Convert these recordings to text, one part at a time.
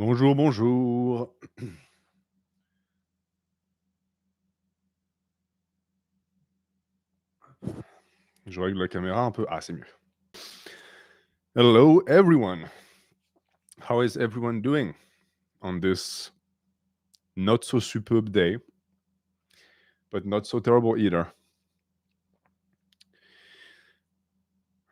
Bonjour, bonjour. Je règle la caméra un peu. Ah, c'est mieux. Hello, everyone. How is everyone doing on this not so superb day, but not so terrible either?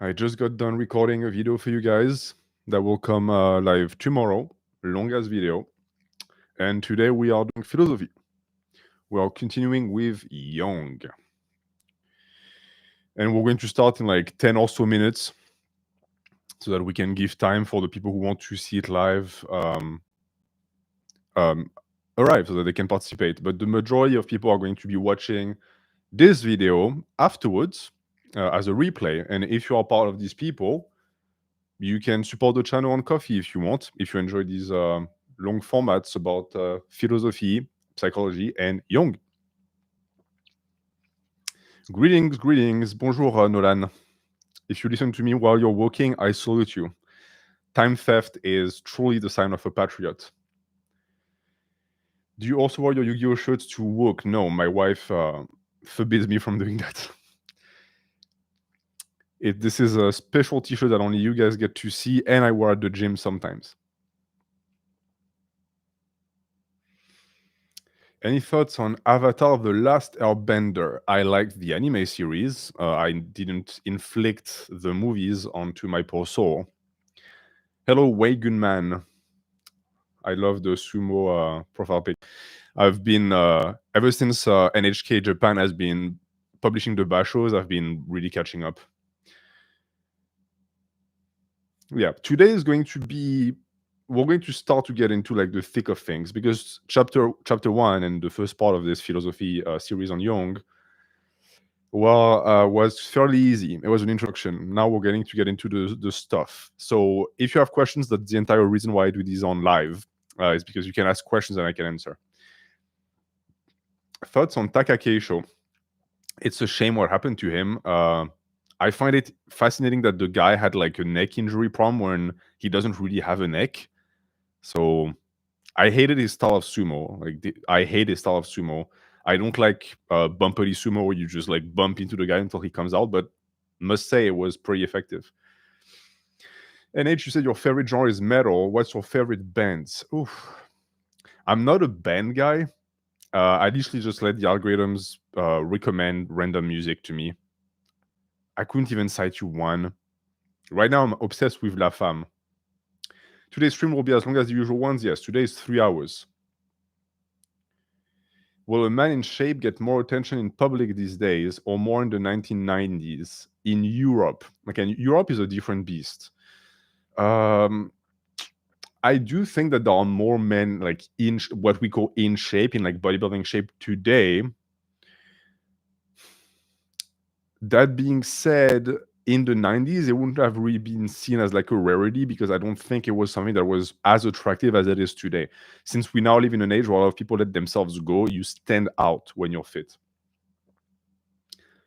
I just got done recording a video for you guys that will come live tomorrow, long as video. And today we are doing philosophy. We are continuing with Jung. And we're going to start in like 10 or so minutes so that we can give time for the people who want to see it live arrive so that they can participate. But the majority of people are going to be watching this video afterwards as a replay. And if you are part of these people, you can support the channel on Coffee if you want, if you enjoy these long formats about philosophy, psychology, and Jung. Greetings. Bonjour, Nolan. If you listen to me while you're walking, I salute you. Time theft is truly the sign of a patriot. Do you also wear your Yu-Gi-Oh shirts to work? No, my wife forbids me from doing that. This is a special t-shirt that only you guys get to see, and I wear at the gym sometimes. Any thoughts on Avatar: The Last Airbender? I liked the anime series. I didn't inflict the movies onto my poor soul. Hello, Weigunman. I love the sumo profile pic. I've been, ever since NHK Japan has been publishing the bashos, I've been really catching up. Yeah, today is going to be, we're going to start to get into like the thick of things, because chapter 1 and the first part of this philosophy series on Jung, was fairly easy. It was an introduction. Now we're getting to get into the stuff. So if you have questions, that's the entire reason why I do these on live, is because you can ask questions and I can answer. Thoughts on Takakeisho? It's a shame what happened to him. I find it fascinating that the guy had like a neck injury problem when he doesn't really have a neck. So I hated his style of sumo. I hate his style of sumo. I don't like bumpity sumo where you just like bump into the guy until he comes out, but must say it was pretty effective. NH, you said your favorite genre is metal. What's your favorite bands? Oof. I'm not a band guy. I literally just let the algorithms recommend random music to me. I couldn't even cite you one. Right now, I'm obsessed with La Femme. Today's stream will be as long as the usual ones. Yes, today is 3 hours. Will a man in shape get more attention in public these days or more in the 1990s in Europe? Again, Europe is a different beast. I do think that there are more men like in what we call in shape, in like bodybuilding shape today. That being said, in the 90s, it wouldn't have really been seen as like a rarity, because I don't think it was something that was as attractive as it is today. Since we now live in an age where a lot of people let themselves go, you stand out when you're fit.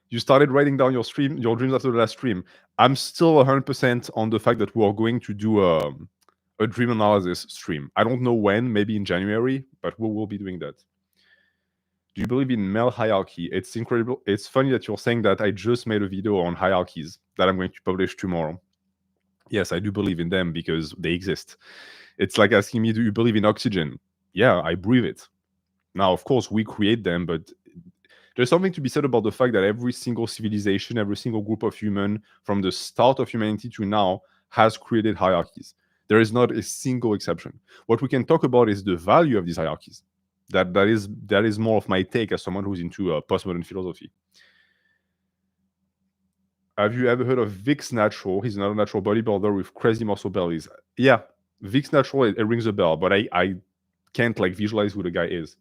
You started writing down your dreams after the last stream. I'm still 100% on the fact that we are going to do a dream analysis stream. I don't know when, maybe in January, but we will be doing that. Do you believe in male hierarchy? It's incredible. It's funny that you're saying that. I just made a video on hierarchies that I'm going to publish tomorrow. Yes, I do believe in them because they exist. It's like asking me, do you believe in oxygen? Yeah, I breathe it. Now, of course, we create them, but there's something to be said about the fact that every single civilization, every single group of human, from the start of humanity to now, has created hierarchies. There is not a single exception. What we can talk about is the value of these hierarchies. That is more of my take as someone who's into postmodern philosophy. Have you ever heard of Vix Natural? He's another natural bodybuilder with crazy muscle bellies. Yeah, Vix Natural, it rings a bell, but I can't like visualize who the guy is.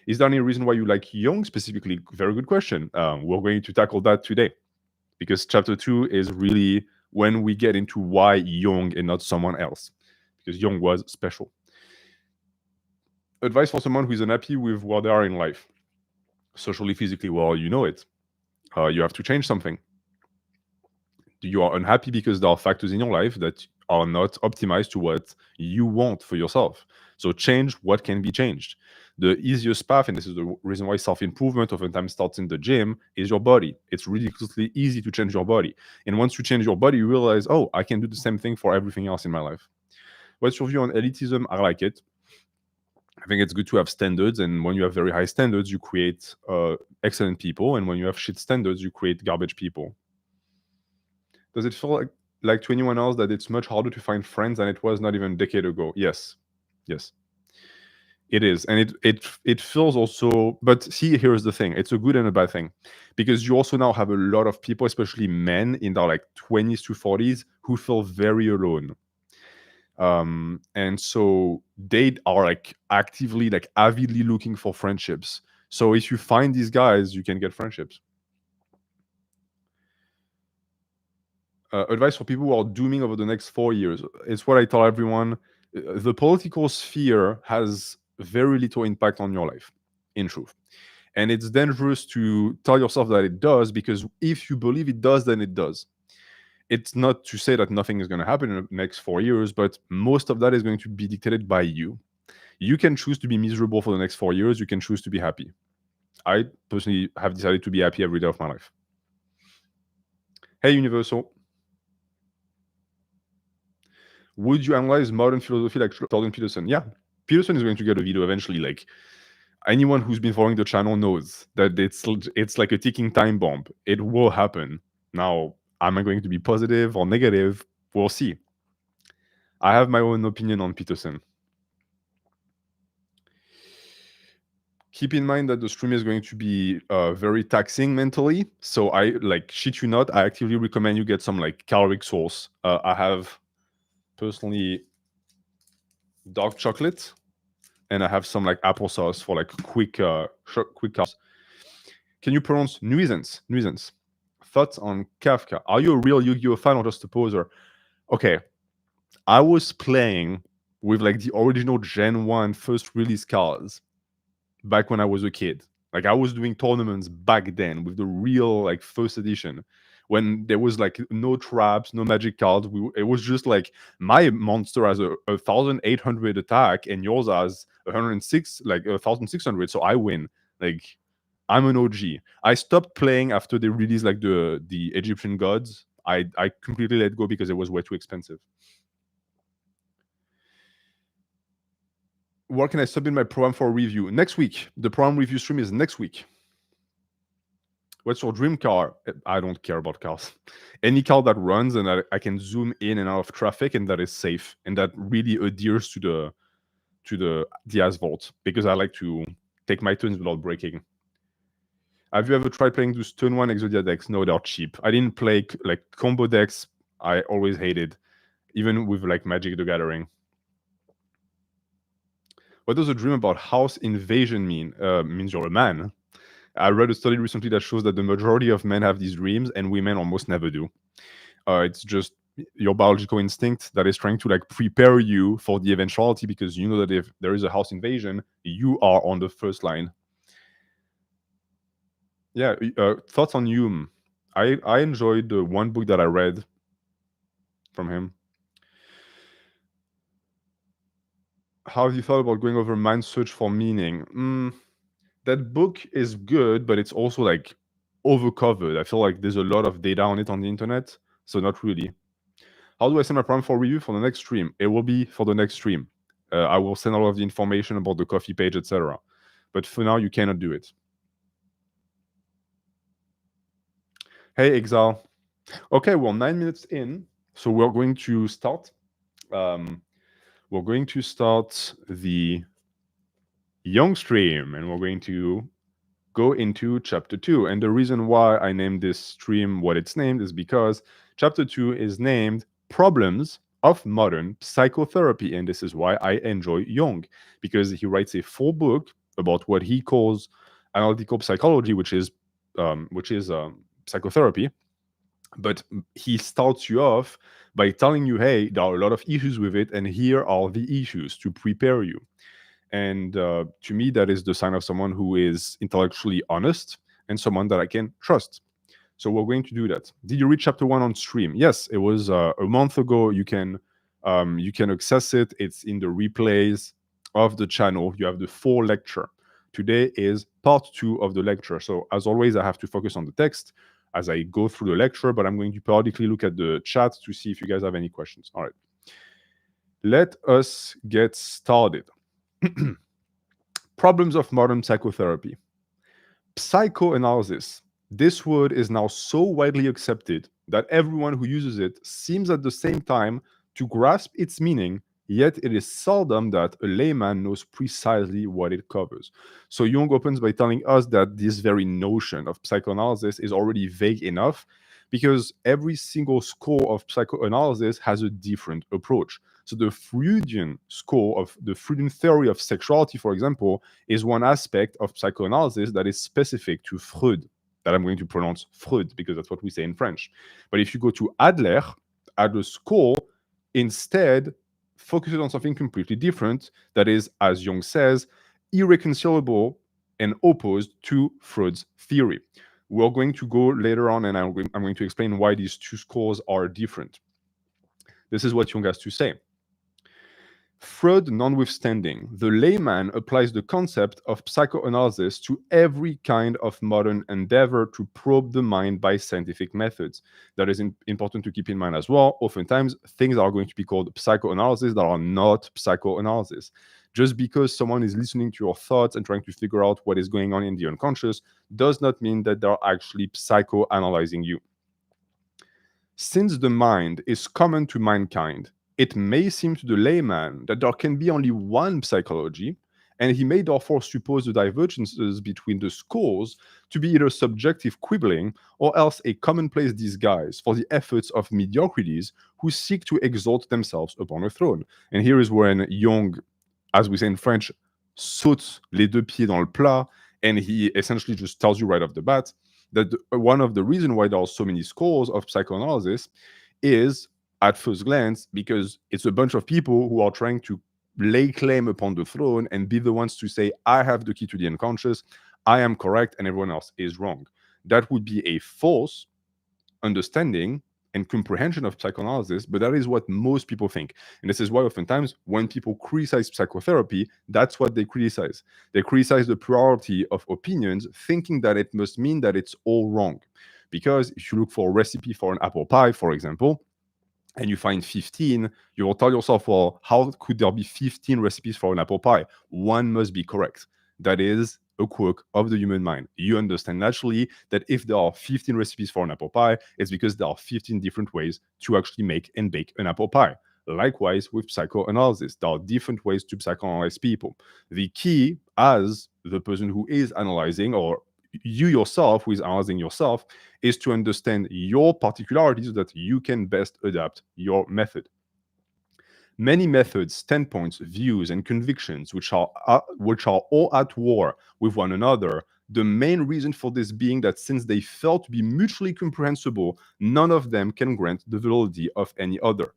Is there any reason why you like Jung specifically? Very good question. We're going to tackle that today, because chapter 2 is really when we get into why Jung and not someone else, because Jung was special. Advice for someone who is unhappy with where they are in life, socially, physically. Well, you know it. You have to change something. You are unhappy because there are factors in your life that are not optimized to what you want for yourself. So change what can be changed. The easiest path, and this is the reason why self-improvement oftentimes starts in the gym, is your body. It's ridiculously easy to change your body. And once you change your body, you realize, oh, I can do the same thing for everything else in my life. What's your view on elitism? I like it. I think it's good to have standards, and when you have very high standards, you create excellent people, and when you have shit standards, you create garbage people. Does it feel like to anyone else that it's much harder to find friends than it was not even a decade ago? Yes, yes, it is, and it feels also. But see, here's the thing: it's a good and a bad thing, because you also now have a lot of people, especially men in their like 20s to 40s, who feel very alone. And so they are like actively, like avidly looking for friendships. So if you find these guys, you can get friendships. Advice for people who are dooming over the next 4 years. It's what I tell everyone. The political sphere has very little impact on your life, in truth. And it's dangerous to tell yourself that it does, because if you believe it does, then it does. It's not to say that nothing is going to happen in the next 4 years, but most of that is going to be dictated by you. You can choose to be miserable for the next 4 years. You can choose to be happy. I personally have decided to be happy every day of my life. Hey, Universal. Would you analyze modern philosophy like Jordan Peterson? Yeah, Peterson is going to get a video eventually. Like anyone who's been following the channel knows that it's like a ticking time bomb. It will happen. Now, am I going to be positive or negative? We'll see. I have my own opinion on Peterson. Keep in mind that the stream is going to be very taxing mentally. So I like shit you not. I actively recommend you get some like caloric source. I have personally dark chocolate, and I have some like applesauce for like quick carbs. Can you pronounce nuisance? Nuisance. Thoughts on Kafka? Are you a real Yu-Gi-Oh fan or just a poser? Okay, I was playing with like the original Gen 1 first release cards back when I was a kid. Like I was doing tournaments back then with the real like first edition, when there was like no traps, no magic cards. It was just like my monster has a 1,800 attack and yours has 106, like 1,600. So I win. Like I'm an OG. I stopped playing after they released like the Egyptian gods. I completely let go because it was way too expensive. Where can I submit my program for a review? Next week. The program review stream is next week. What's your dream car? I don't care about cars. Any car that runs and I can zoom in and out of traffic and that is safe and that really adheres to the asphalt, because I like to take my turns without braking. Have you ever tried playing those turn 1 Exodia decks? No, they're cheap. I didn't play like combo decks. I always hated, even with like Magic the Gathering. What does a dream about house invasion mean? Means you're a man. I read a study recently that shows that the majority of men have these dreams and women almost never do. It's just your biological instinct that is trying to like prepare you for the eventuality, because you know that if there is a house invasion, you are on the first line. Yeah, thoughts on Hume? I enjoyed the one book that I read from him. How have you thought about going over Man's Search for Meaning? That book is good, but it's also like overcovered. I feel like there's a lot of data on it on the internet, so not really. How do I send my program for review for the next stream? It will be for the next stream. I will send all of the information about the coffee page, etc. But for now, you cannot do it. Hey, Exile. Okay, well, 9 minutes in, so we're going to start. We're going to start the Jung stream, and we're going to go into chapter 2. And the reason why I named this stream what it's named is because chapter 2 is named Problems of Modern Psychotherapy. And this is why I enjoy Jung, because he writes a full book about what he calls analytical psychology, which is psychotherapy. But he starts you off by telling you, hey, there are a lot of issues with it, and here are the issues to prepare you. And to me, that is the sign of someone who is intellectually honest and someone that I can trust. So we're going to do that. Did you read chapter 1 on stream? Yes, it was a month ago. You can You can access it. It's in the replays of the channel. You have the full lecture. Today is part 2 of the lecture. So as always, I have to focus on the text as I go through the lecture, but I'm going to periodically look at the chat to see if you guys have any questions. All right. Let us get started. Problems of modern psychotherapy. Psychoanalysis. This word is now so widely accepted that everyone who uses it seems at the same time to grasp its meaning, yet it is seldom that a layman knows precisely what it covers. So Jung opens by telling us that this very notion of psychoanalysis is already vague enough because every single school of psychoanalysis has a different approach. So the Freudian school of the Freudian theory of sexuality, for example, is one aspect of psychoanalysis that is specific to Freud, that I'm going to pronounce Freud because that's what we say in French. But if you go to Adler, Adler's school instead focuses on something completely different that is, as Jung says, irreconcilable and opposed to Freud's theory. We're going to go later on and I'm going to explain why these two schools are different. This is what Jung has to say. Freud notwithstanding, the layman applies the concept of psychoanalysis to every kind of modern endeavor to probe the mind by scientific methods. That is important to keep in mind as well. Oftentimes, things are going to be called psychoanalysis that are not psychoanalysis. Just because someone is listening to your thoughts and trying to figure out what is going on in the unconscious does not mean that they're actually psychoanalyzing you. Since the mind is common to mankind, it may seem to the layman that there can be only one psychology, and he may therefore suppose the divergences between the schools to be either subjective quibbling or else a commonplace disguise for the efforts of mediocrities who seek to exalt themselves upon a throne. And here is when Jung, as we say in French, saute les deux pieds dans le plat, and he essentially just tells you right off the bat that one of the reasons why there are so many schools of psychoanalysis is, at first glance, because it's a bunch of people who are trying to lay claim upon the throne and be the ones to say, I have the key to the unconscious, I am correct, and everyone else is wrong. That would be a false understanding and comprehension of psychoanalysis, but that is what most people think. And this is why oftentimes when people criticize psychotherapy, that's what they criticize. They criticize the plurality of opinions, thinking that it must mean that it's all wrong. Because if you look for a recipe for an apple pie, for example, and you find 15, you will tell yourself, well, how could there be 15 recipes for an apple pie? One must be correct. That is a quirk of the human mind. You understand naturally that if there are 15 recipes for an apple pie, it's because there are 15 different ways to actually make and bake an apple pie. Likewise, with psychoanalysis, there are different ways to psychoanalyze people. The key, as the person who is analyzing, or you yourself who is analyzing yourself, is to understand your particularities so that you can best adapt your method. Many methods, standpoints, views, and convictions, which are all at war with one another, the main reason for this being that since they fail to be mutually comprehensible, none of them can grant the validity of any other.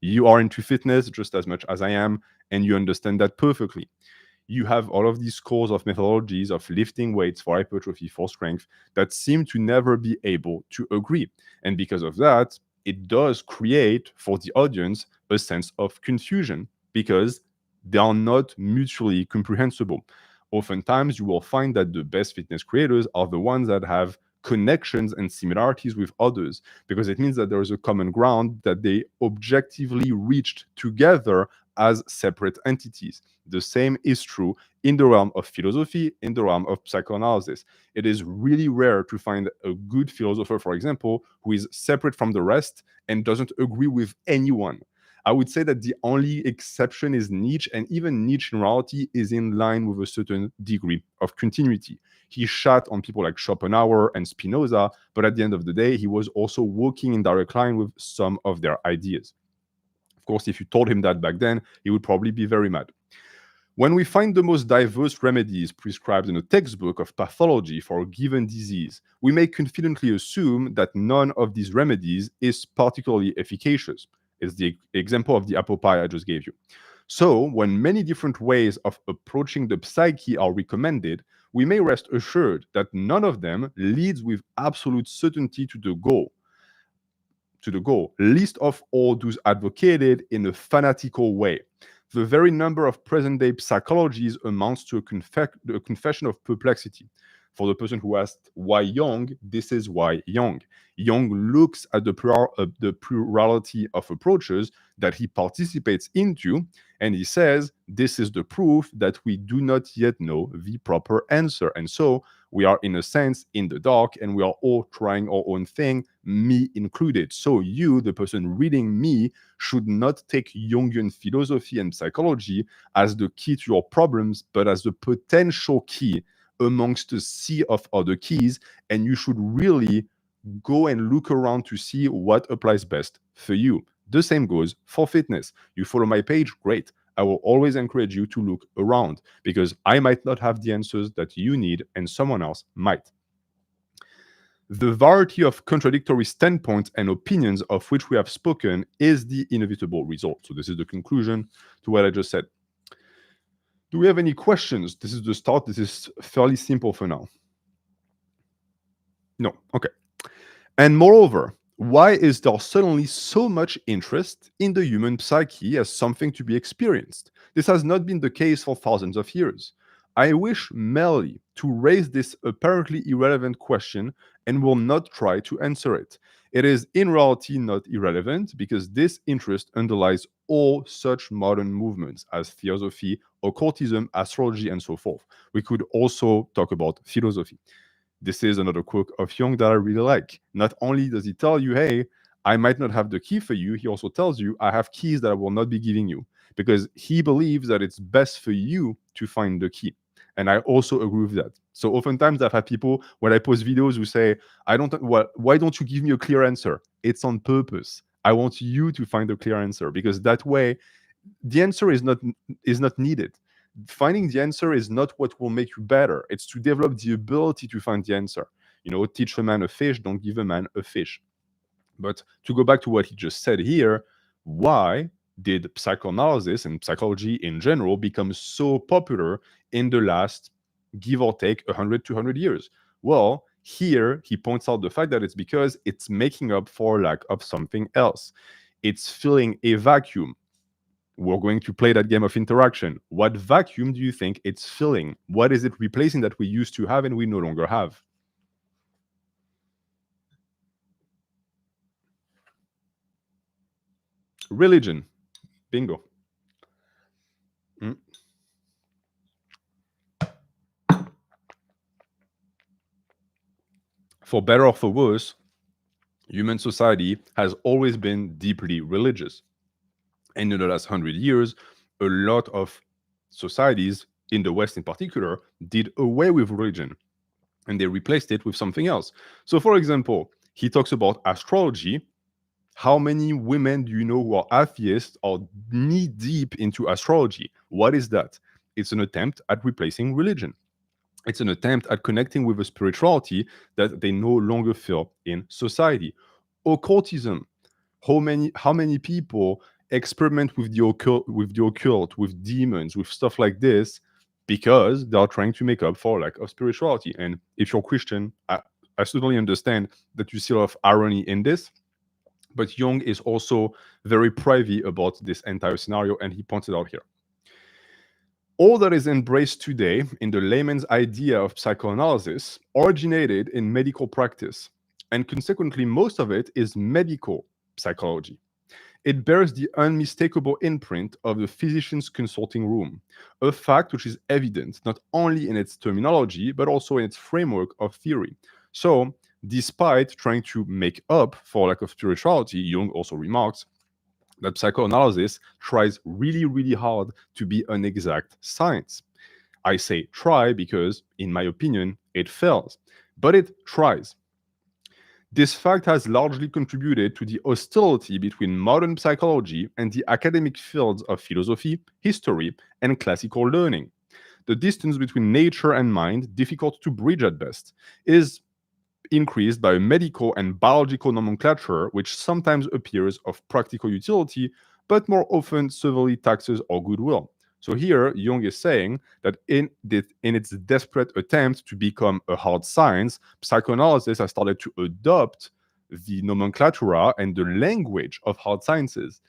You are into fitness just as much as I am, and you understand that perfectly. You have all of these schools of methodologies of lifting weights for hypertrophy, for strength, that seem to never be able to agree. And because of that, it does create for the audience a sense of confusion because they are not mutually comprehensible. Oftentimes, you will find that the best fitness creators are the ones that have connections and similarities with others because it means that there is a common ground that they objectively reached together as separate entities. The same is true in the realm of philosophy, in the realm of psychoanalysis. It is really rare to find a good philosopher, for example, who is separate from the rest and doesn't agree with anyone. I would say that the only exception is Nietzsche, and even Nietzsche in reality is in line with a certain degree of continuity. He shot on people like Schopenhauer and Spinoza, but at the end of the day, he was also working in direct line with some of their ideas. Of course, if you told him that back then, he would probably be very mad. When we find the most diverse remedies prescribed in a textbook of pathology for a given disease, we may confidently assume that none of these remedies is particularly efficacious. It's the example of the apple pie I just gave you. So, when many different ways of approaching the psyche are recommended, we may rest assured that none of them leads with absolute certainty to the goal. to the goal, least of all those advocated in a fanatical way. The very number of present-day psychologies amounts to a confession of perplexity. For the person who asked why Jung, this is why Jung. Jung looks at the plurality of approaches that he participates into, and he says, this is the proof that we do not yet know the proper answer. And so we are, in a sense, in the dark, and we are all trying our own thing, me included. So you, the person reading me, should not take Jungian philosophy and psychology as the key to your problems, but as the potential key amongst a sea of other keys. And you should really go and look around to see what applies best for you. The same goes for fitness. You follow my page, great. I will always encourage you to look around because I might not have the answers that you need and someone else might. The variety of contradictory standpoints and opinions of which we have spoken is the inevitable result. So this is the conclusion to what I just said. Do we have any questions? This is the start. This is fairly simple for now. No, okay. And moreover, why is there suddenly so much interest in the human psyche as something to be experienced? This has not been the case for thousands of years. I wish merely to raise this apparently irrelevant question and will not try to answer it. It is in reality not irrelevant because this interest underlies all such modern movements as theosophy, occultism, astrology, and so forth. We could also talk about philosophy. This is another quote of Jung that I really like. Not only does he tell you, hey, I might not have the key for you, he also tells you, I have keys that I will not be giving you because he believes that it's best for you to find the key. And I also agree with that. So oftentimes I've had people, when I post videos, who say, why don't you give me a clear answer? It's on purpose. I want you to find a clear answer because that way, the answer is not needed. Finding the answer is not what will make you better. It's to develop the ability to find the answer. Teach a man a fish, don't give a man a fish. But to go back to what he just said here, why did psychoanalysis and psychology in general become so popular in the last, give or take, 100, 200 years? Well, here he points out the fact that it's because it's making up for lack of something else. It's filling a vacuum. We're going to play that game of interaction. What vacuum do you think it's filling? What is it replacing that we used to have and we no longer have? Religion. Bingo. Mm. For better or for worse, human society has always been deeply religious. And in the last 100 years, a lot of societies, in the West in particular, did away with religion and they replaced it with something else. So, for example, he talks about astrology. How many women do you know who are atheists or knee deep into astrology? What is that? It's an attempt at replacing religion. It's an attempt at connecting with a spirituality that they no longer feel in society. Occultism. How many people experiment with the occult, with demons, with stuff like this, because they are trying to make up for lack of spirituality. And if you're Christian, I certainly understand that you see a lot of irony in this. But Jung is also very privy about this entire scenario, and he points it out here. All that is embraced today in the layman's idea of psychoanalysis originated in medical practice, and consequently, most of it is medical psychology. It bears the unmistakable imprint of the physician's consulting room, a fact which is evident not only in its terminology, but also in its framework of theory. So, despite trying to make up for lack of spirituality, Jung also remarks that psychoanalysis tries really, really hard to be an exact science. I say try because, in my opinion, it fails, but it tries. This fact has largely contributed to the hostility between modern psychology and the academic fields of philosophy, history, and classical learning. The distance between nature and mind, difficult to bridge at best, is increased by a medical and biological nomenclature which sometimes appears of practical utility, but more often severely taxes our goodwill. So here, Jung is saying that in its desperate attempt to become a hard science, psychoanalysis has started to adopt the nomenclatura and the language of hard sciences.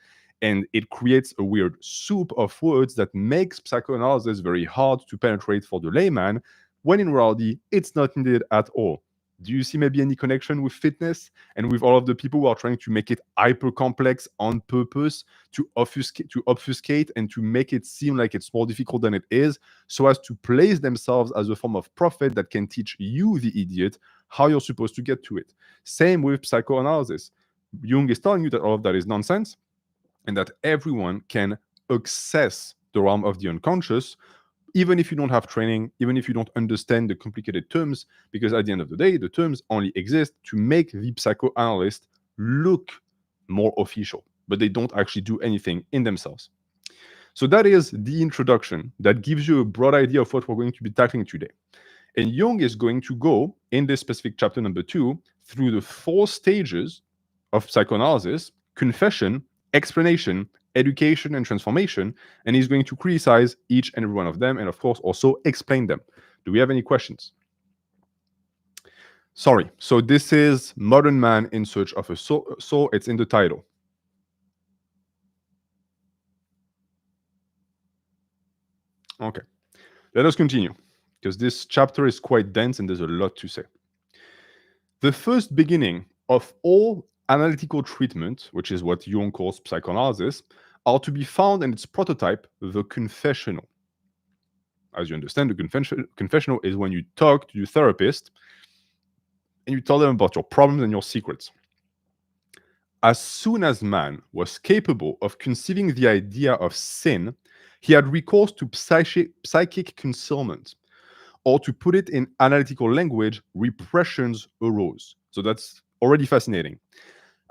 And it creates a weird soup of words that makes psychoanalysis very hard to penetrate for the layman, when in reality, it's not needed at all. Do you see maybe any connection with fitness and with all of the people who are trying to make it hyper complex on purpose to obfuscate and to make it seem like it's more difficult than it is, so as to place themselves as a form of prophet that can teach you, the idiot, how you're supposed to get to it? Same with psychoanalysis. Jung is telling you that all of that is nonsense and that everyone can access the realm of the unconscious, even if you don't have training, even if you don't understand the complicated terms, because at the end of the day, the terms only exist to make the psychoanalyst look more official, but they don't actually do anything in themselves. So that is the introduction that gives you a broad idea of what we're going to be tackling today. And Jung is going to go, in this specific chapter number 2, through the 4 stages of psychoanalysis: confession, explanation, education, and transformation. And he's going to criticize each and every one of them, and of course also explain them. Do we have any questions? Sorry, so this is Modern Man in Search of a Soul. So it's in the title. Okay, let us continue, because this chapter is quite dense and there's a lot to say. The first beginning of all analytical treatment, which is what Jung calls psychoanalysis, are to be found in its prototype, the confessional. As you understand, the confessional is when you talk to your therapist and you tell them about your problems and your secrets. As soon as man was capable of conceiving the idea of sin, he had recourse to psychic concealment, or to put it in analytical language, repressions arose. So that's already fascinating.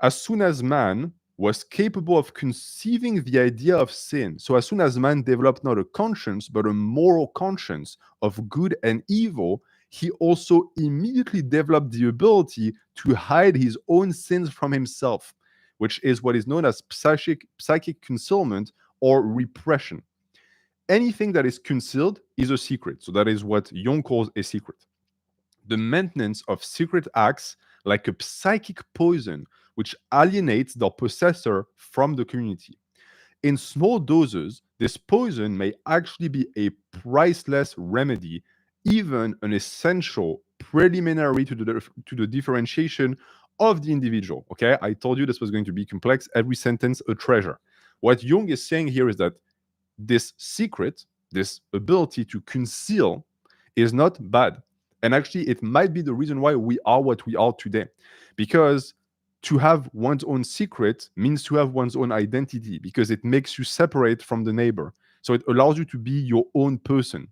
As soon as man was capable of conceiving the idea of sin, so as soon as man developed not a conscience, but a moral conscience of good and evil, he also immediately developed the ability to hide his own sins from himself, which is what is known as psychic concealment or repression. Anything that is concealed is a secret. So that is what Jung calls a secret. The maintenance of secret acts like a psychic poison which alienates the possessor from the community. In small doses, this poison may actually be a priceless remedy, even an essential preliminary to the differentiation of the individual. Okay, I told you this was going to be complex. Every sentence a treasure. What Jung is saying here is that this secret, this ability to conceal, is not bad. And actually, it might be the reason why we are what we are today. Because to have one's own secret means to have one's own identity, because it makes you separate from the neighbor. So it allows you to be your own person.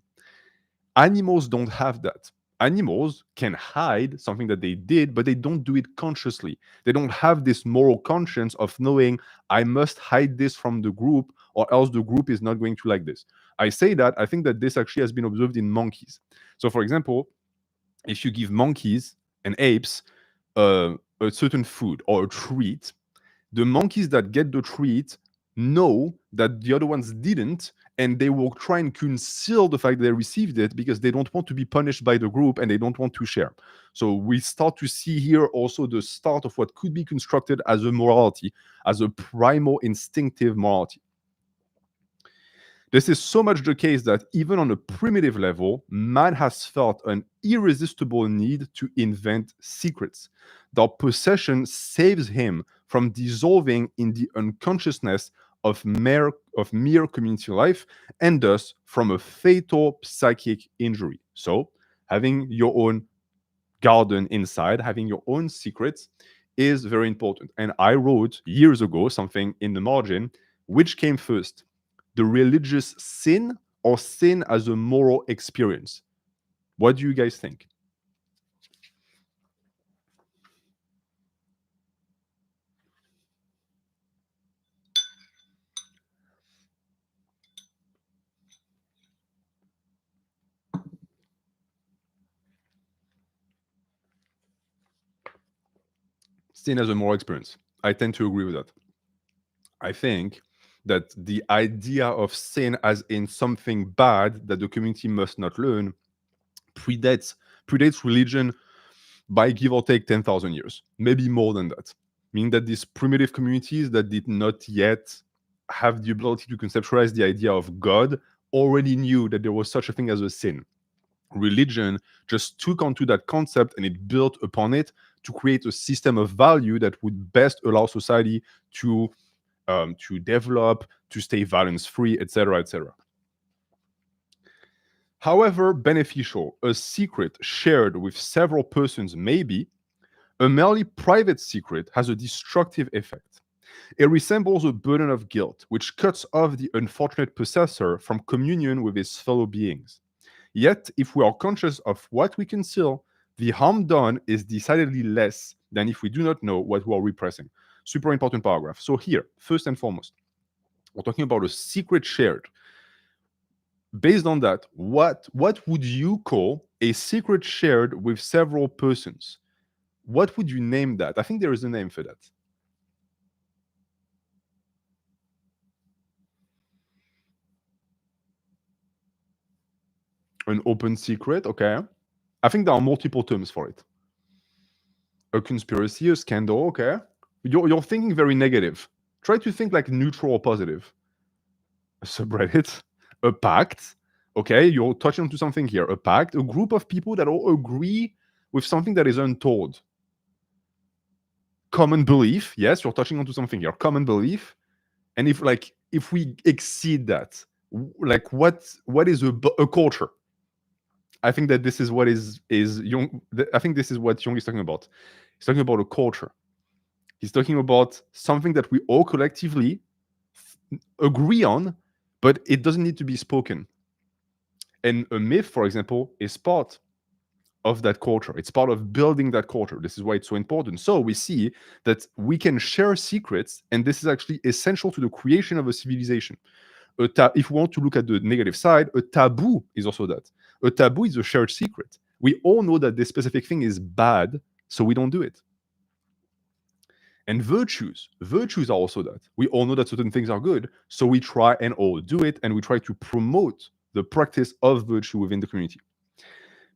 Animals don't have that. Animals can hide something that they did, but they don't do it consciously. They don't have this moral conscience of knowing, I must hide this from the group or else the group is not going to like this. I say that, I think that this actually has been observed in monkeys. So for example, if you give monkeys and apes a certain food or a treat, the monkeys that get the treat know that the other ones didn't, and they will try and conceal the fact they received it because they don't want to be punished by the group and they don't want to share. So we start to see here also the start of what could be constructed as a morality, as a primal instinctive morality. This is so much the case that even on a primitive level, man has felt an irresistible need to invent secrets. The possession saves him from dissolving in the unconsciousness of mere community life, and thus from a fatal psychic injury. So having your own garden inside, having your own secrets is very important. And I wrote years ago something in the margin: which came first, the religious sin or sin as a moral experience? What do you guys think? Sin as a moral experience. I tend to agree with that. I think that the idea of sin as in something bad that the community must not learn predates religion by give or take 10,000 years, maybe more than that. Meaning that these primitive communities that did not yet have the ability to conceptualize the idea of God already knew that there was such a thing as a sin. Religion just took onto that concept and it built upon it to create a system of value that would best allow society to develop, to stay violence free, etc., etc. However beneficial a secret shared with several persons may be, a merely private secret has a destructive effect. It resembles a burden of guilt, which cuts off the unfortunate possessor from communion with his fellow beings. Yet, if we are conscious of what we conceal, the harm done is decidedly less than if we do not know what we are repressing. Super important paragraph. So, here, first and foremost, we're talking about a secret shared. Based on that, what would you call a secret shared with several persons? What would you name that? I think there is a name for that. An open secret, okay. I think there are multiple terms for it. A conspiracy, a scandal, okay. You're thinking very negative. Try to think like neutral or positive. A subreddit, a pact, okay. You're touching onto something here. A pact, a group of people that all agree with something that is untold. Common belief, yes, you're touching onto something here. Common belief, and if we exceed that, like what is a culture? I think that this is what is Jung. I think this is what Jung is talking about. He's talking about a culture. He's talking about something that we all collectively agree on, but it doesn't need to be spoken. And a myth, for example, is part of that culture. It's part of building that culture. This is why it's so important. So we see that we can share secrets, and this is actually essential to the creation of a civilization. If we want to look at the negative side, a taboo is also that. A taboo is a shared secret. We all know that this specific thing is bad, so we don't do it. And virtues are also that. We all know that certain things are good, so we try and all do it, and we try to promote the practice of virtue within the community.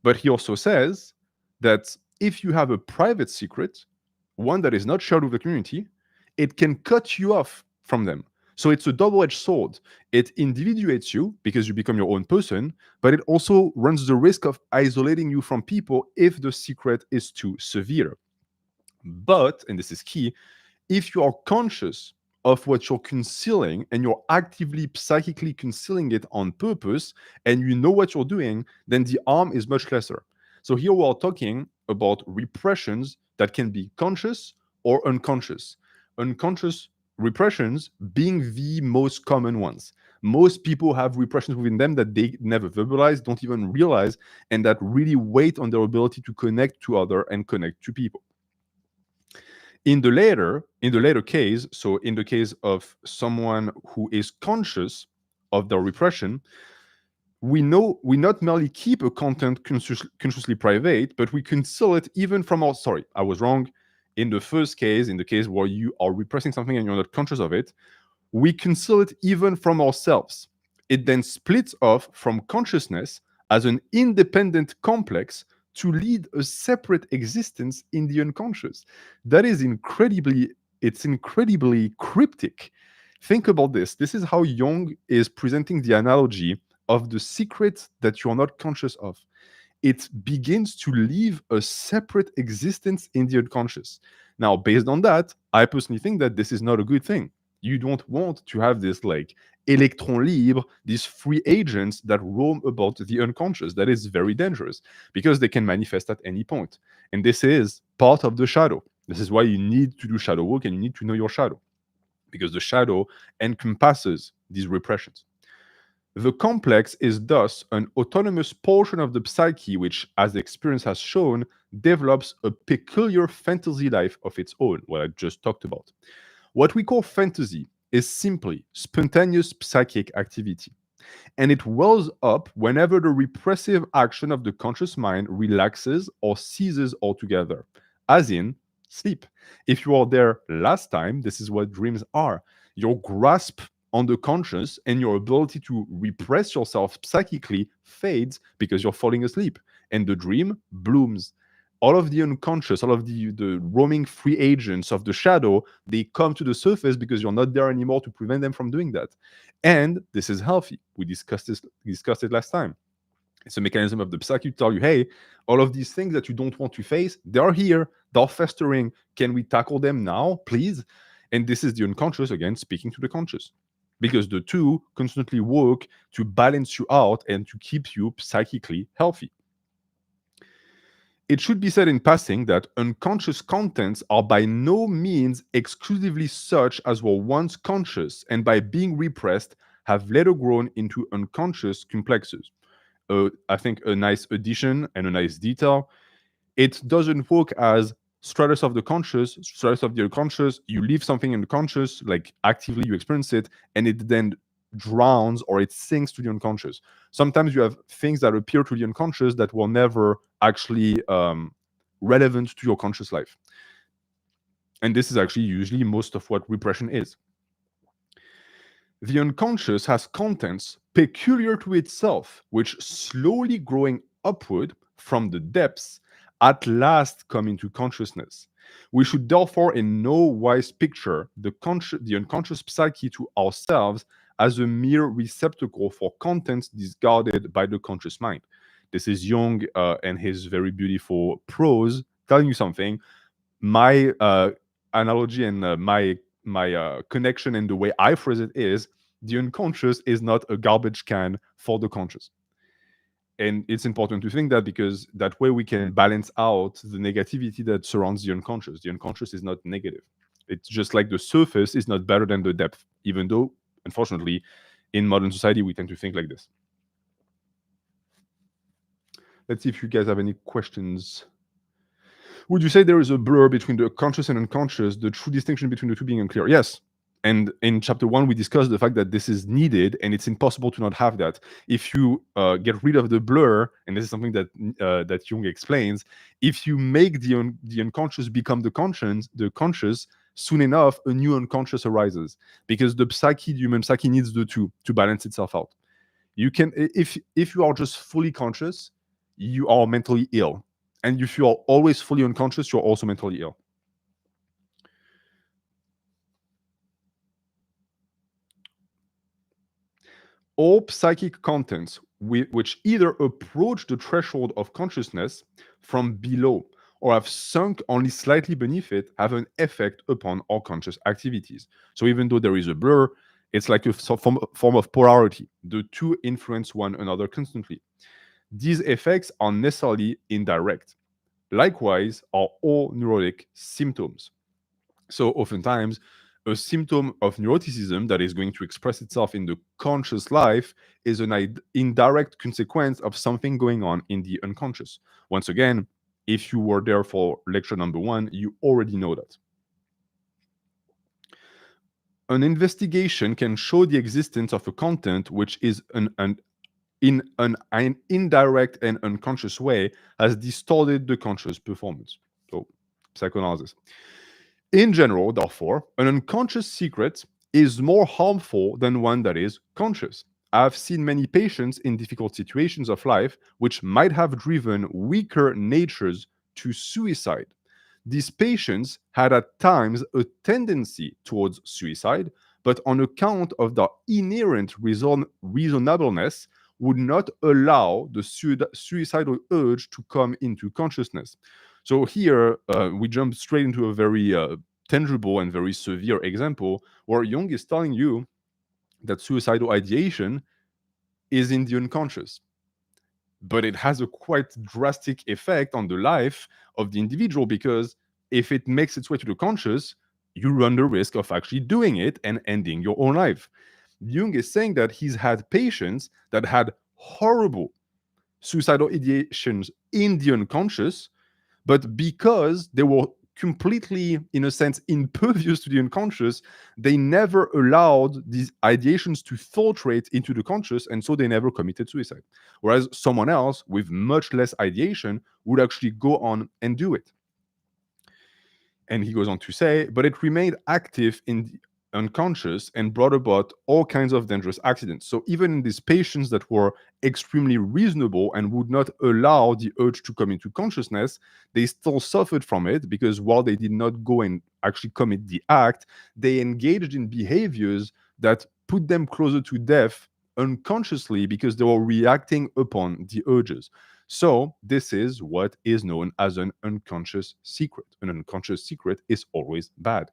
But he also says that if you have a private secret, one that is not shared with the community, it can cut you off from them. So it's a double-edged sword. It individuates you because you become your own person, but it also runs the risk of isolating you from people if the secret is too severe. But, and this is key, if you are conscious of what you're concealing and you're actively psychically concealing it on purpose and you know what you're doing, then the harm is much lesser. So here we are talking about repressions that can be conscious or unconscious. Unconscious repressions being the most common ones. Most people have repressions within them that they never verbalize, don't even realize, and that really weigh on their ability to connect to other and connect to people. In the later case, so in the case of someone who is conscious of their repression, we not merely keep a content consciously private, but we conceal it even from our. Sorry, I was wrong. In the first case, in the case where you are repressing something and you're not conscious of it, we conceal it even from ourselves. It then splits off from consciousness as an independent complex to lead a separate existence in the unconscious. That is incredibly cryptic. Think about this. This is how Jung is presenting the analogy of the secret that you're not conscious of. It begins to live a separate existence in the unconscious. Now, based on that, I personally think that this is not a good thing. You don't want to have this like electron libre, these free agents that roam about the unconscious. That is very dangerous because they can manifest at any point. And this is part of the shadow. This is why you need to do shadow work and you need to know your shadow, because the shadow encompasses these repressions. The complex is thus an autonomous portion of the psyche which, as the experience has shown, develops a peculiar fantasy life of its own, what I just talked about. What we call fantasy is simply spontaneous psychic activity, and it wells up whenever the repressive action of the conscious mind relaxes or ceases altogether, as in sleep. If you are there last time, this is what dreams are. Your grasp on the conscious and your ability to repress yourself psychically fades because you're falling asleep, and the dream blooms. all of the unconscious, all of the roaming free agents of the shadow, they come to the surface because you're not there anymore to prevent them from doing that. And this is healthy. We discussed it last time. It's a mechanism of the psyche to tell you, hey, all of these things that you don't want to face, they're here, they're festering. Can we tackle them now, please? And this is the unconscious, again, speaking to the conscious. Because the two constantly work to balance you out and to keep you psychically healthy. It should be said in passing that unconscious contents are by no means exclusively such as were once conscious and by being repressed have later grown into unconscious complexes. I think a nice addition and a nice detail. It doesn't work as stratus of the conscious, stratus of the unconscious. You leave something in the conscious, like actively you experience it, and it then drowns or it sinks to the unconscious. Sometimes you have things that appear to the unconscious that were never actually relevant to your conscious life. And this is actually usually most of what repression is. The unconscious has contents peculiar to itself, which slowly growing upward from the depths at last come into consciousness. We should therefore in no wise picture the unconscious psyche to ourselves as a mere receptacle for contents discarded by the conscious mind. This is Jung and his very beautiful prose telling you something. My analogy and my connection and the way I phrase it is the unconscious is not a garbage can for the conscious. And it's important to think that because that way we can balance out the negativity that surrounds the unconscious. The unconscious is not negative. It's just like the surface is not better than the depth, even though, unfortunately, in modern society, we tend to think like this. Let's see if you guys have any questions. Would you say there is a blur between the conscious and unconscious, the true distinction between the two being unclear? Yes. And in chapter 1, we discussed the fact that this is needed and it's impossible to not have that. If you get rid of the blur, and this is something that Jung explains, if you make the unconscious become the conscious, soon enough, a new unconscious arises because the human psyche needs the two to balance itself out. You can, if you are just fully conscious, you are mentally ill. And if you are always fully unconscious, you're also mentally ill. All psychic contents which either approach the threshold of consciousness from below or have sunk only slightly beneath it have an effect upon our conscious activities. So even though there is a blur, it's like a form of polarity. The two influence one another constantly. These effects are necessarily indirect. Likewise are all neurotic symptoms. So oftentimes, a symptom of neuroticism that is going to express itself in the conscious life is an indirect consequence of something going on in the unconscious. Once again, if you were there for lecture number 1, you already know that. An investigation can show the existence of a content which is in an indirect and unconscious way has distorted the conscious performance. So, psychoanalysis. In general, therefore, an unconscious secret is more harmful than one that is conscious. I've seen many patients in difficult situations of life which might have driven weaker natures to suicide. These patients had at times a tendency towards suicide, but on account of their inherent reasonableness, would not allow the suicidal urge to come into consciousness. So here we jump straight into a very tangible and very severe example where Jung is telling you that suicidal ideation is in the unconscious, but it has a quite drastic effect on the life of the individual because if it makes its way to the conscious, you run the risk of actually doing it and ending your own life. Jung is saying that he's had patients that had horrible suicidal ideations in the unconscious, but because they were completely, in a sense, impervious to the unconscious, they never allowed these ideations to filtrate into the conscious, and so they never committed suicide. Whereas someone else with much less ideation would actually go on and do it. And he goes on to say, but it remained active unconscious and brought about all kinds of dangerous accidents. So even in these patients that were extremely reasonable and would not allow the urge to come into consciousness, they still suffered from it because while they did not go and actually commit the act, they engaged in behaviors that put them closer to death unconsciously because they were reacting upon the urges. So this is what is known as an unconscious secret. An unconscious secret is always bad.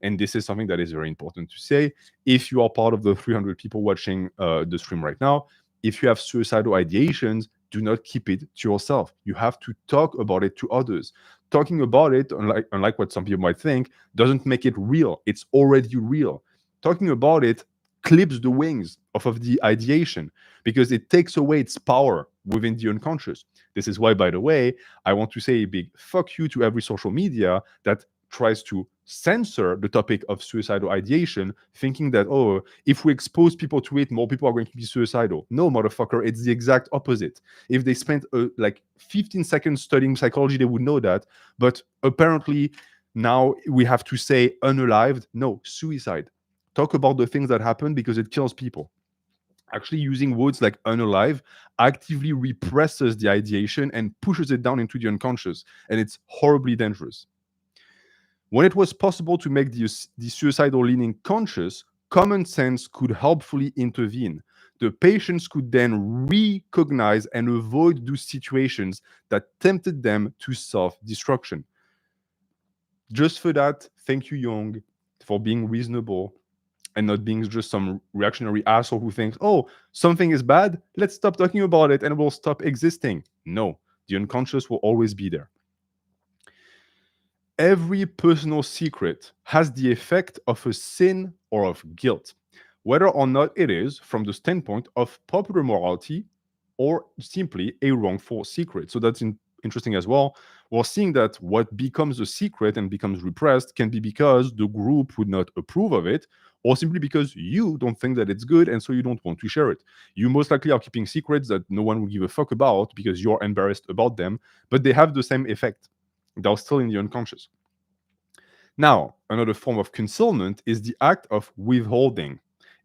And this is something that is very important to say. If you are part of the 300 people watching the stream right now, if you have suicidal ideations, do not keep it to yourself. You have to talk about it to others. Talking about it, unlike what some people might think, doesn't make it real. It's already real. Talking about it clips the wings of the ideation because it takes away its power within the unconscious. This is why, by the way, I want to say a big fuck you to every social media that tries to censor the topic of suicidal ideation, thinking that, oh, if we expose people to it, more people are going to be suicidal. No, motherfucker, it's the exact opposite. If they spent like 15 seconds studying psychology, they would know that. But apparently, now we have to say unalived. No, suicide. Talk about the things that happen because it kills people. Actually, using words like unalive actively represses the ideation and pushes it down into the unconscious, and it's horribly dangerous. When it was possible to make the suicidal leaning conscious, common sense could helpfully intervene. The patients could then recognize and avoid those situations that tempted them to self destruction. Just for that, thank you, Jung, for being reasonable and not being just some reactionary asshole who thinks, oh, something is bad, let's stop talking about it and we'll stop existing. No, the unconscious will always be there. Every personal secret has the effect of a sin or of guilt, whether or not it is from the standpoint of popular morality or simply a wrongful secret. So that's interesting as well. We're seeing that what becomes a secret and becomes repressed can be because the group would not approve of it, or simply because you don't think that it's good and so you don't want to share it. You most likely are keeping secrets that no one will give a fuck about because you're embarrassed about them, but they have the same effect. They're still in the unconscious. Now, another form of concealment is the act of withholding,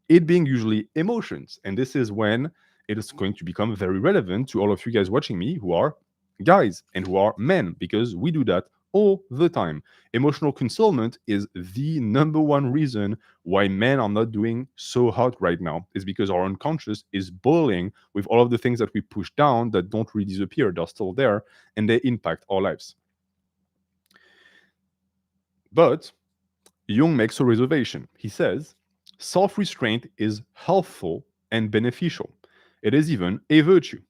it being usually emotions. And this is when it is going to become very relevant to all of you guys watching me who are guys and who are men, because we do that all the time. Emotional concealment is the number one reason why men are not doing so hot right now, is because our unconscious is boiling with all of the things that we push down that don't really disappear. They're still there and they impact our lives. But Jung makes a reservation. He says, self restraint is healthful and beneficial. It is even a virtue.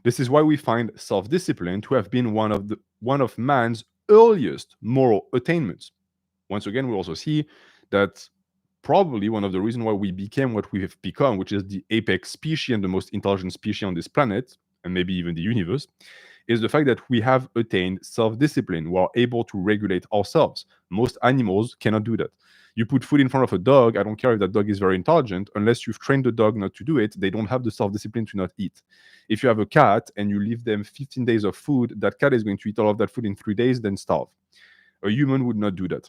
This is why we find self discipline to have been one of man's earliest moral attainments. Once again, we also see that probably one of the reasons why we became what we have become, which is the apex species and the most intelligent species on this planet, and maybe even the universe, is the fact that we have attained self-discipline. We are able to regulate ourselves. Most animals cannot do that. You put food in front of a dog, I don't care if that dog is very intelligent, unless you've trained the dog not to do it, they don't have the self-discipline to not eat. If you have a cat and you leave them 15 days of food, that cat is going to eat all of that food in 3 days, then starve. A human would not do that.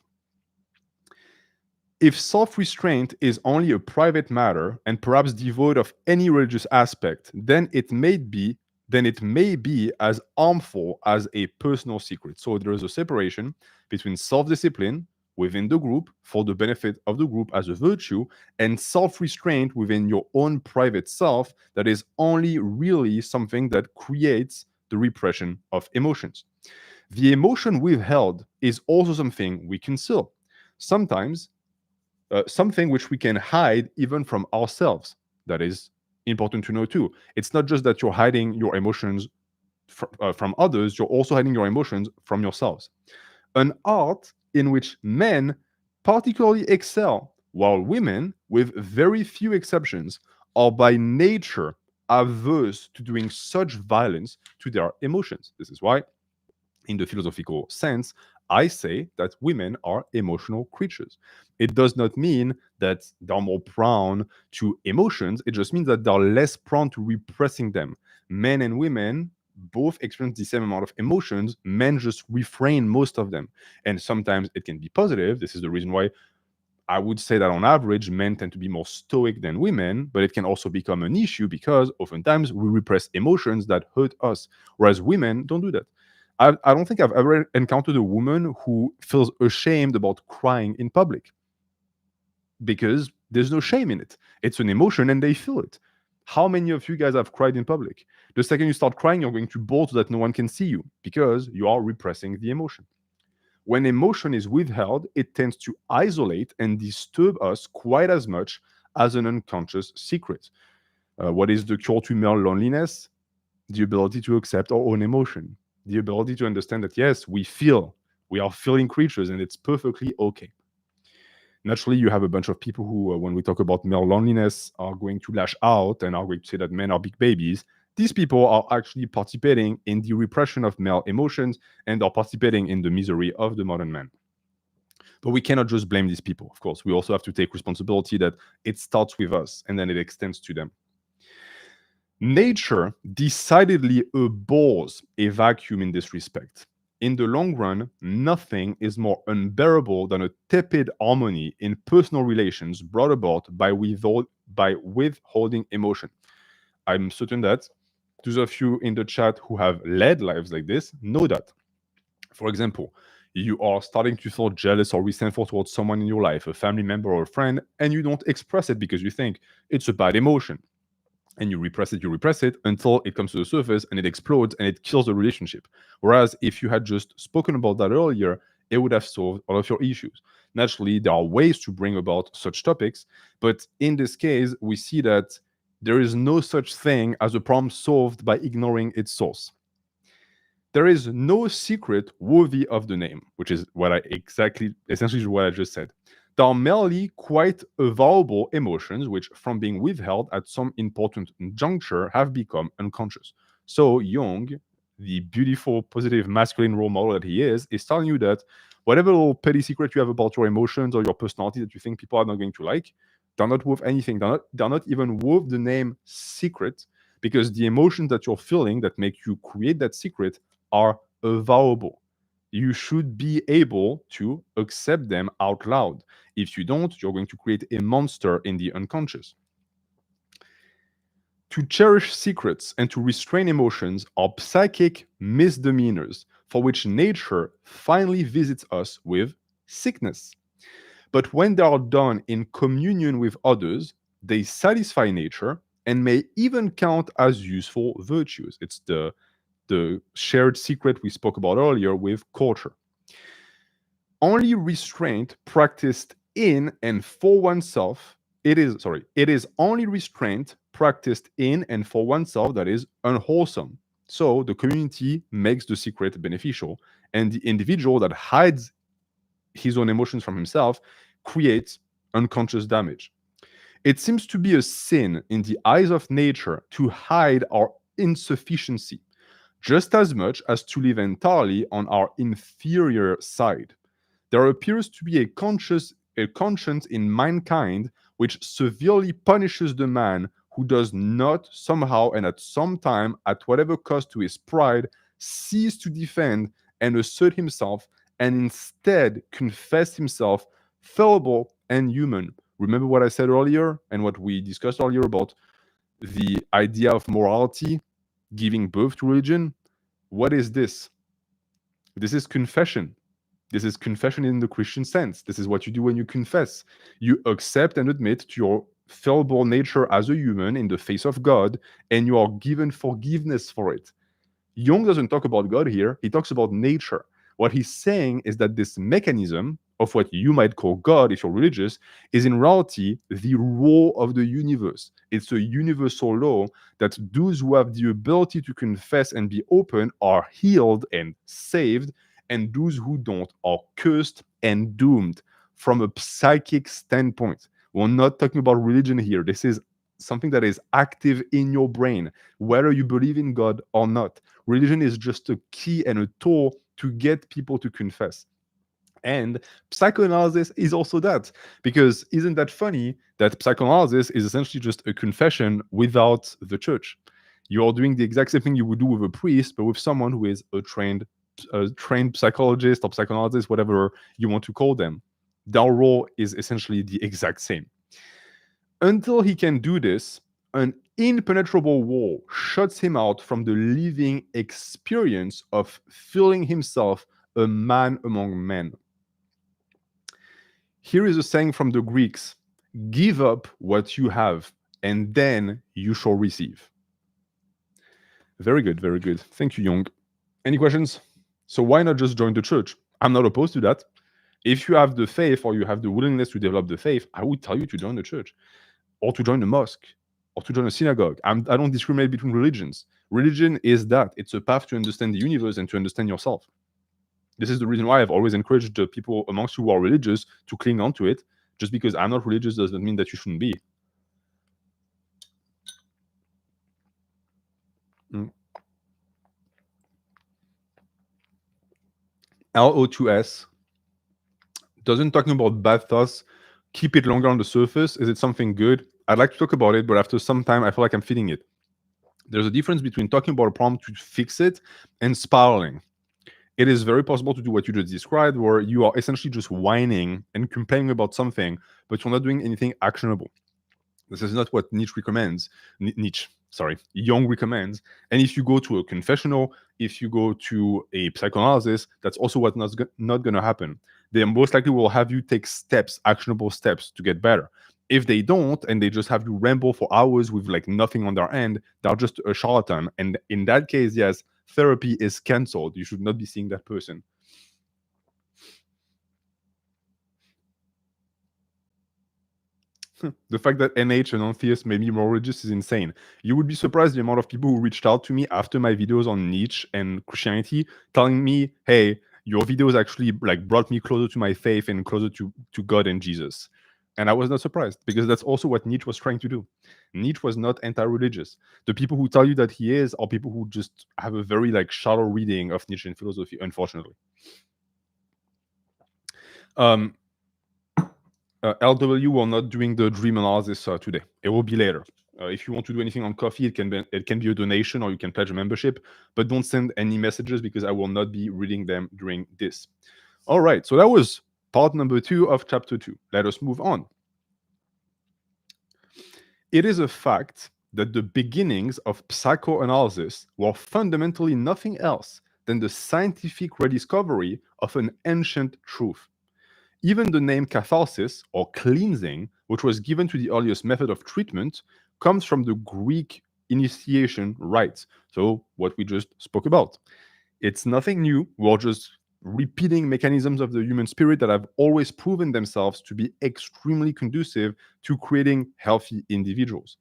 If self-restraint is only a private matter and perhaps devoid of any religious aspect, then it may be as harmful as a personal secret. So there is a separation between self-discipline within the group for the benefit of the group as a virtue and self-restraint within your own private self that is only really something that creates the repression of emotions. The emotion withheld is also something we conceal. Sometimes something which we can hide even from ourselves. That is important to know too. It's not just that you're hiding your emotions from others, you're also hiding your emotions from yourselves. An art in which men particularly excel, while women, with very few exceptions, are by nature averse to doing such violence to their emotions. This is why, in the philosophical sense, I say that women are emotional creatures. It does not mean that they're more prone to emotions. It just means that they're less prone to repressing them. Men and women both experience the same amount of emotions. Men just refrain most of them. And sometimes it can be positive. This is the reason why I would say that on average, men tend to be more stoic than women, but it can also become an issue because oftentimes we repress emotions that hurt us, whereas women don't do that. I don't think I've ever encountered a woman who feels ashamed about crying in public because there's no shame in it. It's an emotion and they feel it. How many of you guys have cried in public? The second you start crying, you're going to bolt so that no one can see you because you are repressing the emotion. When emotion is withheld, it tends to isolate and disturb us quite as much as an unconscious secret. What is the cure to male loneliness? The ability to accept our own emotion, the ability to understand that, yes, we are feeling creatures and it's perfectly okay. Naturally, you have a bunch of people who, when we talk about male loneliness, are going to lash out and are going to say that men are big babies. These people are actually participating in the repression of male emotions and are participating in the misery of the modern man. But we cannot just blame these people, of course. We also have to take responsibility that it starts with us and then it extends to them. Nature decidedly abhors a vacuum in this respect. In the long run, nothing is more unbearable than a tepid harmony in personal relations brought about by withholding emotion. I'm certain that those of you in the chat who have led lives like this know that. For example, you are starting to feel jealous or resentful towards someone in your life, a family member or a friend, and you don't express it because you think it's a bad emotion. And you repress it until it comes to the surface and it explodes and it kills the relationship. Whereas if you had just spoken about that earlier, it would have solved all of your issues. Naturally, there are ways to bring about such topics, but in this case, we see that there is no such thing as a problem solved by ignoring its source. There is no secret worthy of the name, which is essentially what I just said. There are merely quite avowable emotions which, from being withheld at some important juncture, have become unconscious. So Jung, the beautiful, positive, masculine role model that he is telling you that whatever little petty secret you have about your emotions or your personality that you think people are not going to like, they're not worth anything. They're not even worth the name secret, because the emotions that you're feeling that make you create that secret are avowable. You should be able to accept them out loud. If you don't, you're going to create a monster in the unconscious. To cherish secrets and to restrain emotions are psychic misdemeanors for which nature finally visits us with sickness. But when they are done in communion with others, they satisfy nature and may even count as useful virtues. It's the shared secret we spoke about earlier with culture. Only restraint practiced in and for oneself, it is only restraint practiced in and for oneself that is unwholesome. So the community makes the secret beneficial, and the individual that hides his own emotions from himself creates unconscious damage. It seems to be a sin in the eyes of nature to hide our insufficiency, just as much as to live entirely on our inferior side. There appears to be a conscience in mankind which severely punishes the man who does not somehow and at some time, at whatever cost to his pride, cease to defend and assert himself, and instead confess himself fallible and human. Remember what I said earlier and what we discussed earlier about the idea of morality giving birth to religion? What is this? This is confession. This is confession in the Christian sense. This is what you do when you confess. You accept and admit to your fallible nature as a human in the face of God, and you are given forgiveness for it. Jung doesn't talk about God here, he talks about nature. What he's saying is that this mechanism of what you might call God, if you're religious, is in reality the law of the universe. It's a universal law that those who have the ability to confess and be open are healed and saved, and those who don't are cursed and doomed. From a psychic standpoint, we're not talking about religion here. This is something that is active in your brain, whether you believe in God or not. Religion is just a key and a tool to get people to confess. And psychoanalysis is also that, because isn't that funny that psychoanalysis is essentially just a confession without the church? You're doing the exact same thing you would do with a priest, but with someone who is a trained psychologist or psychoanalyst, whatever you want to call them. Their role is essentially the exact same. Until he can do this, an impenetrable wall shuts him out from the living experience of feeling himself a man among men. Here is a saying from the Greeks: give up what you have, and then you shall receive. Very good, very good. Thank you, Jung. Any questions? So why not just join the church? I'm not opposed to that. If you have the faith or you have the willingness to develop the faith, I would tell you to join the church or to join a mosque or to join a synagogue. I don't discriminate between religions. Religion is that. It's a path to understand the universe and to understand yourself. This is the reason why I've always encouraged the people amongst you who are religious to cling on to it. Just because I'm not religious doesn't mean that you shouldn't be. LO2S doesn't talking about bad thoughts keep it longer on the surface? Is it something good? I'd like to talk about it, but after some time, I feel like I'm feeding it. There's a difference between talking about a problem to fix it and spiraling. It is very possible to do what you just described, where you are essentially just whining and complaining about something, but you're not doing anything actionable. This is not what Nietzsche recommends. Jung recommends. And if you go to a confessional, if you go to a psychoanalysis, that's also what's not going to happen. They most likely will have you take steps, actionable steps to get better. If they don't, and they just have you ramble for hours with like nothing on their end, they're just a charlatan. And in that case, yes, therapy is cancelled. You should not be seeing that person. The fact that NH, an non-theist, made me more religious is insane. You would be surprised the amount of people who reached out to me after my videos on Nietzsche and Christianity, telling me, "Hey, your videos actually like brought me closer to my faith and closer to God and Jesus." And I was not surprised, because that's also what Nietzsche was trying to do. Nietzsche was not anti-religious. The people who tell you that he is are people who just have a very like shallow reading of Nietzschean philosophy, unfortunately. LW will not doing the dream analysis today. It will be later. If you want to do anything on coffee, it can be a donation, or you can pledge a membership, but don't send any messages because I will not be reading them during this. All right, so that was part number 2 of chapter 2. Let us move on. It is a fact that the beginnings of psychoanalysis were fundamentally nothing else than the scientific rediscovery of an ancient truth. Even the name catharsis, or cleansing, which was given to the earliest method of treatment, comes from the Greek initiation rites. So, what we just spoke about. It's nothing new. We're just repeating mechanisms of the human spirit that have always proven themselves to be extremely conducive to creating healthy individuals.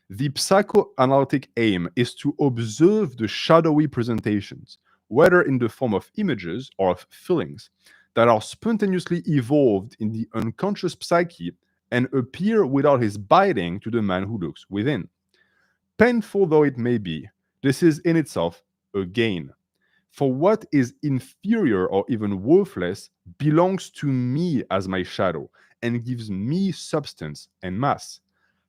The psychoanalytic aim is to observe the shadowy presentations, whether in the form of images or of feelings, that are spontaneously evolved in the unconscious psyche and appear without his biting to the man who looks within. Painful though it may be, this is in itself a gain. For what is inferior or even worthless belongs to me as my shadow and gives me substance and mass.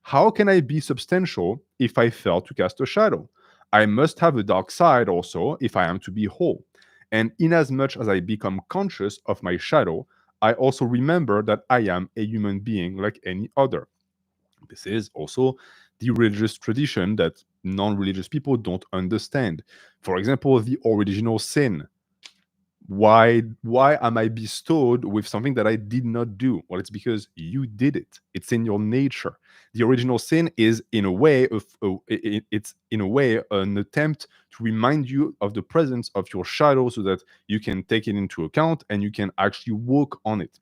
How can I be substantial if I fail to cast a shadow? I must have a dark side also if I am to be whole. And inasmuch as I become conscious of my shadow, I also remember that I am a human being like any other. This is also the religious tradition that non-religious people don't understand. For example, the original sin. Why am I bestowed with something that I did not do? Well, it's because you did it. It's in your nature. The original sin is in a way it's in a way an attempt to remind you of the presence of your shadow so that you can take it into account and you can actually work on it.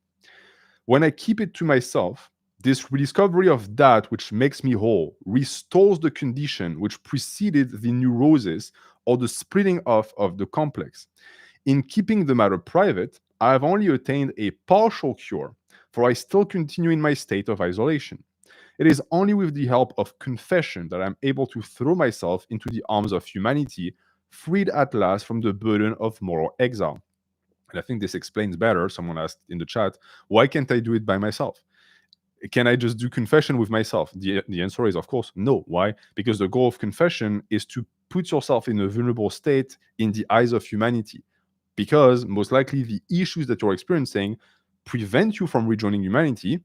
When I keep it to myself, this rediscovery of that which makes me whole restores the condition which preceded the neurosis or the splitting off of the complex. In keeping the matter private, I have only attained a partial cure, for I still continue in my state of isolation. It is only with the help of confession that I am able to throw myself into the arms of humanity, freed at last from the burden of moral exile. And I think this explains better. Someone asked in the chat, why can't I do it by myself? Can I just do confession with myself? The answer is, of course, no. Why? Because the goal of confession is to put yourself in a vulnerable state in the eyes of humanity. Because most likely the issues that you're experiencing prevent you from rejoining humanity,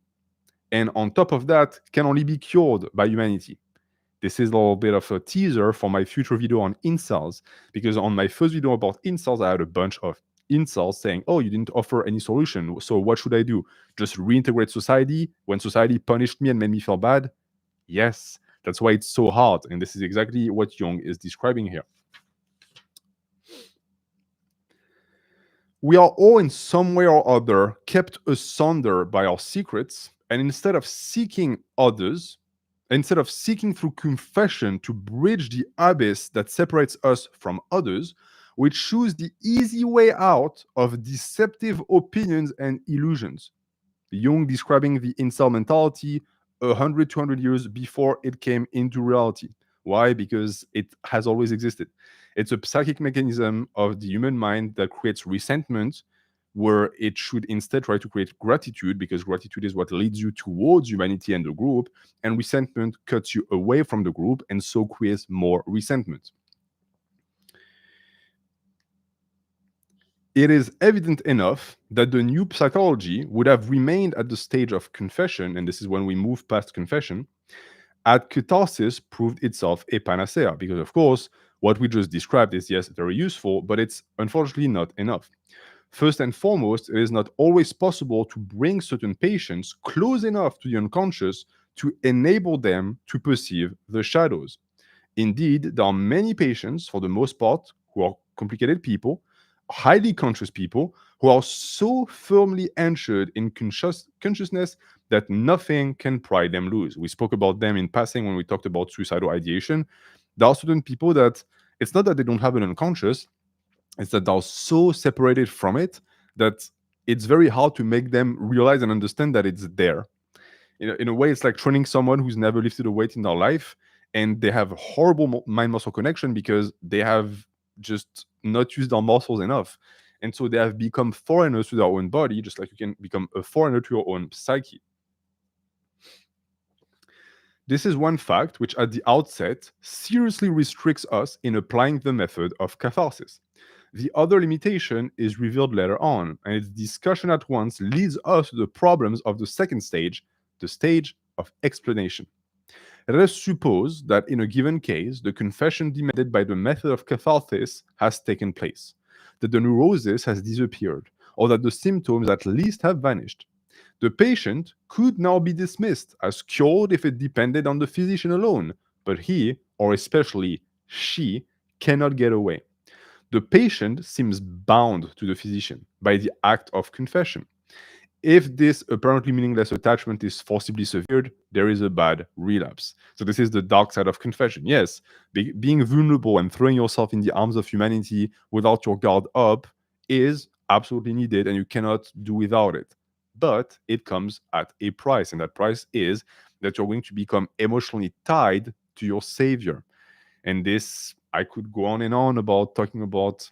and on top of that, can only be cured by humanity. This is a little bit of a teaser for my future video on incels, because on my first video about incels, I had a bunch of incels saying, oh, you didn't offer any solution, so what should I do? Just reintegrate society when society punished me and made me feel bad? Yes, that's why it's so hard, and this is exactly what Jung is describing here. We are all in some way or other kept asunder by our secrets, and instead of seeking through confession to bridge the abyss that separates us from others, we choose the easy way out of deceptive opinions and illusions. Jung describing the incel mentality 100, 200 years before it came into reality. Why? Because it has always existed. It's a psychic mechanism of the human mind that creates resentment, where it should instead try to create gratitude, because gratitude is what leads you towards humanity and the group, and resentment cuts you away from the group and so creates more resentment. It is evident enough that the new psychology would have remained at the stage of confession, and this is when we move past confession, at catharsis proved itself a panacea, because of course, what we just described is, yes, very useful, but it's unfortunately not enough. First and foremost, it is not always possible to bring certain patients close enough to the unconscious to enable them to perceive the shadows. Indeed, there are many patients, for the most part, who are complicated people, highly conscious people, who are so firmly anchored in consciousness that nothing can pry them loose. We spoke about them in passing when we talked about suicidal ideation. There are certain people that it's not that they don't have an unconscious, it's that they're so separated from it that it's very hard to make them realize and understand that it's there. In a way, it's like training someone who's never lifted a weight in their life, and they have horrible mind muscle connection because they have just not used their muscles enough. And so they have become foreigners to their own body, just like you can become a foreigner to your own psyche. This is one fact which, at the outset, seriously restricts us in applying the method of catharsis. The other limitation is revealed later on, and its discussion at once leads us to the problems of the second stage, the stage of explanation. Let us suppose that in a given case, the confession demanded by the method of catharsis has taken place, that the neurosis has disappeared, or that the symptoms at least have vanished. The patient could now be dismissed as cured if it depended on the physician alone, but he, or especially she, cannot get away. The patient seems bound to the physician by the act of confession. If this apparently meaningless attachment is forcibly severed, there is a bad relapse. So this is the dark side of confession. Yes, being vulnerable and throwing yourself in the arms of humanity without your guard up is absolutely needed, and you cannot do without it. But it comes at a price, and that price is that you're going to become emotionally tied to your savior. And this, I could go on and on about talking about,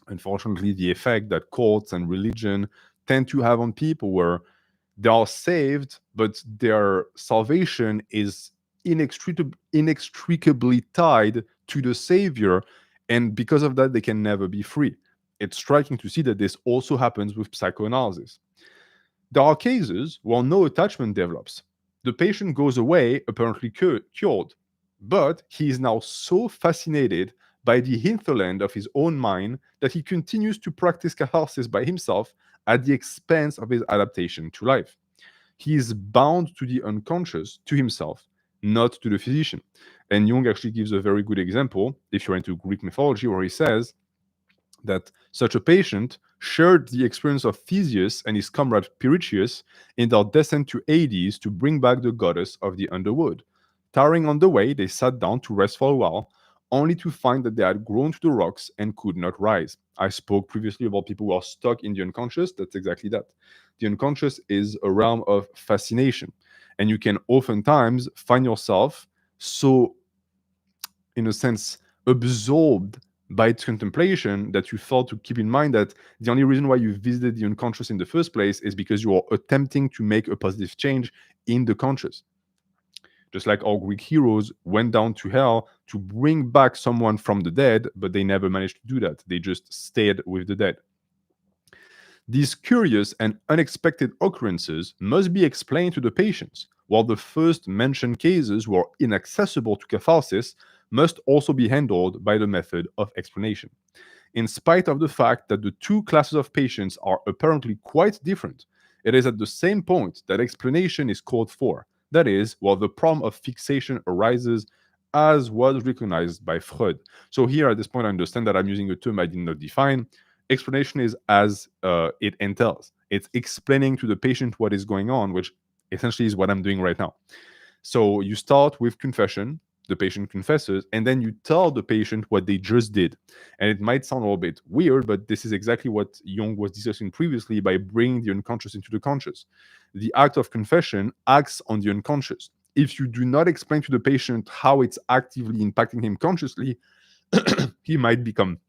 unfortunately, the effect that courts and religion tend to have on people, where they are saved, but their salvation is inextricably tied to the Savior. And because of that, they can never be free. It's striking to see that this also happens with psychoanalysis. There are cases where no attachment develops. The patient goes away apparently cured, but he is now so fascinated by the hinterland of his own mind that he continues to practice catharsis by himself at the expense of his adaptation to life. He is bound to the unconscious, to himself, not to the physician. And Jung actually gives a very good example, if you're into Greek mythology, where he says that such a patient shared the experience of Theseus and his comrade Pirithous in their descent to Hades to bring back the goddess of the underworld. Tiring on the way, they sat down to rest for a while, only to find that they had grown to the rocks and could not rise. I spoke previously about people who are stuck in the unconscious. That's exactly that. The unconscious is a realm of fascination, and you can oftentimes find yourself so, in a sense, absorbed by its contemplation that you fail to keep in mind that the only reason why you visited the unconscious in the first place is because you are attempting to make a positive change in the conscious. Just like our Greek heroes went down to hell to bring back someone from the dead, but they never managed to do that. They just stayed with the dead. These curious and unexpected occurrences must be explained to the patients, while the first mentioned cases who are inaccessible to catharsis must also be handled by the method of explanation. In spite of the fact that the two classes of patients are apparently quite different, it is at the same point that explanation is called for. That is, while the problem of fixation arises as was recognized by Freud. So here at this point, I understand that I'm using a term I did not define. Explanation is as it entails. It's explaining to the patient what is going on, which essentially is what I'm doing right now. So you start with confession, the patient confesses, and then you tell the patient what they just did. And it might sound a little bit weird, but this is exactly what Jung was discussing previously by bringing the unconscious into the conscious. The act of confession acts on the unconscious. If you do not explain to the patient how it's actively impacting him consciously, he might become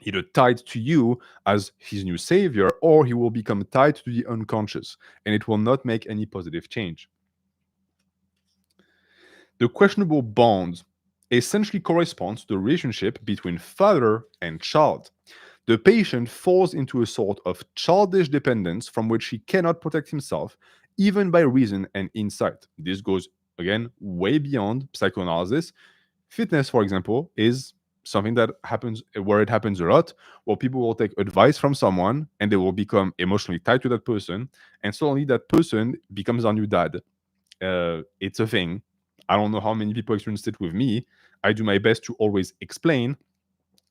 either tied to you as his new savior, or he will become tied to the unconscious, and it will not make any positive change. The questionable bond essentially corresponds to the relationship between father and child. The patient falls into a sort of childish dependence from which he cannot protect himself, even by reason and insight. This goes, again, way beyond psychoanalysis. Fitness, for example, is something that happens where it happens a lot, where people will take advice from someone and they will become emotionally tied to that person, and suddenly that person becomes our new dad. It's a thing. I don't know how many people experienced it with me. I do my best to always explain,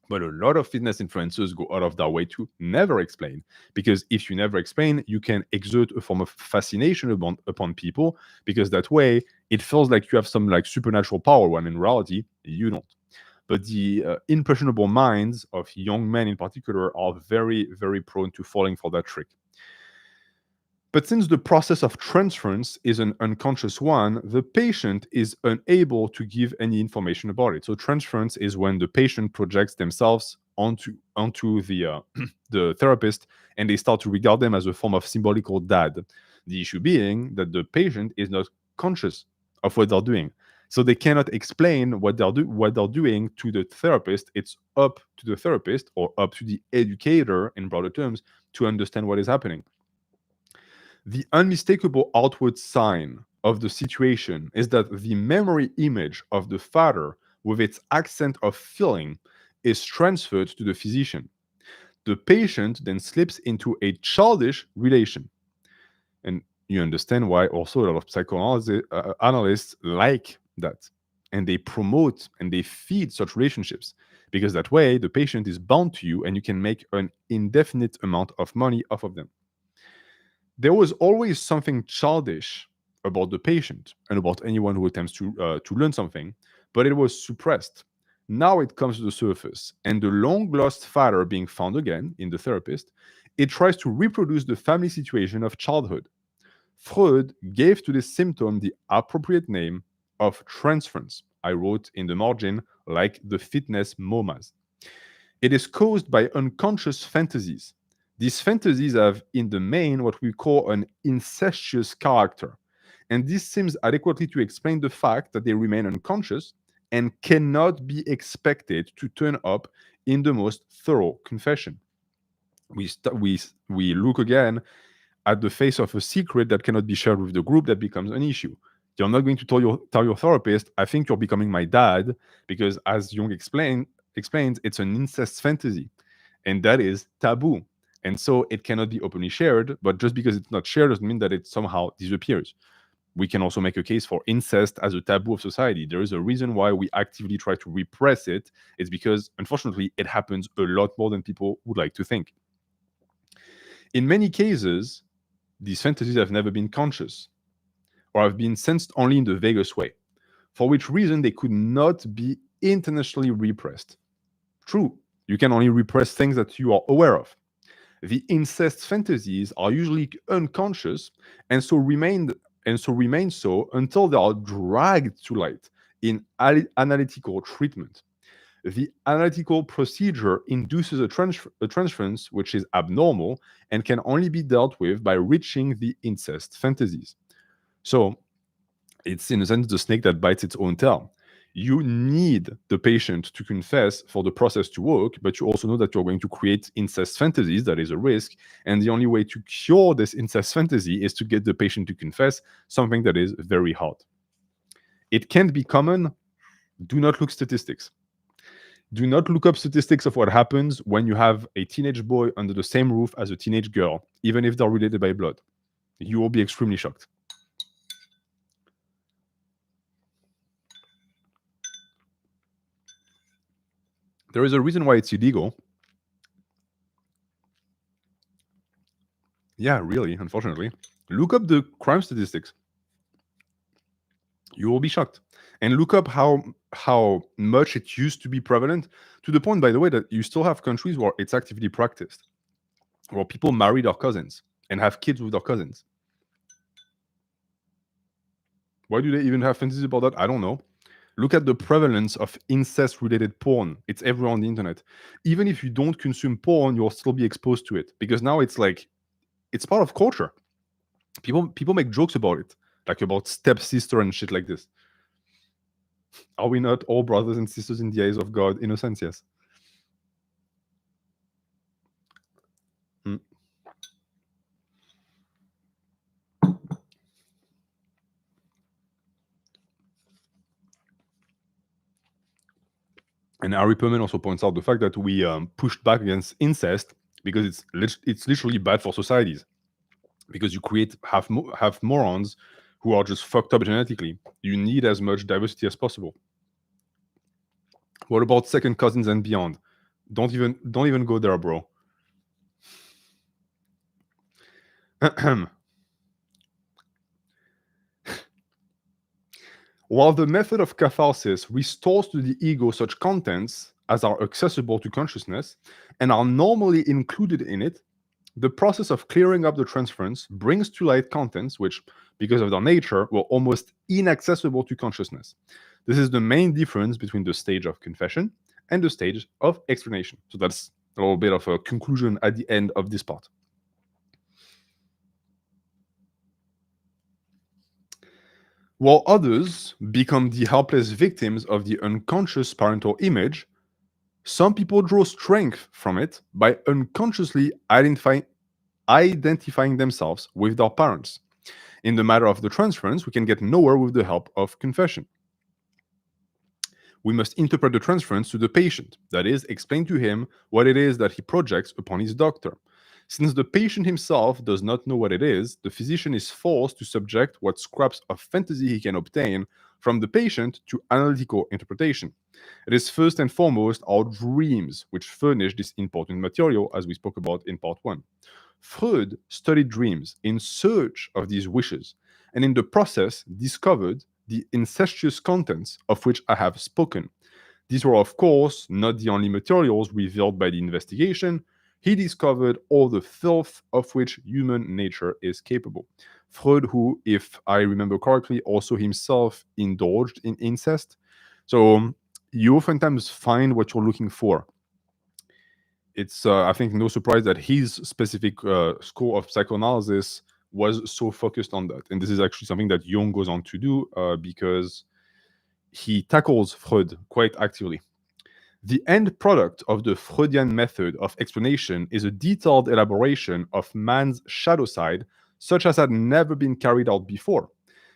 but a lot of fitness influencers go out of their way to never explain. Because if you never explain, you can exert a form of fascination upon people, because that way it feels like you have some like supernatural power when in reality you don't. But the impressionable minds of young men in particular are very, very prone to falling for that trick. But since the process of transference is an unconscious one, the patient is unable to give any information about it. So transference is when the patient projects themselves onto the the therapist, and they start to regard them as a form of symbolical dad. The issue being that the patient is not conscious of what they're doing. So they cannot explain what they're doing to the therapist. It's up to the therapist or up to the educator in broader terms to understand what is happening. The unmistakable outward sign of the situation is that the memory image of the father, with its accent of feeling, is transferred to the physician. The patient then slips into a childish relation. And you understand why also a lot of psychoanalysts like that. And they promote and they feed such relationships, because that way the patient is bound to you and you can make an indefinite amount of money off of them. There was always something childish about the patient and about anyone who attempts to learn something, but it was suppressed. Now it comes to the surface, and the long lost father being found again in the therapist, it tries to reproduce the family situation of childhood. Freud gave to this symptom the appropriate name of transference. I wrote in the margin, like the fitness MOMAs. It is caused by unconscious fantasies. These fantasies have, in the main, what we call an incestuous character. And this seems adequately to explain the fact that they remain unconscious and cannot be expected to turn up in the most thorough confession. We look again at the face of a secret that cannot be shared with the group that becomes an issue. You're not going to tell your therapist, I think you're becoming my dad, because as Jung explains, it's an incest fantasy. And that is taboo. And so it cannot be openly shared, but just because it's not shared doesn't mean that it somehow disappears. We can also make a case for incest as a taboo of society. There is a reason why we actively try to repress it. It's because, unfortunately, it happens a lot more than people would like to think. In many cases, these fantasies have never been conscious or have been sensed only in the vaguest way, for which reason they could not be intentionally repressed. True, you can only repress things that you are aware of. The incest fantasies are usually unconscious and so remain so until they are dragged to light in analytical treatment. The analytical procedure induces a transference which is abnormal and can only be dealt with by reaching the incest fantasies. So it's in a sense the snake that bites its own tail. You need the patient to confess for the process to work, but you also know that you're going to create incest fantasies. That is a risk. And the only way to cure this incest fantasy is to get the patient to confess, something that is very hard. It can't be common. Do not look statistics. Do not look up statistics of what happens when you have a teenage boy under the same roof as a teenage girl, even if they're related by blood. You will be extremely shocked. There is a reason why it's illegal. Yeah, really, unfortunately. Look up the crime statistics. You will be shocked. And look up how much it used to be prevalent, to the point, by the way, that you still have countries where it's actively practiced, where people marry their cousins and have kids with their cousins. Why do they even have fantasies about that? I don't know. Look at the prevalence of incest-related porn. It's everywhere on the internet. Even if you don't consume porn, you'll still be exposed to it, because now it's like it's part of culture. People make jokes about it, like about stepsister and shit like this. Are we not all brothers and sisters in the eyes of God? In a sense, yes. Mm. And Harry Perman also points out the fact that we pushed back against incest because it's literally bad for societies, because you create half morons who are just fucked up genetically. You need as much diversity as possible. What about second cousins and beyond? Don't even go there, bro. While the method of catharsis restores to the ego such contents as are accessible to consciousness and are normally included in it, the process of clearing up the transference brings to light contents which, because of their nature, were almost inaccessible to consciousness. This is the main difference between the stage of confession and the stage of explanation. So that's a little bit of a conclusion at the end of this part. While others become the helpless victims of the unconscious parental image, some people draw strength from it by unconsciously identifying themselves with their parents. In the matter of the transference, we can get nowhere with the help of confession. We must interpret the transference to the patient, that is, explain to him what it is that he projects upon his doctor. Since the patient himself does not know what it is, the physician is forced to subject what scraps of fantasy he can obtain from the patient to analytical interpretation. It is first and foremost our dreams which furnish this important material, as we spoke about in part 1. Freud studied dreams in search of these wishes, and in the process discovered the incestuous contents of which I have spoken. These were, of course, not the only materials revealed by the investigation. He discovered all the filth of which human nature is capable. Freud, who, if I remember correctly, also himself indulged in incest. So you oftentimes find what you're looking for. It's, I think, no surprise that his specific school of psychoanalysis was so focused on that. And this is actually something that Jung goes on to do because he tackles Freud quite actively. The end product of the Freudian method of explanation is a detailed elaboration of man's shadow side, such as had never been carried out before.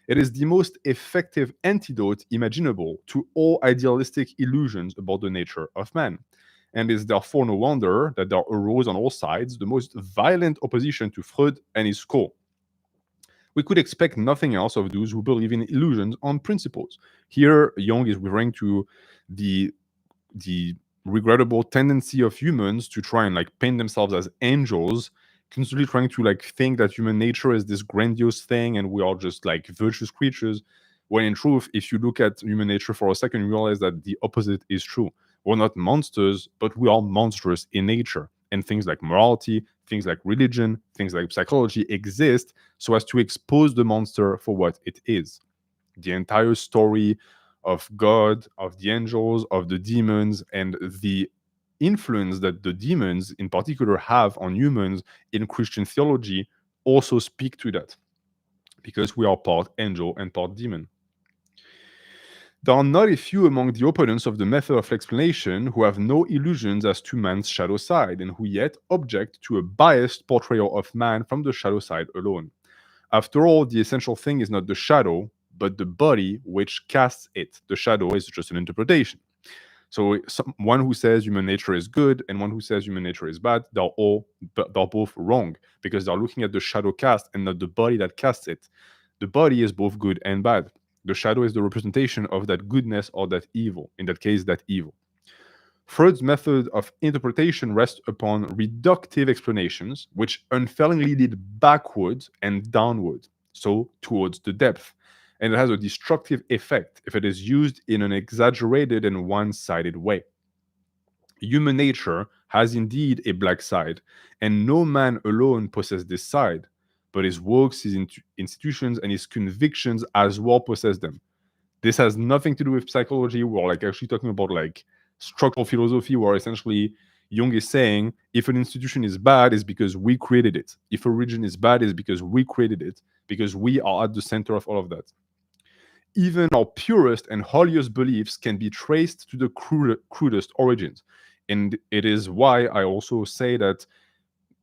It is the most effective antidote imaginable to all idealistic illusions about the nature of man, and is therefore no wonder that there arose on all sides the most violent opposition to Freud and his school. We could expect nothing else of those who believe in illusions on principles. Here, Jung is referring to the regrettable tendency of humans to try and like paint themselves as angels, constantly trying to like think that human nature is this grandiose thing and we are just like virtuous creatures, when in truth, if you look at human nature for a second, you realize that the opposite is true. We're not monsters, but we are monstrous in nature. And things like morality, things like religion, things like psychology exist so as to expose the monster for what it is. The entire story of God, of the angels, of the demons, and the influence that the demons in particular have on humans in Christian theology also speak to that, because we are part angel and part demon. There are not a few among the opponents of the method of explanation who have no illusions as to man's shadow side and who yet object to a biased portrayal of man from the shadow side alone. After all, the essential thing is not the shadow, but the body which casts it. The shadow is just an interpretation. So one who says human nature is good and one who says human nature is bad, they're both wrong because they're looking at the shadow cast and not the body that casts it. The body is both good and bad. The shadow is the representation of that goodness or that evil. In that case, that evil. Freud's method of interpretation rests upon reductive explanations, which unfailingly lead backwards and downwards, so towards the depth. And it has a destructive effect if it is used in an exaggerated and one sided way. Human nature has indeed a black side, and no man alone possesses this side, but his works, his institutions, and his convictions as well possess them. This has nothing to do with psychology. We're like actually talking about like structural philosophy, where essentially Jung is saying if an institution is bad, it's because we created it. If a religion is bad, it's because we created it, because we are at the center of all of that. Even our purest and holiest beliefs can be traced to the crudest origins. And it is why I also say that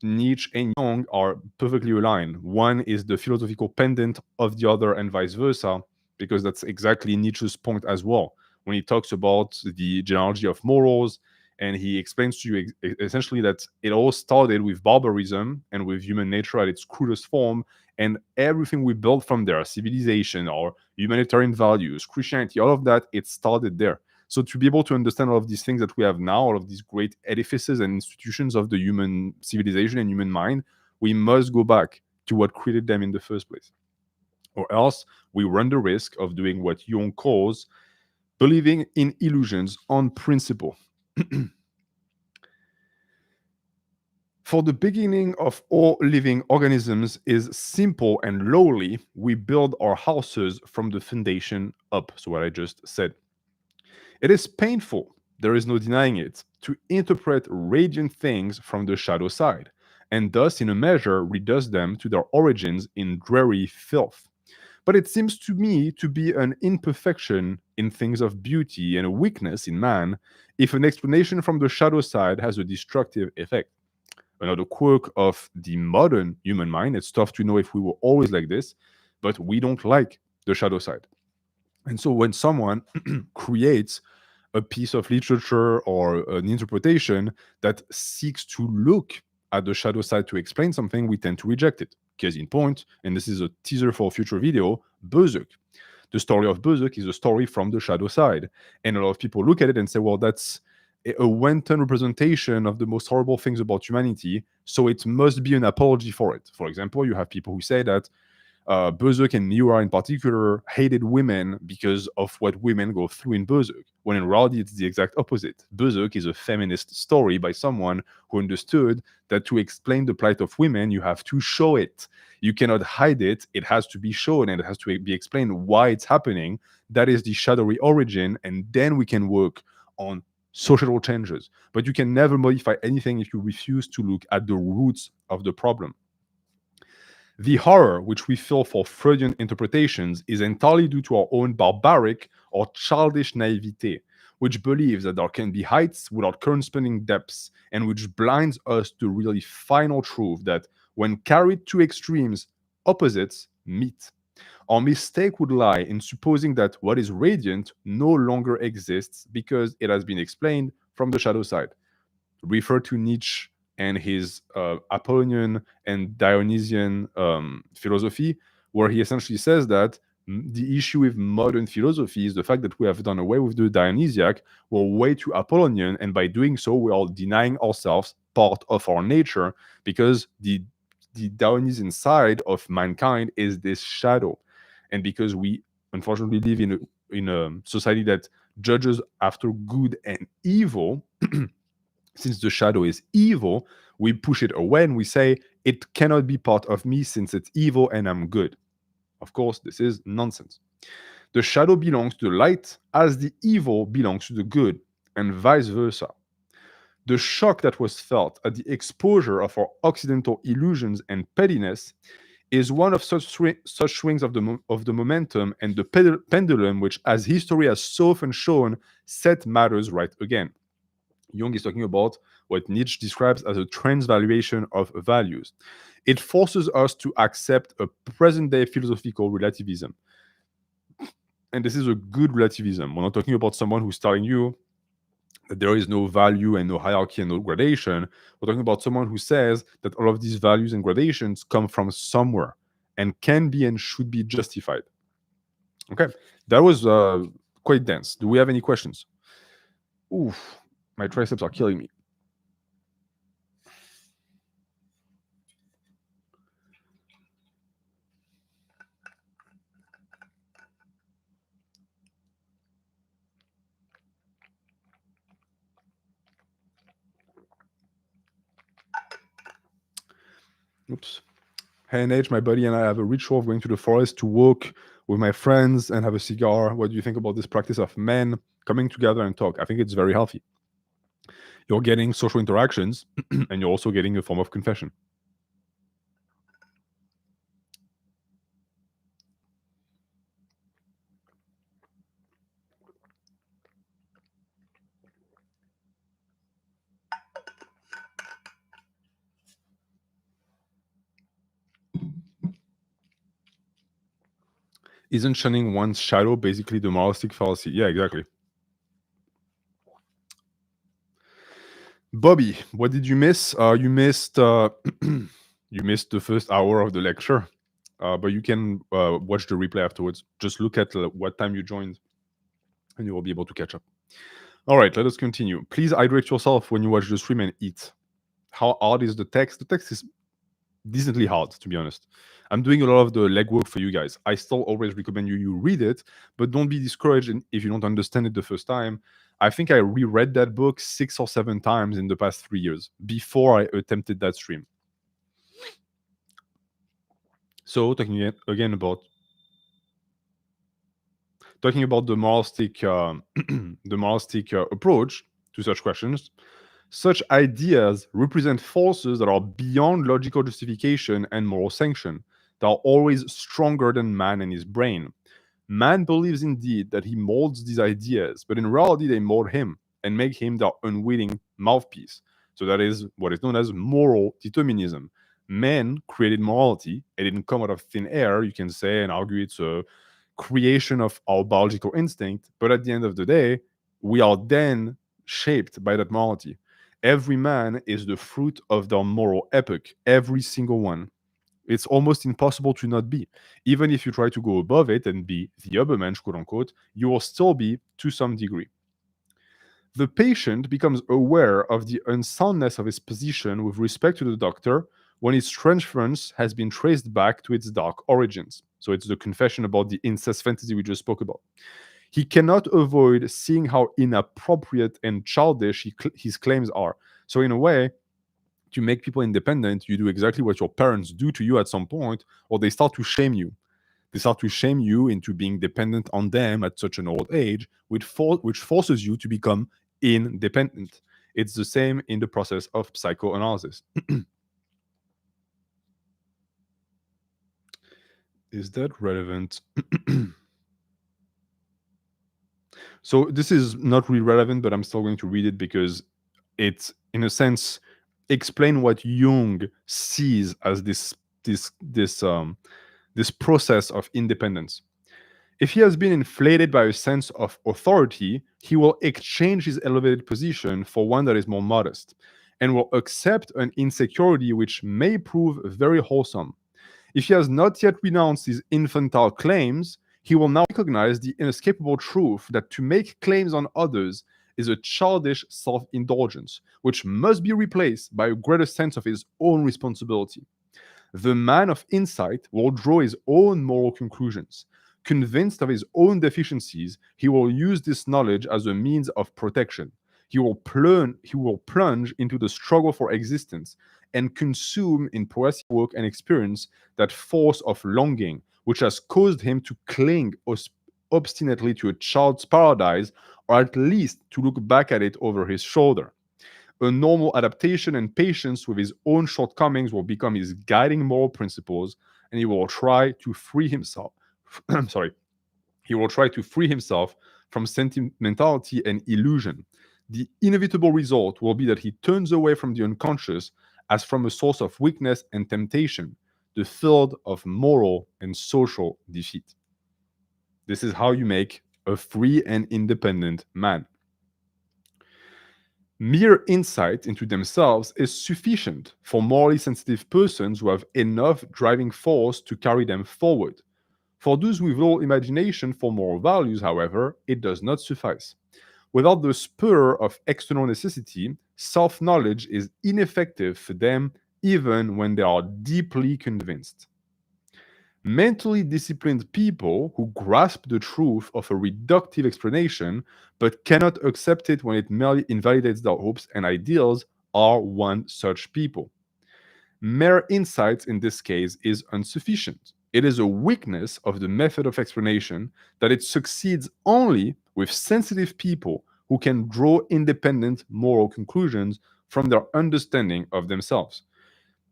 Nietzsche and Jung are perfectly aligned. One is the philosophical pendant of the other, and vice versa, because that's exactly Nietzsche's point as well. When he talks about the genealogy of morals, and he explains to you essentially that it all started with barbarism and with human nature at its crudest form, and everything we built from there, civilization, our humanitarian values, Christianity, all of that, it started there. So to be able to understand all of these things that we have now, all of these great edifices and institutions of the human civilization and human mind, we must go back to what created them in the first place. Or else we run the risk of doing what Jung calls believing in illusions on principle. For the beginning of all living organisms is simple and lowly. We build our houses from the foundation up. So what I just said. It is painful, there is no denying it, to interpret radiant things from the shadow side, and thus, in a measure, reduce them to their origins in dreary filth. But it seems to me to be an imperfection in things of beauty and a weakness in man if an explanation from the shadow side has a destructive effect. Another quirk of the modern human mind, it's tough to know if we were always like this, but we don't like the shadow side. And so when someone creates a piece of literature or an interpretation that seeks to look at the shadow side to explain something, we tend to reject it. Case in point, and this is a teaser for a future video, Berserk. The story of Berserk is a story from the shadow side. And a lot of people look at it and say, well, that's a wanton representation of the most horrible things about humanity, so it must be an apology for it. For example, you have people who say that Berserk and Miura in particular hated women because of what women go through in Berserk, when in reality it's the exact opposite. Berserk is a feminist story by someone who understood that to explain the plight of women, you have to show it. You cannot hide it, it has to be shown and it has to be explained why it's happening. That is the shadowy origin, and then we can work on societal changes. But you can never modify anything if you refuse to look at the roots of the problem. The horror which we feel for Freudian interpretations is entirely due to our own barbaric or childish naivete, which believes that there can be heights without corresponding depths, and which blinds us to really final truth that when carried to extremes, opposites meet. Our mistake would lie in supposing that what is radiant no longer exists because it has been explained from the shadow side. Refer to Nietzsche and his Apollonian and Dionysian philosophy, where he essentially says that the issue with modern philosophy is the fact that we have done away with the Dionysiac, we're way too Apollonian, and by doing so, we are denying ourselves part of our nature because the Dionysian side of mankind is this shadow. And because we unfortunately live in a society that judges after good and evil, since the shadow is evil, we push it away and we say, it cannot be part of me since it's evil and I'm good. Of course, this is nonsense. The shadow belongs to the light as the evil belongs to the good, and vice versa. The shock that was felt at the exposure of our Occidental illusions and pettiness is one of such swings of the momentum and the pendulum, which, as history has so often shown, set matters right again. Jung is talking about what Nietzsche describes as a transvaluation of values. It forces us to accept a present-day philosophical relativism. And this is a good relativism. We're not talking about someone who's telling you that there is no value and no hierarchy and no gradation. We're talking about someone who says that all of these values and gradations come from somewhere and can be and should be justified. Okay, that was quite dense. Do we have any questions? Oof, my triceps are killing me. Oops. Hey, Nate, my buddy and I have a ritual of going to the forest to walk with my friends and have a cigar. What do you think about this practice of men coming together and talk? I think it's very healthy. You're getting social interactions and you're also getting a form of confession. Isn't shunning one's shadow basically the moralistic fallacy? Yeah, exactly. Bobby, what did you miss? You missed you missed the first hour of the lecture, but you can watch the replay afterwards. Just look at what time you joined, and you will be able to catch up. All right, let us continue. Please hydrate yourself when you watch the stream and eat. How hard is the text? The text is decently hard, to be honest. I'm doing a lot of the legwork for you guys. I still always recommend you read it, but don't be discouraged if you don't understand it the first time. I think I reread that book 6 or 7 times in the past 3 years before I attempted that stream. So talking again about the moralistic the moralistic approach to such questions. Such ideas represent forces that are beyond logical justification and moral sanction. They are always stronger than man and his brain. Man believes indeed that he molds these ideas, but in reality they mold him and make him their unwilling mouthpiece. So that is what is known as moral determinism. Man created morality. It didn't come out of thin air, you can say, and argue it's a creation of our biological instinct. But at the end of the day, we are then shaped by that morality. Every man is the fruit of their moral epoch, every single one. It's almost impossible to not be. Even if you try to go above it and be the Übermensch, quote unquote, you will still be to some degree. The patient becomes aware of the unsoundness of his position with respect to the doctor when his transference has been traced back to its dark origins. So it's the confession about the incest fantasy we just spoke about. He cannot avoid seeing how inappropriate and childish his claims are. So in a way, to make people independent, you do exactly what your parents do to you at some point, or they start to shame you. They start to shame you into being dependent on them at such an old age, which forces you to become independent. It's the same in the process of psychoanalysis. Is that relevant? So this is not really relevant, but I'm still going to read it because it's, in a sense, explain what Jung sees as this process of independence. If he has been inflated by a sense of authority, he will exchange his elevated position for one that is more modest, and will accept an insecurity which may prove very wholesome. If he has not yet renounced his infantile claims, he will now recognize the inescapable truth that to make claims on others is a childish self indulgence, which must be replaced by a greater sense of his own responsibility. The man of insight will draw his own moral conclusions. Convinced of his own deficiencies, he will use this knowledge as a means of protection. He will plunge into the struggle for existence and consume in poetic work and experience that force of longing, which has caused him to cling obstinately to a child's paradise, or at least to look back at it over his shoulder. A normal adaptation and patience with his own shortcomings will become his guiding moral principles, and he will try to free himself. I'm sorry. He will try to free himself from sentimentality and illusion. The inevitable result will be that he turns away from the unconscious as from a source of weakness and temptation, the field of moral and social defeat. This is how you make a free and independent man. Mere insight into themselves is sufficient for morally sensitive persons who have enough driving force to carry them forward. For those with little imagination for moral values, however, it does not suffice. Without the spur of external necessity, self knowledge is ineffective for them even when they are deeply convinced. Mentally disciplined people who grasp the truth of a reductive explanation but cannot accept it when it merely invalidates their hopes and ideals are one such people. Mere insight in this case is insufficient. It is a weakness of the method of explanation that it succeeds only with sensitive people who can draw independent moral conclusions from their understanding of themselves.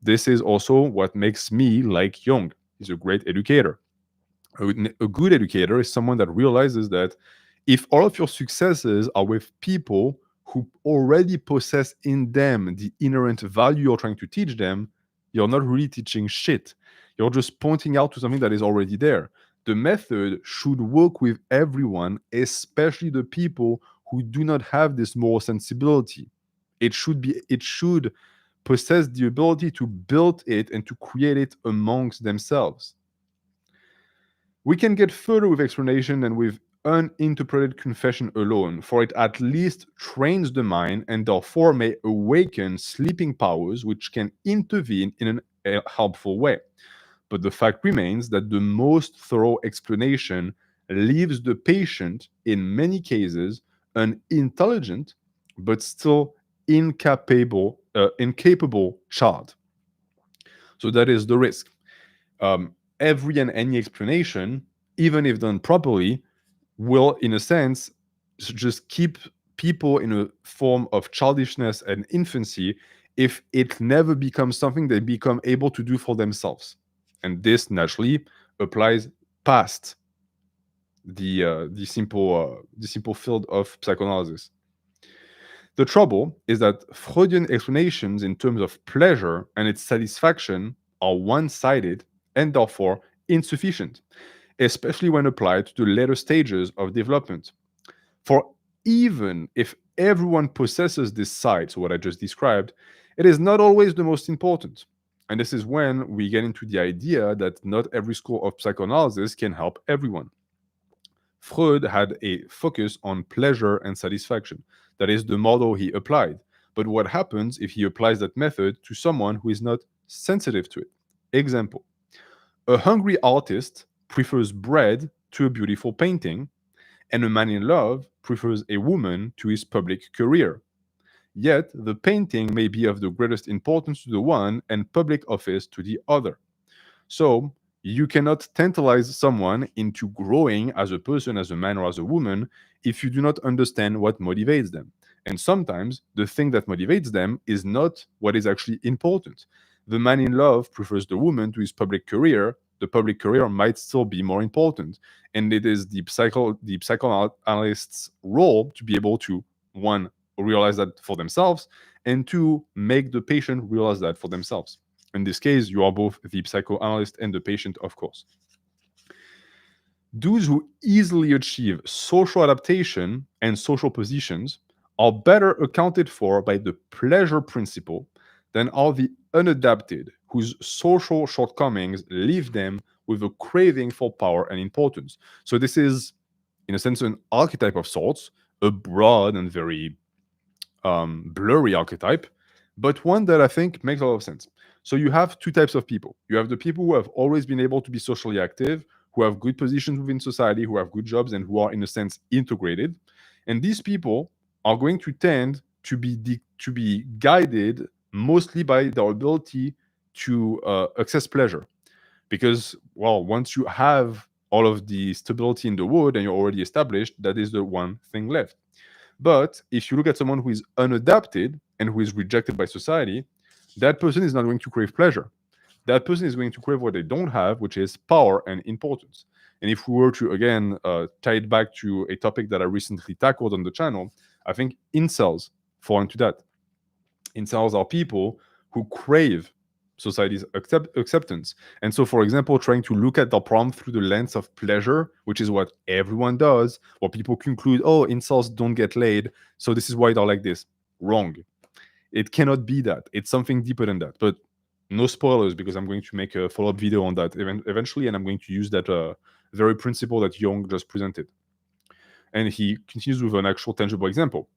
This is also what makes me like Jung. He's a great educator. A good educator is someone that realizes that if all of your successes are with people who already possess in them the inherent value you're trying to teach them, you're not really teaching shit. You're just pointing out to something that is already there. The method should work with everyone, especially the people who do not have this moral sensibility. It should possess the ability to build it and to create it amongst themselves. We can get further with explanation than with uninterpreted confession alone, for it at least trains the mind and therefore may awaken sleeping powers which can intervene in a helpful way. But the fact remains that the most thorough explanation leaves the patient, in many cases, an intelligent but still incapable child. So that is the risk. Every and any explanation, even if done properly, will, in a sense, just keep people in a form of childishness and infancy if it never becomes something they become able to do for themselves. And this naturally applies past the simple field of psychoanalysis. The trouble is that Freudian explanations in terms of pleasure and its satisfaction are one-sided and therefore insufficient, especially when applied to the later stages of development. For even if everyone possesses this side, so what I just described, it is not always the most important. And this is when we get into the idea that not every school of psychoanalysis can help everyone. Freud had a focus on pleasure and satisfaction. That is the model he applied. But what happens if he applies that method to someone who is not sensitive to it? Example: a hungry artist prefers bread to a beautiful painting, and a man in love prefers a woman to his public career. Yet, the painting may be of the greatest importance to the one and public office to the other. So, you cannot tantalize someone into growing as a person, as a man, or as a woman if you do not understand what motivates them. And sometimes the thing that motivates them is not what is actually important. The man in love prefers the woman to his public career. The public career might still be more important. And it is the psychoanalyst's role to be able to, one, realize that for themselves, and two, make the patient realize that for themselves. In this case, you are both the psychoanalyst and the patient, of course. Those who easily achieve social adaptation and social positions are better accounted for by the pleasure principle than are the unadapted, whose social shortcomings leave them with a craving for power and importance. So this is, in a sense, an archetype of sorts, a broad and very blurry archetype, but one that I think makes a lot of sense. So you have two types of people. You have the people who have always been able to be socially active, who have good positions within society, who have good jobs, and who are, in a sense, integrated. And these people are going to tend to be guided mostly by their ability to access pleasure, because, well, once you have all of the stability in the wood and you're already established, that is the one thing left. But if you look at someone who is unadapted and who is rejected by society, that person is not going to crave pleasure. That person is going to crave what they don't have, which is power and importance. And if we were to, again, tie it back to a topic that I recently tackled on the channel, I think incels fall into that. Incels are people who crave society's acceptance. And so, for example, trying to look at the problem through the lens of pleasure, which is what everyone does, or people conclude, oh, incels don't get laid, so this is why they're like this. Wrong. It cannot be that. It's something deeper than that. But no spoilers, because I'm going to make a follow-up video on that eventually, and I'm going to use that very principle that Jung just presented. And he continues with an actual tangible example.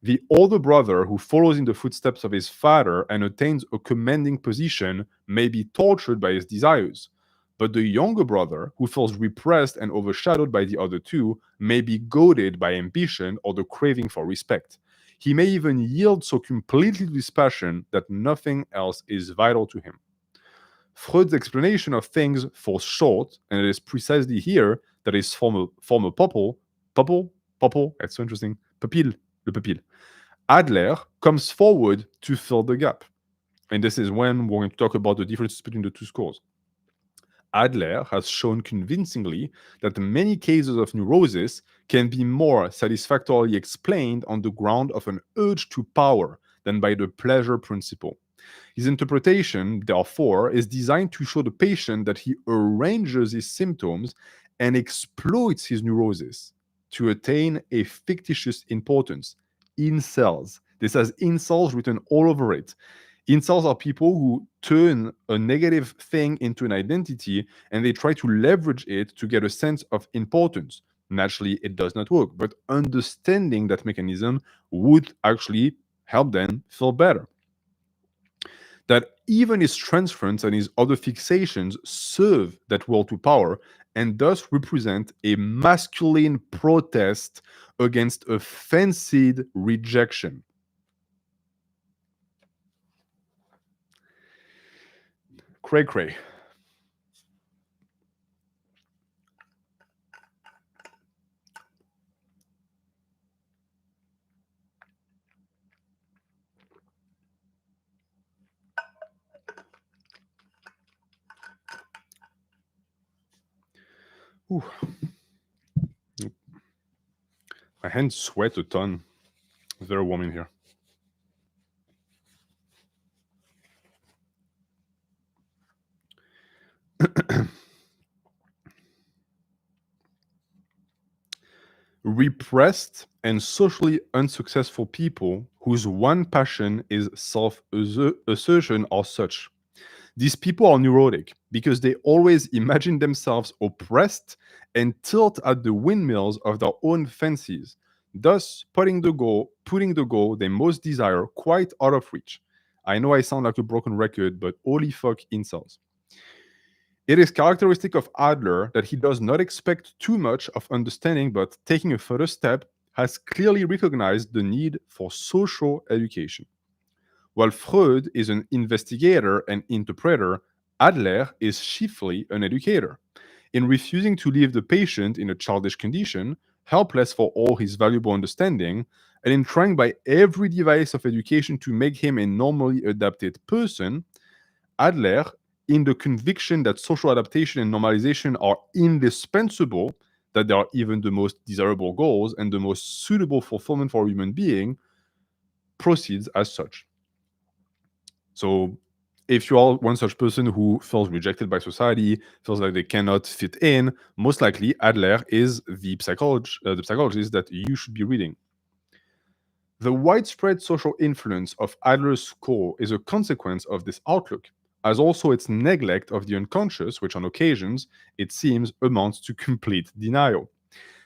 The older brother who follows in the footsteps of his father and attains a commanding position may be tortured by his desires. But the younger brother, who feels repressed and overshadowed by the other two, may be goaded by ambition or the craving for respect. He may even yield so completely to this passion that nothing else is vital to him. Freud's explanation of things falls short, and it is precisely here that his former pupil, that's so interesting, le pupil, Adler, comes forward to fill the gap. And this is when we're going to talk about the differences between the two schools. Adler has shown convincingly that many cases of neurosis can be more satisfactorily explained on the ground of an urge to power than by the pleasure principle. His interpretation, therefore, is designed to show the patient that he arranges his symptoms and exploits his neurosis to attain a fictitious importance. Incels. This has incels written all over it. Incels are people who turn a negative thing into an identity and they try to leverage it to get a sense of importance. Naturally, it does not work, but understanding that mechanism would actually help them feel better. That even his transference and his other fixations serve that will to power and thus represent a masculine protest against a fancied rejection. Cray cray. Ooh. My hands sweat a ton. It's very warm in here. Repressed and socially unsuccessful people whose one passion is self-assertion are such. These people are neurotic because they always imagine themselves oppressed and tilt at the windmills of their own fancies, thus putting the goal they most desire quite out of reach. I know I sound like a broken record, but holy fuck incels. It is characteristic of Adler that he does not expect too much of understanding, but taking a further step, has clearly recognized the need for social education. While Freud is an investigator and interpreter, Adler is chiefly an educator. In refusing to leave the patient in a childish condition, helpless for all his valuable understanding, and in trying by every device of education to make him a normally adapted person, Adler, in the conviction that social adaptation and normalization are indispensable, that they are even the most desirable goals and the most suitable fulfillment for a human being, proceeds as such. So if you are one such person who feels rejected by society, feels like they cannot fit in, most likely Adler is the psychologist that you should be reading. The widespread social influence of Adler's school is a consequence of this outlook, as also its neglect of the unconscious, which on occasions, it seems, amounts to complete denial.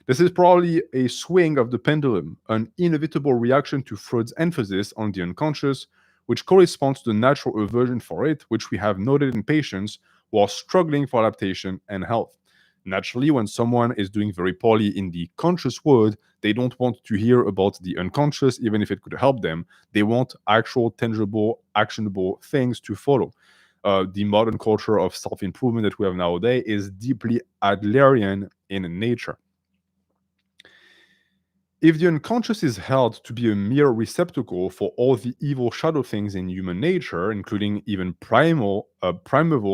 This is probably a swing of the pendulum, an inevitable reaction to Freud's emphasis on the unconscious, which corresponds to the natural aversion for it, which we have noted in patients who are struggling for adaptation and health. Naturally, when someone is doing very poorly in the conscious world, they don't want to hear about the unconscious, even if it could help them. They want actual, tangible, actionable things to follow. The modern culture of self-improvement that we have nowadays is deeply Adlerian in nature. If the unconscious is held to be a mere receptacle for all the evil shadow things in human nature, including even primeval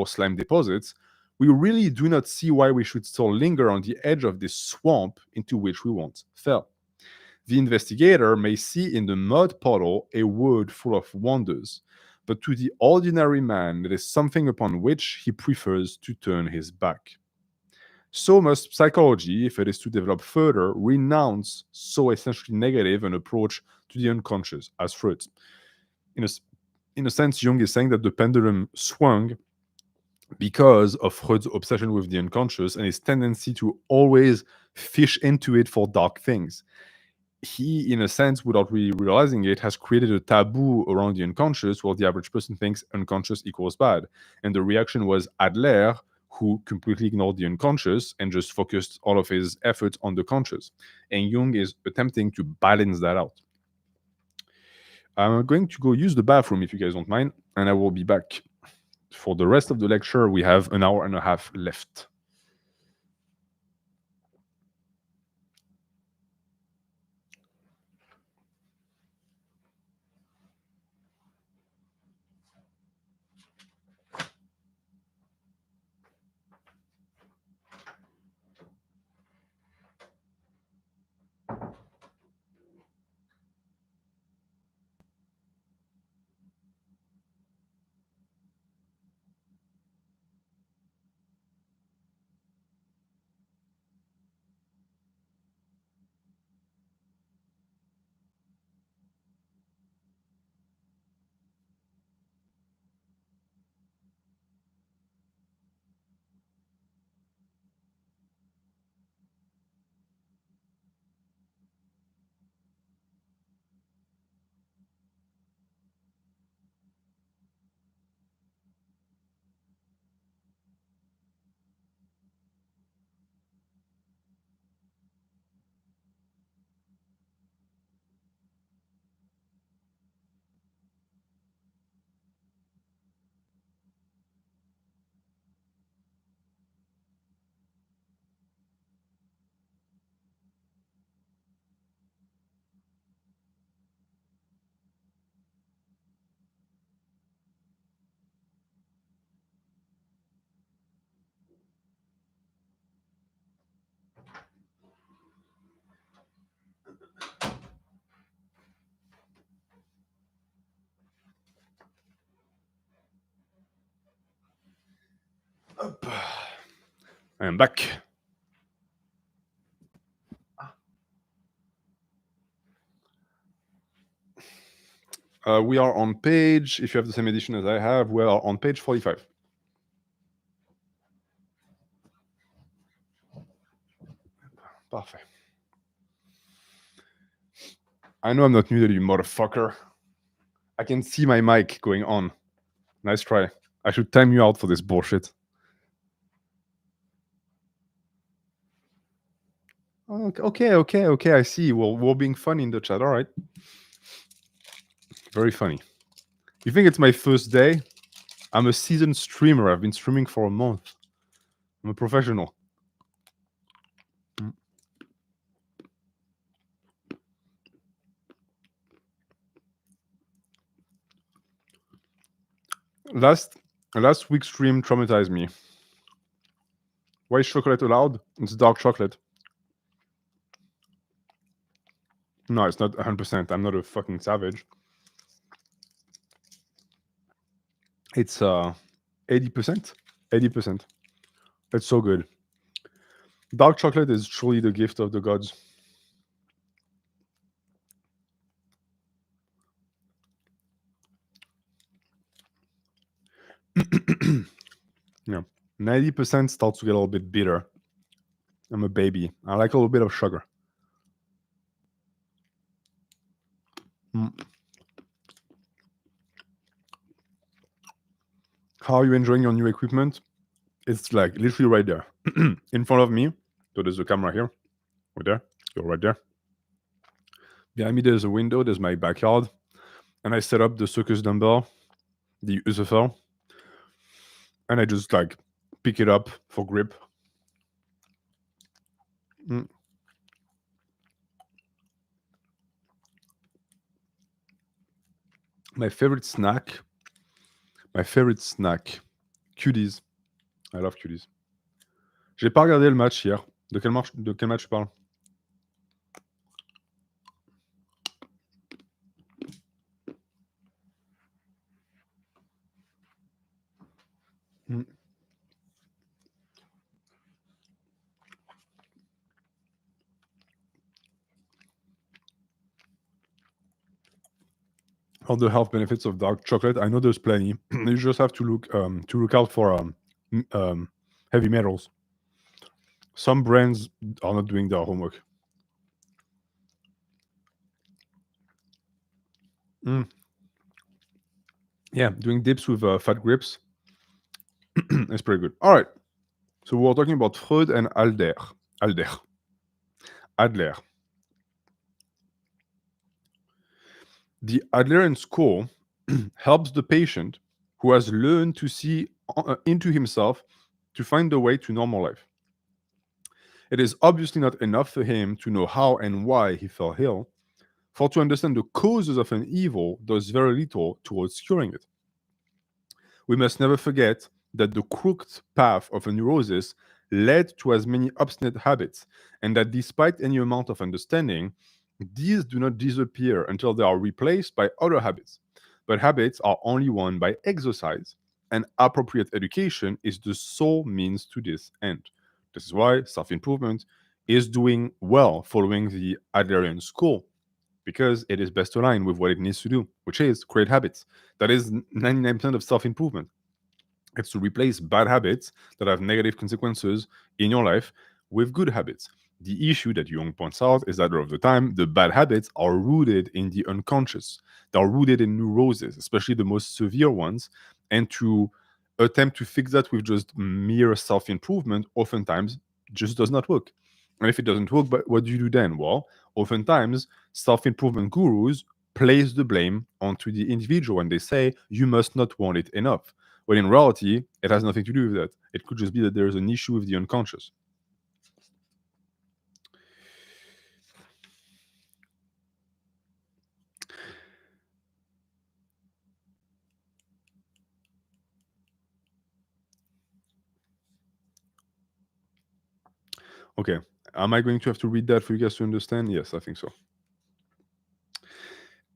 slime deposits, we really do not see why we should still linger on the edge of this swamp into which we once fell. The investigator may see in the mud puddle a world full of wonders, but to the ordinary man, it is something upon which he prefers to turn his back. So must psychology, if it is to develop further, renounce so essentially negative an approach to the unconscious as Freud. In a, in a sense, Jung is saying that the pendulum swung because of Freud's obsession with the unconscious and his tendency to always fish into it for dark things. He, in a sense, without really realizing it, has created a taboo around the unconscious where the average person thinks unconscious equals bad. And the reaction was Adler, who completely ignored the unconscious and just focused all of his efforts on the conscious. And Jung is attempting to balance that out. I'm going to go use the bathroom if you guys don't mind, and I will be back. For the rest of the lecture, we have an hour and a half left. I am back. We are on page, if you have the same edition as I have, we are on page 45. Parfait. I know I'm not muted, you motherfucker. I can see my mic going on. Nice try. I should time you out for this bullshit. Okay. I see. Well, we're being funny in the chat. All right. Very funny. You think it's my first day? I'm a seasoned streamer. I've been streaming for a month. I'm a professional. Last week's stream traumatized me. Why is chocolate allowed? It's dark chocolate. No, it's not 100%. I'm not a fucking savage. It's 80%. 80%. It's so good. Dark chocolate is truly the gift of the gods. Yeah. 90% starts to get a little bit bitter. I'm a baby. I like a little bit of sugar. How are you enjoying your new equipment? It's like literally right there in front of me. So there's a camera here. Right there. You're right there. Behind me, there's a window. There's my backyard. And I set up the circus dumbbell, the USFL. And I just like pick it up for grip. My favorite snack. My favorite snack. Cuties. I love cuties. J'ai pas regardé le match hier. De quel match tu parles? Hmm. All the health benefits of dark chocolate. I know there's plenty. You just have to look out for heavy metals. Some brands are not doing their homework. Mm. Yeah, doing dips with fat grips is pretty good. All right. So we're talking about Freud and Adler. The Adlerian school helps the patient who has learned to see into himself to find a way to normal life. It is obviously not enough for him to know how and why he fell ill, for to understand the causes of an evil does very little towards curing it. We must never forget that the crooked path of a neurosis led to as many obstinate habits, and that despite any amount of understanding, these do not disappear until they are replaced by other habits. But habits are only won by exercise, and appropriate education is the sole means to this end. This is why self improvement is doing well following the Adlerian school, because it is best aligned with what it needs to do, which is create habits. That is 99% of self improvement. It's to replace bad habits that have negative consequences in your life with good habits. The issue that Jung points out is that a lot of the time, the bad habits are rooted in the unconscious. They're rooted in neuroses, especially the most severe ones. And to attempt to fix that with just mere self improvement, oftentimes just does not work. And if it doesn't work, but what do you do then? Well, oftentimes self improvement gurus place the blame onto the individual and they say, you must not want it enough. When in reality, it has nothing to do with that. It could just be that there's an issue with the unconscious. Okay. Am I going to have to read that for you guys to understand? Yes, I think so.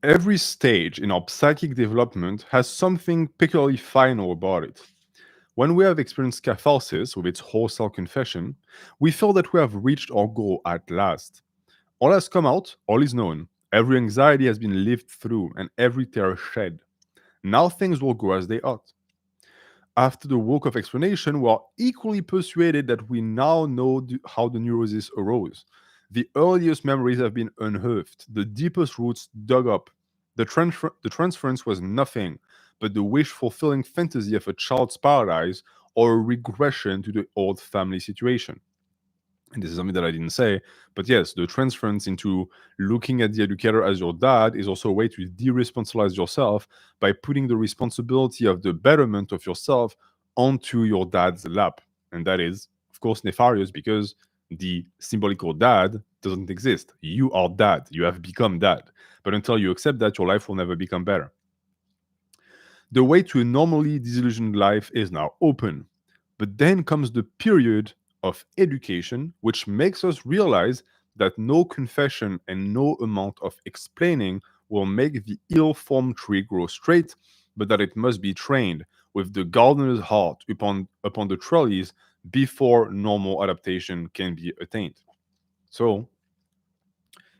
Every stage in our psychic development has something peculiarly final about it. When we have experienced catharsis with its wholesale confession, we feel that we have reached our goal at last. All has come out, all is known. Every anxiety has been lived through, and every terror shed. Now things will go as they ought. After the work of explanation, we are equally persuaded that we now know how the neurosis arose. The earliest memories have been unearthed, the deepest roots dug up. The transference was nothing but the wish fulfilling fantasy of a child's paradise or a regression to the old family situation. And this is something that I didn't say, but yes, the transference into looking at the educator as your dad is also a way to de-responsibilize yourself by putting the responsibility of the betterment of yourself onto your dad's lap. And that is, of course, nefarious because the symbolical dad doesn't exist. You are dad. You have become dad. But until you accept that, your life will never become better. The way to a normally disillusioned life is now open. But then comes the period of education, which makes us realize that no confession and no amount of explaining will make the ill formed tree grow straight, but that it must be trained with the gardener's heart upon the trellis before normal adaptation can be attained. So,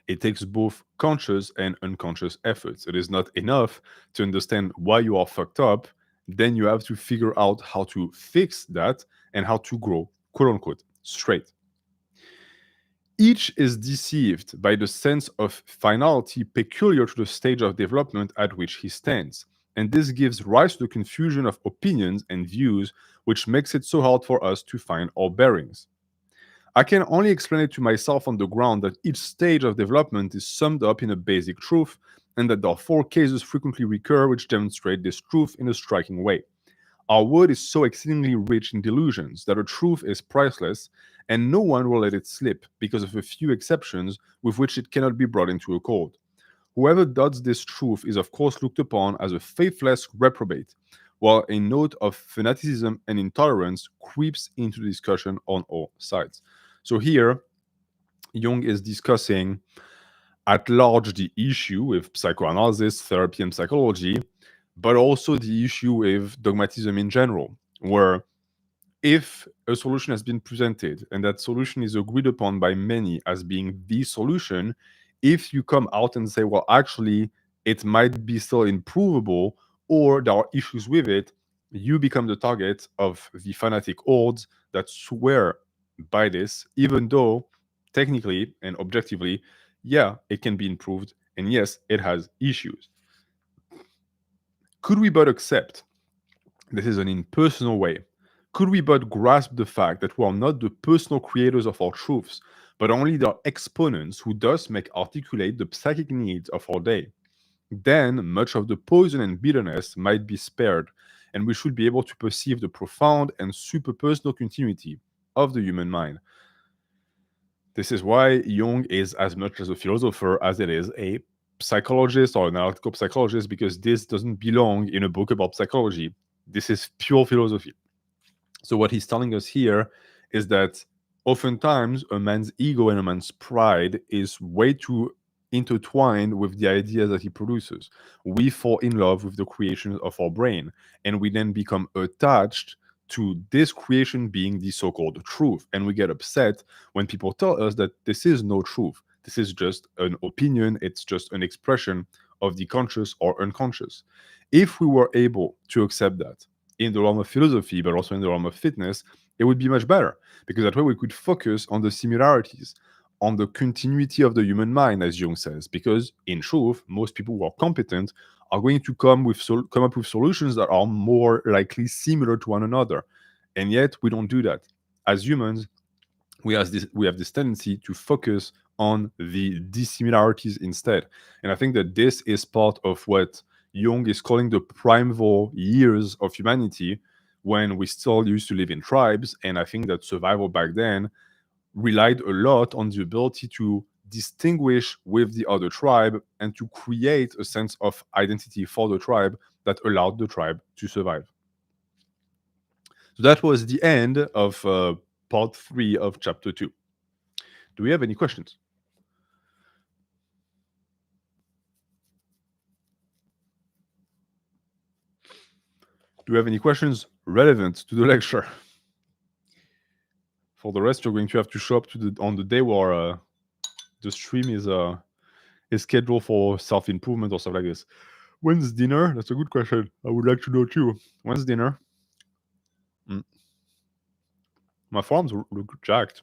it takes both conscious and unconscious efforts. It is not enough to understand why you are fucked up. Then you have to figure out how to fix that and how to grow, quote unquote, straight. Each is deceived by the sense of finality peculiar to the stage of development at which he stands. And this gives rise to the confusion of opinions and views, which makes it so hard for us to find our bearings. I can only explain it to myself on the ground that each stage of development is summed up in a basic truth, and that there are four cases frequently recur which demonstrate this truth in a striking way. Our world is so exceedingly rich in delusions that a truth is priceless, and no one will let it slip because of a few exceptions with which it cannot be brought into accord. Whoever doubts this truth is, of course, looked upon as a faithless reprobate, while a note of fanaticism and intolerance creeps into the discussion on all sides. So here, Jung is discussing at large the issue with psychoanalysis, therapy, and psychology, but also the issue with dogmatism in general, where if a solution has been presented and that solution is agreed upon by many as being the solution, if you come out and say, well, actually, it might be still improvable or there are issues with it, you become the target of the fanatic hordes that swear by this, even though technically and objectively, yeah, it can be improved. And yes, it has issues. Could we but accept this is an impersonal way? Could we but grasp the fact that we are not the personal creators of our truths, but only their exponents who thus make articulate the psychic needs of our day? Then much of the poison and bitterness might be spared, and we should be able to perceive the profound and superpersonal continuity of the human mind. This is why Jung is as much as a philosopher as it is a psychologist or an analytical psychologist, because this doesn't belong in a book about psychology. This is pure philosophy. So what he's telling us here is that oftentimes a man's ego and a man's pride is way too intertwined with the ideas that he produces. We fall in love with the creation of our brain, and we then become attached to this creation being the so-called truth. And we get upset when people tell us that this is no truth. This is just an opinion. It's just an expression of the conscious or unconscious. If we were able to accept that in the realm of philosophy, but also in the realm of fitness, it would be much better, because that way we could focus on the similarities, on the continuity of the human mind, as Jung says. Because in truth, most people who are competent are going to come up with solutions that are more likely similar to one another, and yet we don't do that. As humans, we have this tendency to focus on the dissimilarities instead. And I think that this is part of what Jung is calling the primeval years of humanity, when we still used to live in tribes. And I think that survival back then relied a lot on the ability to distinguish with the other tribe and to create a sense of identity for the tribe that allowed the tribe to survive. So that was the end of part 3 of chapter 2. Do we have any questions? Do we have any questions relevant to the lecture? For the rest, you're going to have to show up on the day where the stream is scheduled for self-improvement or stuff like this. When's dinner? That's a good question. I would like to know too. When's dinner? My forearms look jacked.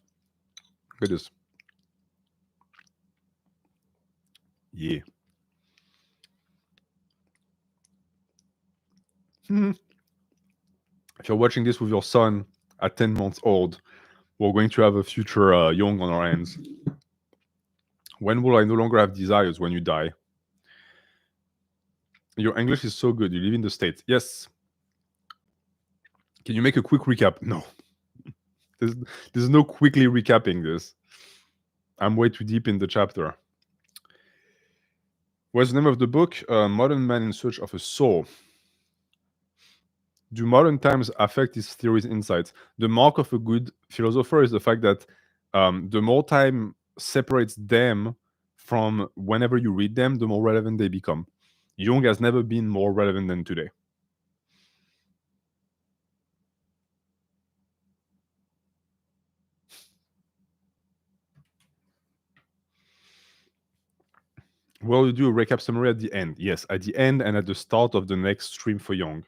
Look at this. Yeah. If you're watching this with your son at 10 months old, we're going to have a future Jung on our hands. When will I no longer have desires? When you die. Your English is so good. You live in the States. Yes. Can you make a quick recap? No. There's no quickly recapping this. I'm way too deep in the chapter. What's the name of the book? Modern Man in Search of a Soul. Do modern times affect his theories and insights? The mark of a good philosopher is the fact that the more time separates them from whenever you read them, the more relevant they become. Jung has never been more relevant than today. Will you do a recap summary at the end? Yes, at the end and at the start of the next stream for Jung.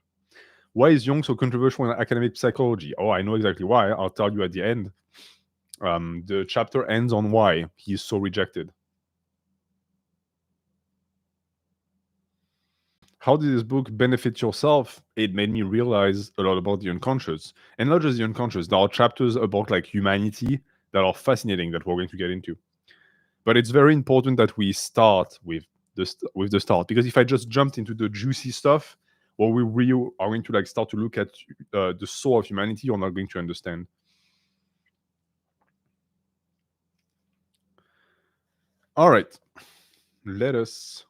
Why is Jung so controversial in academic psychology? Oh, I know exactly why. I'll tell you at the end. The chapter ends on why he is so rejected. How did this book benefit yourself? It made me realize a lot about the unconscious, and not just the unconscious. There are chapters about like humanity that are fascinating that we're going to get into. But it's very important that we start with the start, because if I just jumped into the juicy stuff, or we really are going to like start to look at the soul of humanity, you're not going to understand. All right, let us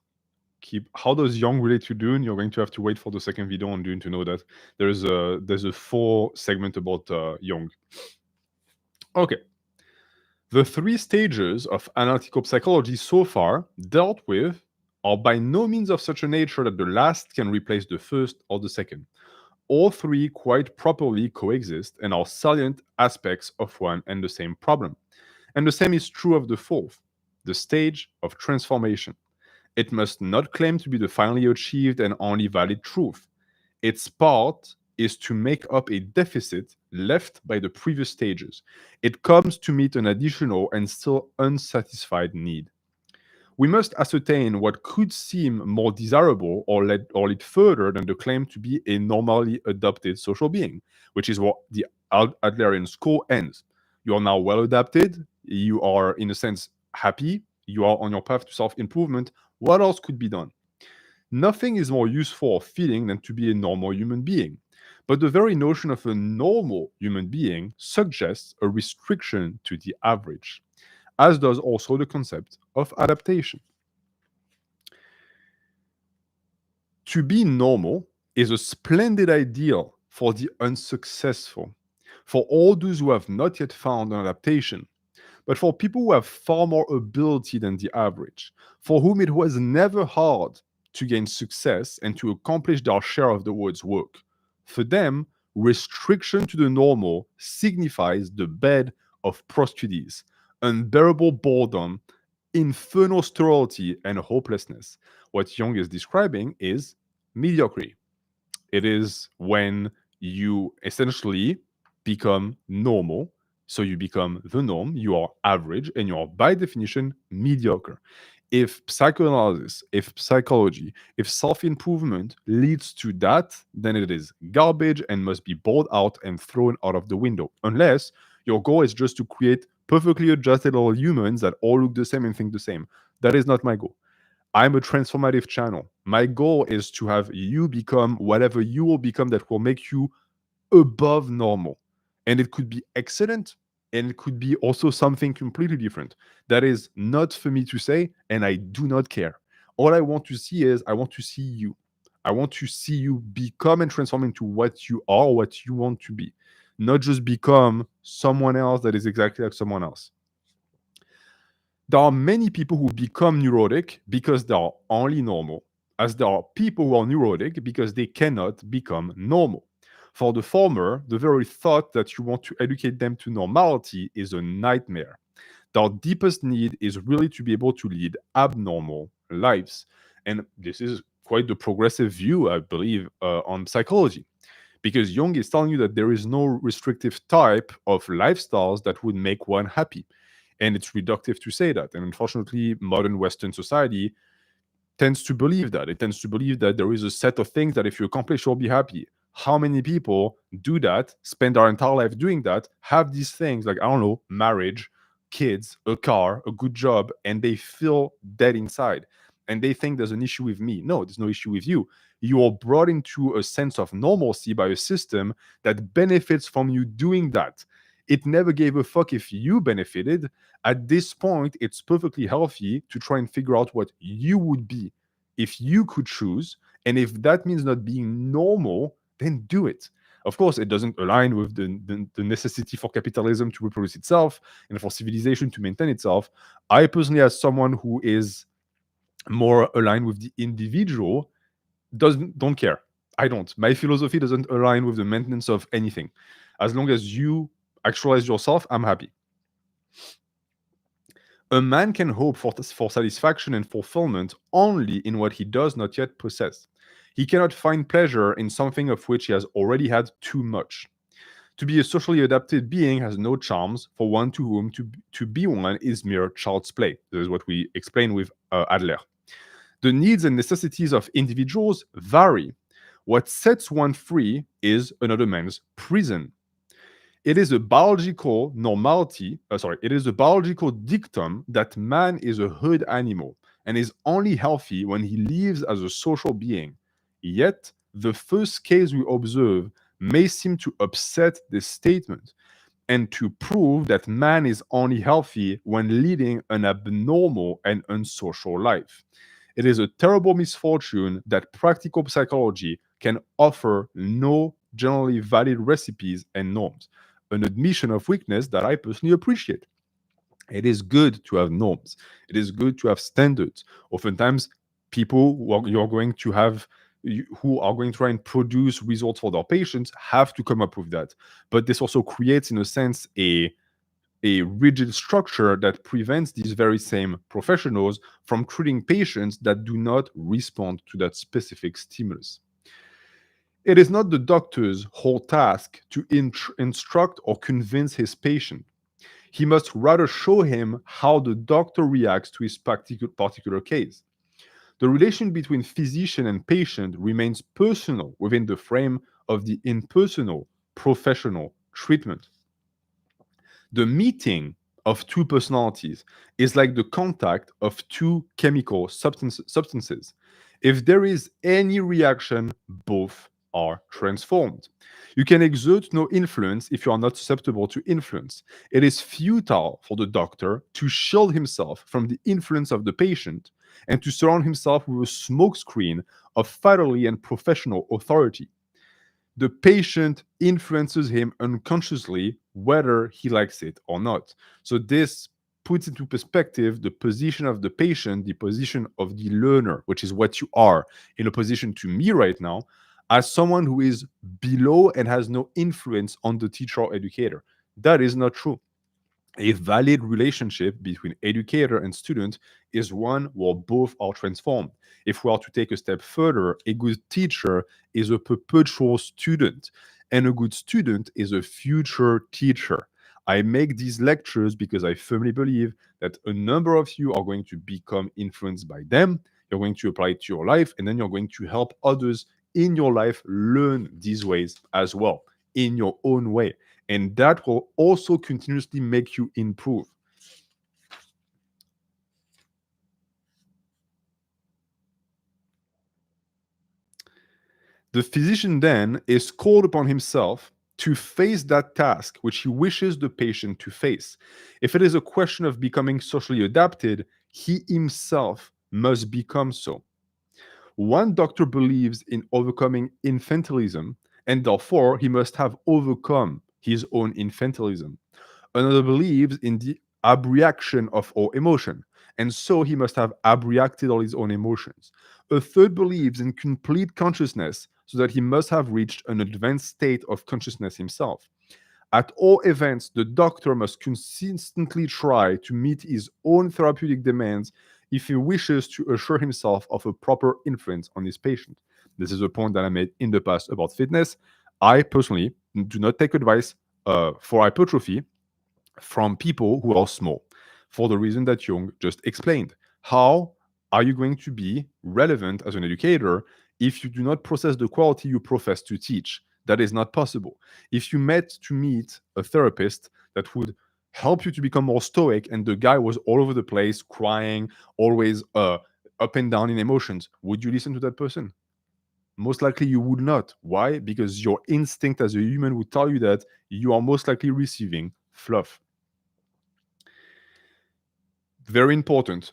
keep how does Jung relate to Dune? You're going to have to wait for the second video on Dune to know that. There's a full segment about Jung. Okay. The three stages of analytical psychology so far dealt with are by no means of such a nature that the last can replace the first or the second. All three quite properly coexist and are salient aspects of one and the same problem. And the same is true of the fourth, the stage of transformation. It must not claim to be the finally achieved and only valid truth. Its part is to make up a deficit left by the previous stages. It comes to meet an additional and still unsatisfied need. We must ascertain what could seem more desirable or lead further than the claim to be a normally adapted social being, which is what the Adlerian school ends. You are now well adapted, you are, in a sense, happy, you are on your path to self improvement. What else could be done? Nothing is more useful or fitting than to be a normal human being. But the very notion of a normal human being suggests a restriction to the average, as does also the concept of adaptation. To be normal is a splendid ideal for the unsuccessful, for all those who have not yet found an adaptation, but for people who have far more ability than the average, for whom it was never hard to gain success and to accomplish their share of the world's work. For them, restriction to the normal signifies the bed of prostitutes, unbearable boredom, infernal sterility, and hopelessness. What Jung is describing is mediocrity. It is when you essentially become normal. So you become the norm, you are average, and you are by definition mediocre. If psychoanalysis, if psychology, if self improvement leads to that, then it is garbage and must be bought out and thrown out of the window. Unless your goal is just to create perfectly adjusted little humans that all look the same and think the same. That is not my goal. I'm a transformative channel. My goal is to have you become whatever you will become that will make you above normal. And it could be excellent and it could be also something completely different. That is not for me to say, and I do not care. All I want to see is I want to see you. I want to see you become and transform into what you are, what you want to be, not just become someone else that is exactly like someone else. There are many people who become neurotic because they are only normal, as there are people who are neurotic because they cannot become normal. For the former, the very thought that you want to educate them to normality is a nightmare. Their deepest need is really to be able to lead abnormal lives. And this is quite the progressive view, I believe, on psychology. Because Jung is telling you that there is no restrictive type of lifestyles that would make one happy. And it's reductive to say that. And unfortunately, modern Western society tends to believe that. It tends to believe that there is a set of things that if you accomplish, you'll be happy. How many people do that, spend their entire life doing that, have these things like, I don't know, marriage, kids, a car, a good job, and they feel dead inside. And they think there's an issue with me. No, there's no issue with you. You are brought into a sense of normalcy by a system that benefits from you doing that. It never gave a fuck if you benefited. At this point, it's perfectly healthy to try and figure out what you would be if you could choose. And if that means not being normal, then do it. Of course, it doesn't align with the necessity for capitalism to reproduce itself and for civilization to maintain itself. I personally, as someone who is more aligned with the individual, don't care. I don't. My philosophy doesn't align with the maintenance of anything. As long as you actualize yourself, I'm happy. A man can hope for satisfaction and fulfillment only in what he does not yet possess. He cannot find pleasure in something of which he has already had too much. To be a socially adapted being has no charms for one to whom to be one is mere child's play. This is what we explain with Adler. The needs and necessities of individuals vary. What sets one free is another man's prison. It is a biological normality, it is a biological dictum that man is a herd animal and is only healthy when he lives as a social being. Yet, the first case we observe may seem to upset this statement and to prove that man is only healthy when leading an abnormal and unsocial life. It is a terrible misfortune that practical psychology can offer no generally valid recipes and norms, an admission of weakness that I personally appreciate. It is good to have norms. It is good to have standards. Oftentimes, people you're going to have who are going to try and produce results for their patients have to come up with that. But this also creates, in a sense, a rigid structure that prevents these very same professionals from treating patients that do not respond to that specific stimulus. It is not the doctor's whole task to instruct or convince his patient. He must rather show him how the doctor reacts to his particular case. The relation between physician and patient remains personal within the frame of the impersonal professional treatment. The meeting of two personalities is like the contact of two chemical substances. If there is any reaction, both are transformed. You can exert no influence if you are not susceptible to influence. It is futile for the doctor to shield himself from the influence of the patient and to surround himself with a smokescreen of fatally and professional authority. The patient influences him unconsciously, whether he likes it or not. So this puts into perspective the position of the patient, the position of the learner, which is what you are in opposition to me right now, as someone who is below and has no influence on the teacher or educator. That is not true. A valid relationship between educator and student is one where both are transformed. If we are to take a step further, a good teacher is a perpetual student, and a good student is a future teacher. I make these lectures because I firmly believe that a number of you are going to become influenced by them. You're going to apply it to your life, and then you're going to help others in your life learn these ways as well in your own way. And that will also continuously make you improve. The physician then is called upon himself to face that task which he wishes the patient to face. If it is a question of becoming socially adapted, he himself must become so. One doctor believes in overcoming infantilism, and therefore he must have overcome his own infantilism. Another believes in the abreaction of all emotion, and so he must have abreacted all his own emotions. A third believes in complete consciousness, so that he must have reached an advanced state of consciousness himself. At all events, the doctor must consistently try to meet his own therapeutic demands if he wishes to assure himself of a proper influence on his patient. This is a point that I made in the past about fitness. I personally do not take advice for hypertrophy from people who are small for the reason that Jung just explained. How are you going to be relevant as an educator if you do not process the quality you profess to teach? That is not possible. If you met to meet a therapist that would help you to become more stoic and the guy was all over the place, crying, always up and down in emotions, would you listen to that person? Most likely you would not. Why? Because your instinct as a human would tell you that you are most likely receiving fluff. Very important.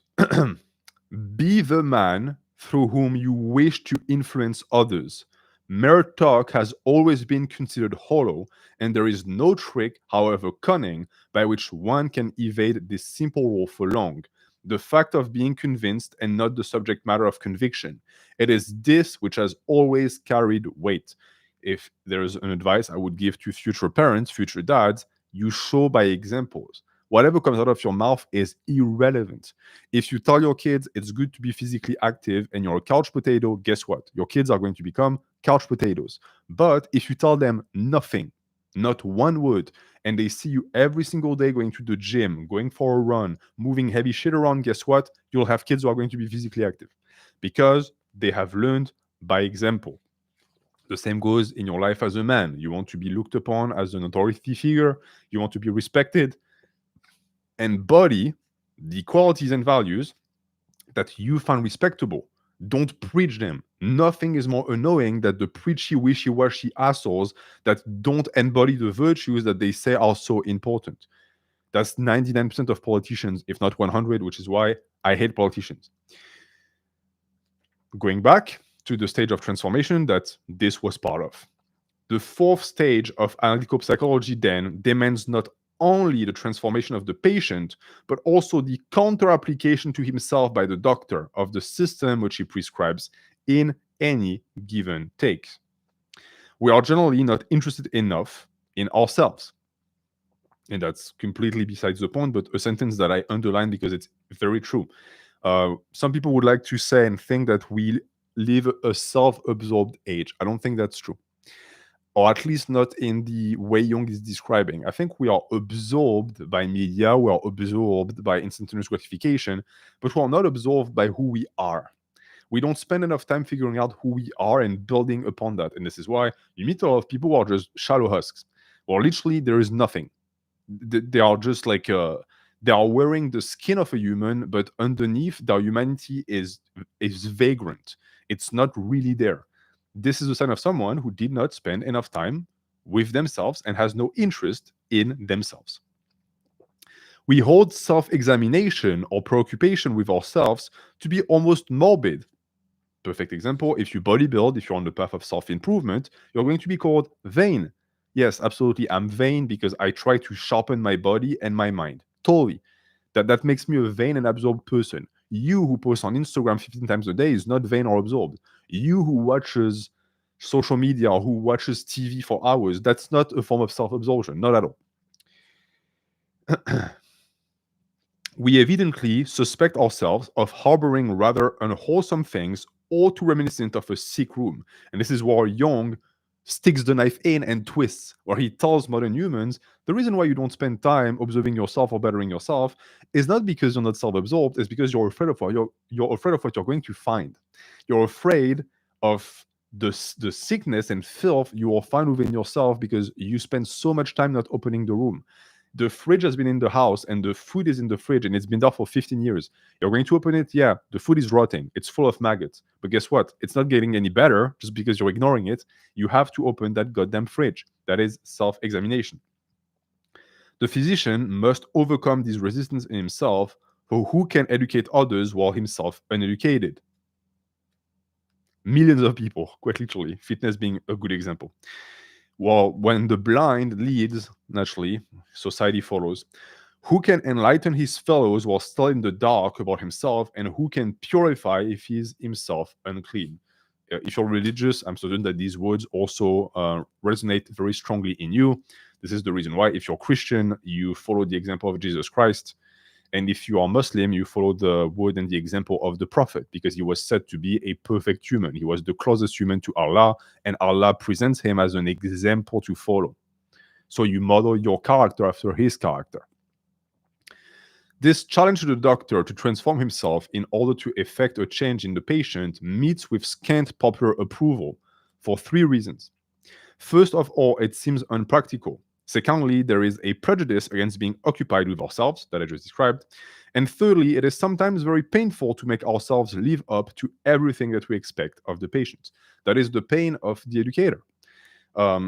Be the man through whom you wish to influence others. Mere talk has always been considered hollow, and there is no trick, however cunning, by which one can evade this simple rule for long. The fact of being convinced and not the subject matter of conviction. It is this which has always carried weight. If there is an advice I would give to future parents, future dads, you show by examples. Whatever comes out of your mouth is irrelevant. If you tell your kids it's good to be physically active and you're a couch potato, guess what? Your kids are going to become couch potatoes. But if you tell them nothing, not one word, and they see you every single day going to the gym, going for a run, moving heavy shit around, guess what? You'll have kids who are going to be physically active because they have learned by example. The same goes in your life as a man. You want to be looked upon as an authority figure, you want to be respected. Embody the qualities and values that you find respectable. Don't preach them. Nothing is more annoying than the preachy, wishy-washy assholes that don't embody the virtues that they say are so important. That's 99% of politicians, if not 100, which is why I hate politicians. Going back to the stage of transformation that this was part of. The fourth stage of analytical psychology then demands not only the transformation of the patient, but also the counter application to himself by the doctor of the system which he prescribes in any given take. We are generally not interested enough in ourselves. And that's completely besides the point, but a sentence that I underline because it's very true. Some people would like to say and think that we live a self-absorbed age. I don't think that's true, or at least not in the way Jung is describing. I think we are absorbed by media, we are absorbed by instantaneous gratification, but we are not absorbed by who we are. We don't spend enough time figuring out who we are and building upon that. And this is why you meet a lot of people who are just shallow husks, or literally there is nothing. They are just like they are wearing the skin of a human, but underneath their humanity is vagrant. It's not really there. This is a sign of someone who did not spend enough time with themselves and has no interest in themselves. We hold self-examination or preoccupation with ourselves to be almost morbid. Perfect example, if you bodybuild, if you're on the path of self-improvement, you're going to be called vain. Yes, absolutely, I'm vain because I try to sharpen my body and my mind. Totally. That makes me a vain and absorbed person. You who posts on Instagram 15 times a day is not vain or absorbed. You who watches social media or who watches TV for hours, that's not a form of self-absorption, not at all. We evidently suspect ourselves of harboring rather unwholesome things or too reminiscent of a sick room. And this is where Jung sticks the knife in and twists, where he tells modern humans the reason why you don't spend time observing yourself or bettering yourself is not because you're not self-absorbed, it's because you're afraid of what you're afraid of what you're going to find. You're afraid of the sickness and filth you will find within yourself because you spend so much time not opening the room. The fridge has been in the house and the food is in the fridge and it's been there for 15 years. You're going to open it, yeah, the food is rotting. It's full of maggots. But guess what? It's not getting any better just because you're ignoring it. You have to open that goddamn fridge. That is self-examination. The physician must overcome this resistance in himself, for who can educate others while himself uneducated? Millions of people, quite literally, fitness being a good example. Well, when the blind leads, naturally, society follows. Who can enlighten his fellows while still in the dark about himself, and who can purify if he is himself unclean? If you're religious, I'm certain that these words also resonate very strongly in you. This is the reason why, if you're Christian, you follow the example of Jesus Christ. And if you are Muslim, you follow the word and the example of the Prophet, because he was said to be a perfect human. He was the closest human to Allah, and Allah presents him as an example to follow. So you model your character after his character. This challenge to the doctor to transform himself in order to effect a change in the patient meets with scant popular approval for three reasons. First of all, it seems unpractical. Secondly, there is a prejudice against being occupied with ourselves that I just described. And thirdly, it is sometimes very painful to make ourselves live up to everything that we expect of the patient. That is the pain of the educator.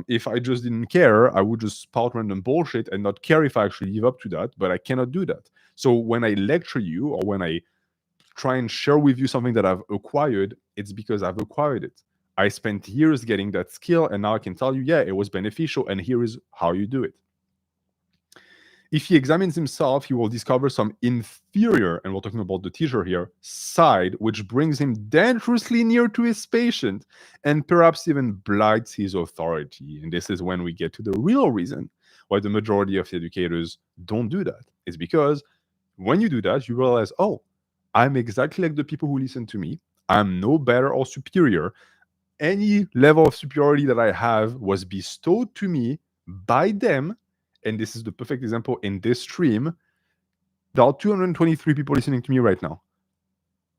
If I just didn't care, I would just spout random bullshit and not care if I actually live up to that, but I cannot do that. So when I lecture you or when I try and share with you something that I've acquired, it's because I've acquired it. I spent years getting that skill, and now I can tell you, yeah, it was beneficial, and here is how you do it. If he examines himself, he will discover some inferior, and we're talking about the teacher here, side, which brings him dangerously near to his patient and perhaps even blights his authority. And this is when we get to the real reason why the majority of educators don't do that. It's because when you do that, you realize, oh, I'm exactly like the people who listen to me. I'm no better or superior. Any level of superiority that I have was bestowed to me by them. And this is the perfect example in this stream. There are 223 people listening to me right now.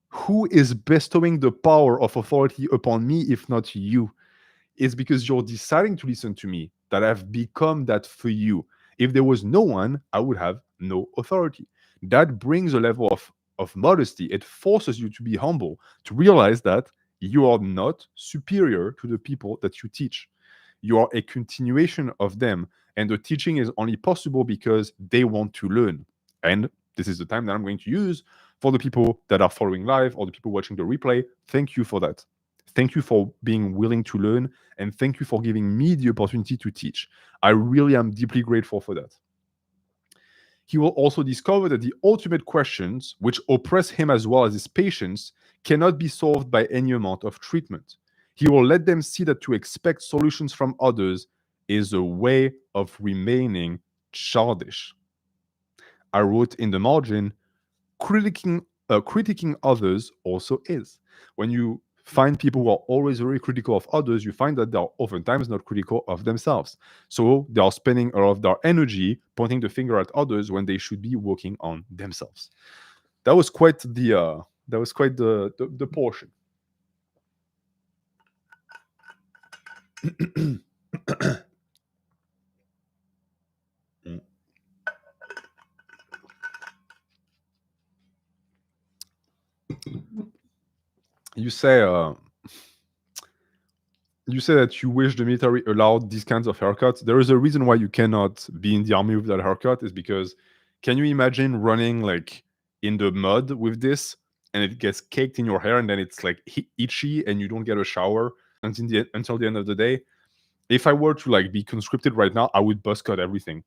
Who is bestowing the power of authority upon me if not you? It's because you're deciding to listen to me that I've become that for you. If there was no one, I would have no authority. That brings a level of modesty. It forces you to be humble, to realize that you are not superior to the people that you teach. You are a continuation of them, and the teaching is only possible because they want to learn. And this is the time that I'm going to use For the people that are following live or the people watching the replay, thank you for that. Thank you for being willing to learn, and thank you for giving me the opportunity to teach. I really am deeply grateful for that. He will also discover that the ultimate questions, which oppress him as well as his patients, cannot be solved by any amount of treatment. He will let them see that to expect solutions from others is a way of remaining childish. I wrote in the margin, critiquing others also is. When you find people who are always very critical of others, you find that they are oftentimes not critical of themselves. So they are spending a lot of their energy pointing the finger at others when they should be working on themselves. That was quite the portion. You say that you wish the military allowed these kinds of haircuts. There is a reason why you cannot be in the army with that haircut, is because can you imagine running like in the mud with this and it gets caked in your hair and then it's like itchy and you don't get a shower until the end of the day? If I were to like be conscripted right now, I would buzz cut everything.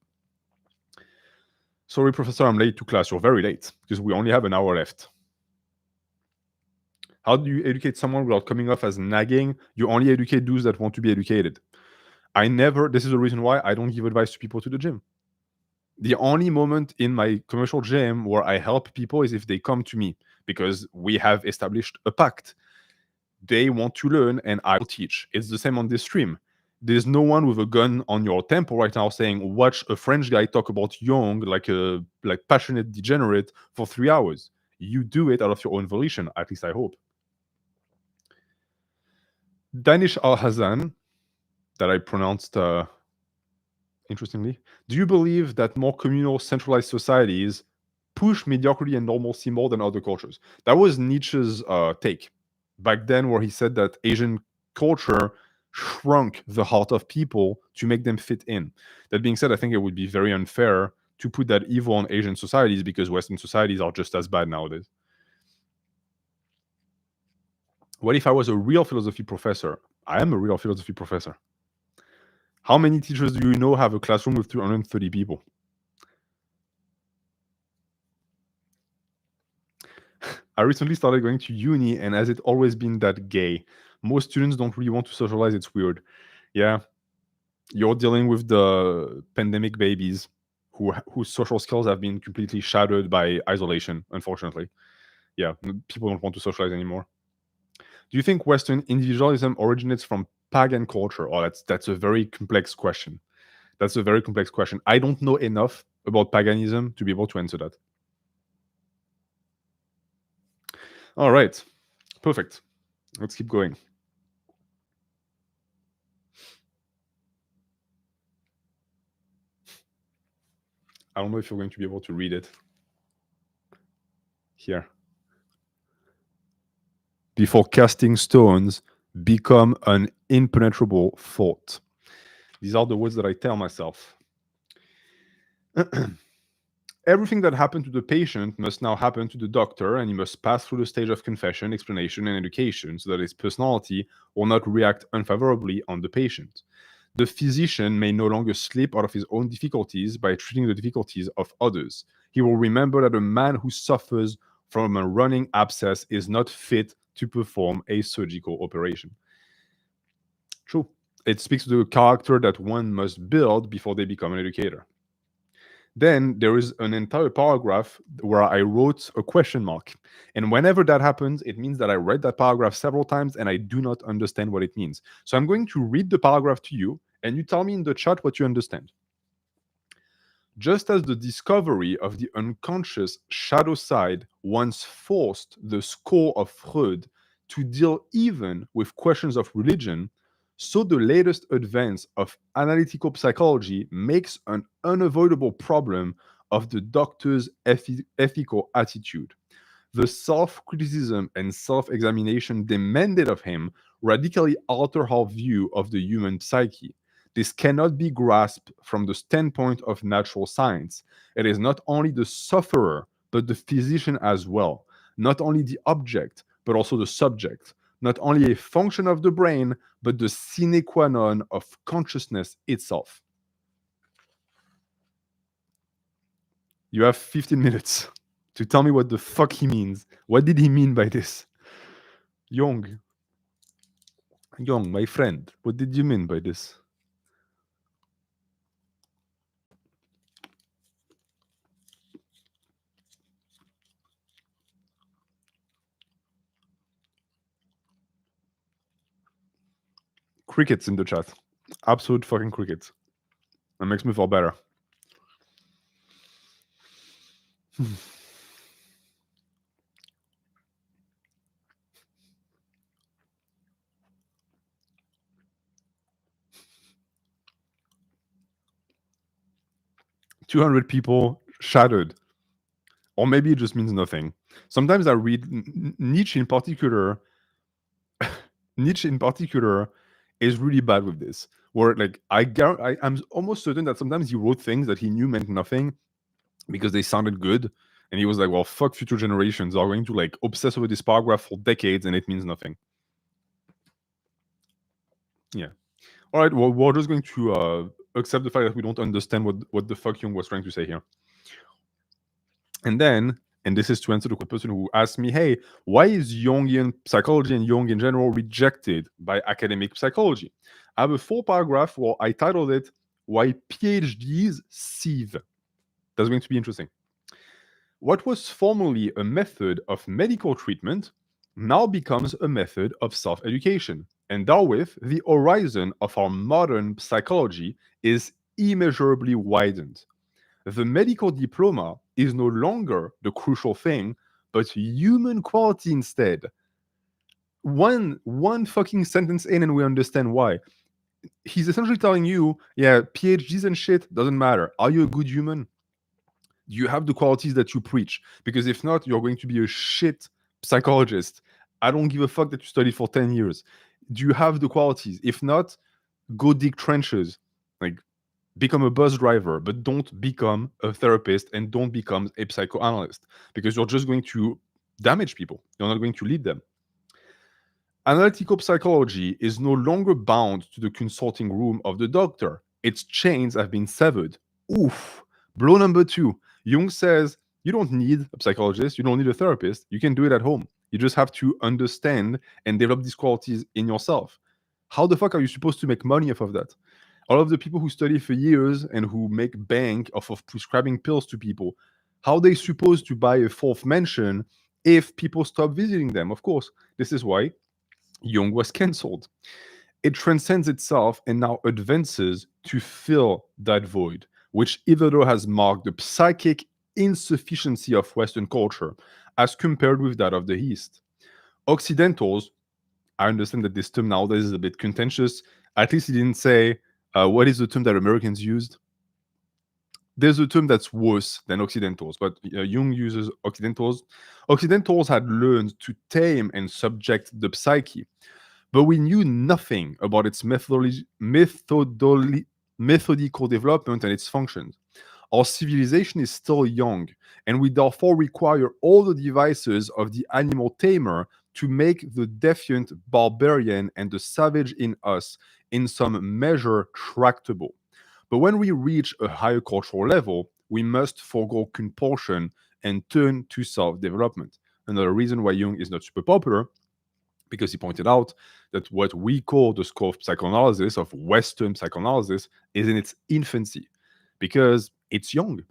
Sorry, professor, I'm late to class. You're very late because we only have an hour left. How do you educate someone without coming off as nagging? You only educate those that want to be educated. This is the reason why I don't give advice to people to the gym. The only moment in my commercial gym where I help people is if they come to me, because we have established a pact. They want to learn and I will teach. It's the same on this stream. There's no one with a gun on your temple right now saying, watch a French guy talk about Jung like a passionate degenerate for 3 hours. You do it out of your own volition, at least I hope. Danish Al-Hazan, that I pronounced interestingly, do you believe that more communal, centralized societies push mediocrity and normalcy more than other cultures? That was Nietzsche's take back then, where he said that Asian culture shrunk the heart of people to make them fit in. That being said, I think it would be very unfair to put that evil on Asian societies because Western societies are just as bad nowadays. What if I was a real philosophy professor? I am a real philosophy professor. How many teachers do you know have a classroom with 230 people? I recently started going to uni, and has it always been that gay? Most students don't really want to socialize. It's weird. Yeah, you're dealing with the pandemic babies whose social skills have been completely shattered by isolation, unfortunately. Yeah, people don't want to socialize anymore. Do you think Western individualism originates from pagan culture? Oh, that's a very complex question. That's a very complex question. I don't know enough about paganism to be able to answer that. All right, perfect. Let's keep going. I don't know if you're going to be able to read it here. Before casting stones, become an impenetrable fort. These are the words that I tell myself. Everything that happened to the patient must now happen to the doctor, and he must pass through the stage of confession, explanation, and education so that his personality will not react unfavorably on the patient. The physician may no longer slip out of his own difficulties by treating the difficulties of others. He will remember that a man who suffers from a running abscess is not fit to perform a surgical operation. True. It speaks to the character that one must build before they become an educator. Then there is an entire paragraph where I wrote a question mark. And whenever that happens, it means that I read that paragraph several times and I do not understand what it means. So I'm going to read the paragraph to you, and you tell me in the chat what you understand. Just as the discovery of the unconscious shadow side once forced the school of Freud to deal even with questions of religion, so the latest advance of analytical psychology makes an unavoidable problem of the doctor's ethical attitude. The self-criticism and self-examination demanded of him radically alter our view of the human psyche. This cannot be grasped from the standpoint of natural science. It is not only the sufferer but the physician as well. Not only the object, but also the subject. Not only a function of the brain, but the sine qua non of consciousness itself. You have 15 minutes to tell me what the fuck he means. What did he mean by this? Jung, my friend, what did you mean by this? Crickets in the chat. Absolute fucking crickets. That makes me feel better. 200 people shattered. Or maybe it just means nothing. Sometimes I read Nietzsche in particular. Nietzsche in particular is really bad with this. Where like I'm almost certain that sometimes he wrote things that he knew meant nothing because they sounded good, and he was like, "Well, fuck, future generations are going to like obsess over this paragraph for decades, and it means nothing." Yeah. All right. Well, we're just going to accept the fact that we don't understand what the fuck Jung was trying to say here. And then, and this is to answer the person who asked me, hey, why is Jungian psychology and Jung in general rejected by academic psychology? I have a full paragraph where I titled it, Why PhDs Sieve. That's going to be interesting. What was formerly a method of medical treatment now becomes a method of self-education. And therewith, the horizon of our modern psychology is immeasurably widened. The medical diploma is no longer the crucial thing, but human quality instead. One fucking sentence in and we understand why. He's essentially telling you, yeah, PhDs and shit doesn't matter. Are you a good human? Do you have the qualities that you preach? Because if not, you're going to be a shit psychologist. I don't give a fuck that you studied for 10 years. Do you have the qualities? If not, go dig trenches. Like, become a bus driver, but don't become a therapist and don't become a psychoanalyst because you're just going to damage people. You're not going to lead them. Analytical psychology is no longer bound to the consulting room of the doctor. Its chains have been severed. Oof. Blow number 2. Jung says you don't need a psychologist, you don't need a therapist. You can do it at home. You just have to understand and develop these qualities in yourself. How the fuck are you supposed to make money off of that? All of the people who study for years and who make bank off of prescribing pills to people, how are they supposed to buy a fourth mansion if people stop visiting them? Of course, this is why Jung was cancelled. It transcends itself and now advances to fill that void, which hitherto has marked the psychic insufficiency of Western culture as compared with that of the East. Occidentals, I understand that this term nowadays is a bit contentious. At least he didn't say, what is the term that Americans used? There's a term that's worse than Occidentals, but Jung uses Occidentals. Occidentals had learned to tame and subject the psyche, but we knew nothing about its methodical development and its functions. Our civilization is still young, and we therefore require all the devices of the animal tamer to make the defiant barbarian and the savage in us in some measure tractable. But when we reach a higher cultural level, we must forego compulsion and turn to self-development. Another reason why Jung is not super popular, because he pointed out that what we call the school of psychoanalysis, of Western psychoanalysis, is in its infancy, because it's young.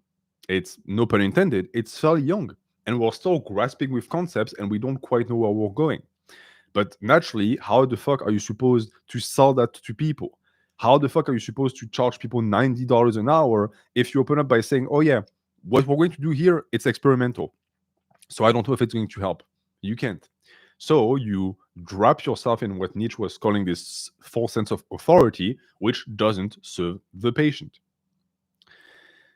It's, no pun intended, it's fairly young. And we're still grasping with concepts and we don't quite know where we're going. But naturally, how the fuck are you supposed to sell that to people? How the fuck are you supposed to charge people $90 an hour if you open up by saying, oh yeah, what we're going to do here, it's experimental. So I don't know if it's going to help. You can't. So you drop yourself in what Nietzsche was calling this false sense of authority, which doesn't serve the patient.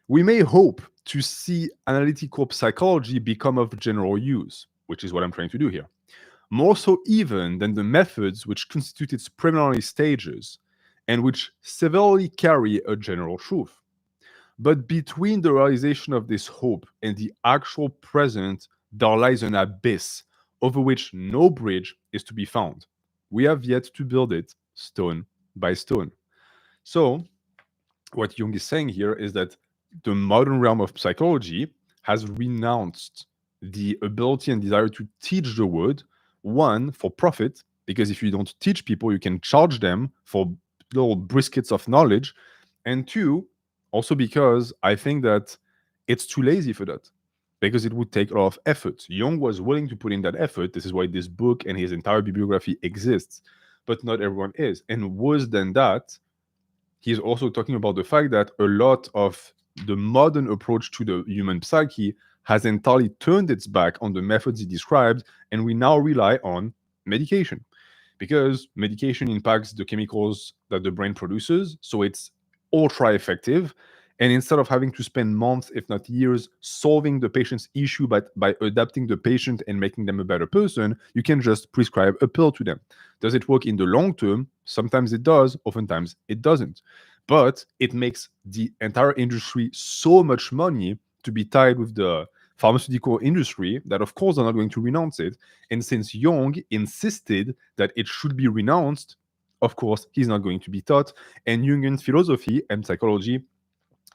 We may hope to see analytical psychology become of general use, which is what I'm trying to do here. More so even than the methods which constitute its preliminary stages and which severely carry a general truth. But between the realization of this hope and the actual present, there lies an abyss over which no bridge is to be found. We have yet to build it stone by stone. So, what Jung is saying here is that the modern realm of psychology has renounced the ability and desire to teach the word, one, for profit, because if you don't teach people, you can charge them for little briskets of knowledge, and two, also because I think that it's too lazy for that. Because it would take a lot of effort. Jung was willing to put in that effort. This is why this book and his entire bibliography exists, but not everyone is. And worse than that, he's also talking about the fact that a lot of the modern approach to the human psyche has entirely turned its back on the methods he described, and we now rely on medication because medication impacts the chemicals that the brain produces, so it's ultra effective. And instead of having to spend months, if not years, solving the patient's issue by adapting the patient and making them a better person, you can just prescribe a pill to them. Does it work in the long term? Sometimes it does, oftentimes it doesn't. But it makes the entire industry so much money to be tied with the pharmaceutical industry that, of course, they're not going to renounce it. And since Jung insisted that it should be renounced, of course, he's not going to be taught. And Jungian philosophy and psychology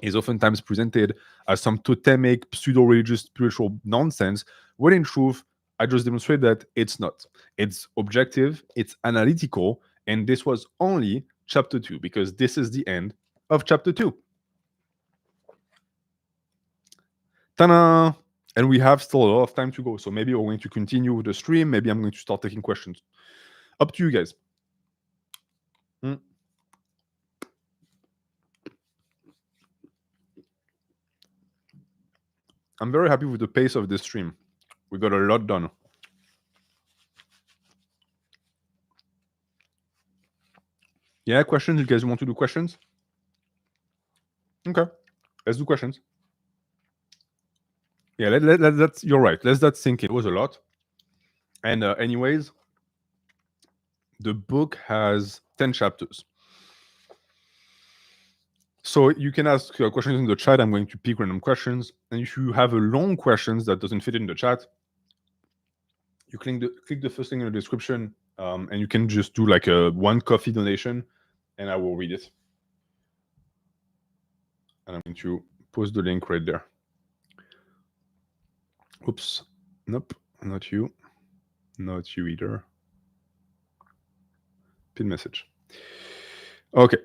is oftentimes presented as some totemic, pseudo-religious, spiritual nonsense, when in truth, I just demonstrate that it's not. It's objective, it's analytical, and this was only chapter 2, because this is the end of chapter 2. Ta-da! And we have still a lot of time to go, so maybe we're going to continue with the stream, maybe I'm going to start taking questions. Up to you guys. I'm very happy with the pace of this stream. We got a lot done. Yeah, questions? You guys want to do questions? Okay, let's do questions. Yeah, let's. You're right. Let's that sink in. It was a lot. And anyways, the book has 10 chapters. So you can ask questions in the chat. I'm going to pick random questions. And if you have a long questions that doesn't fit in the chat, you click the first thing in the description, and you can just do like a 1 coffee donation, and I will read it. And I'm going to post the link right there. Oops. Nope. Not you. Not you either. Pin message. Okay.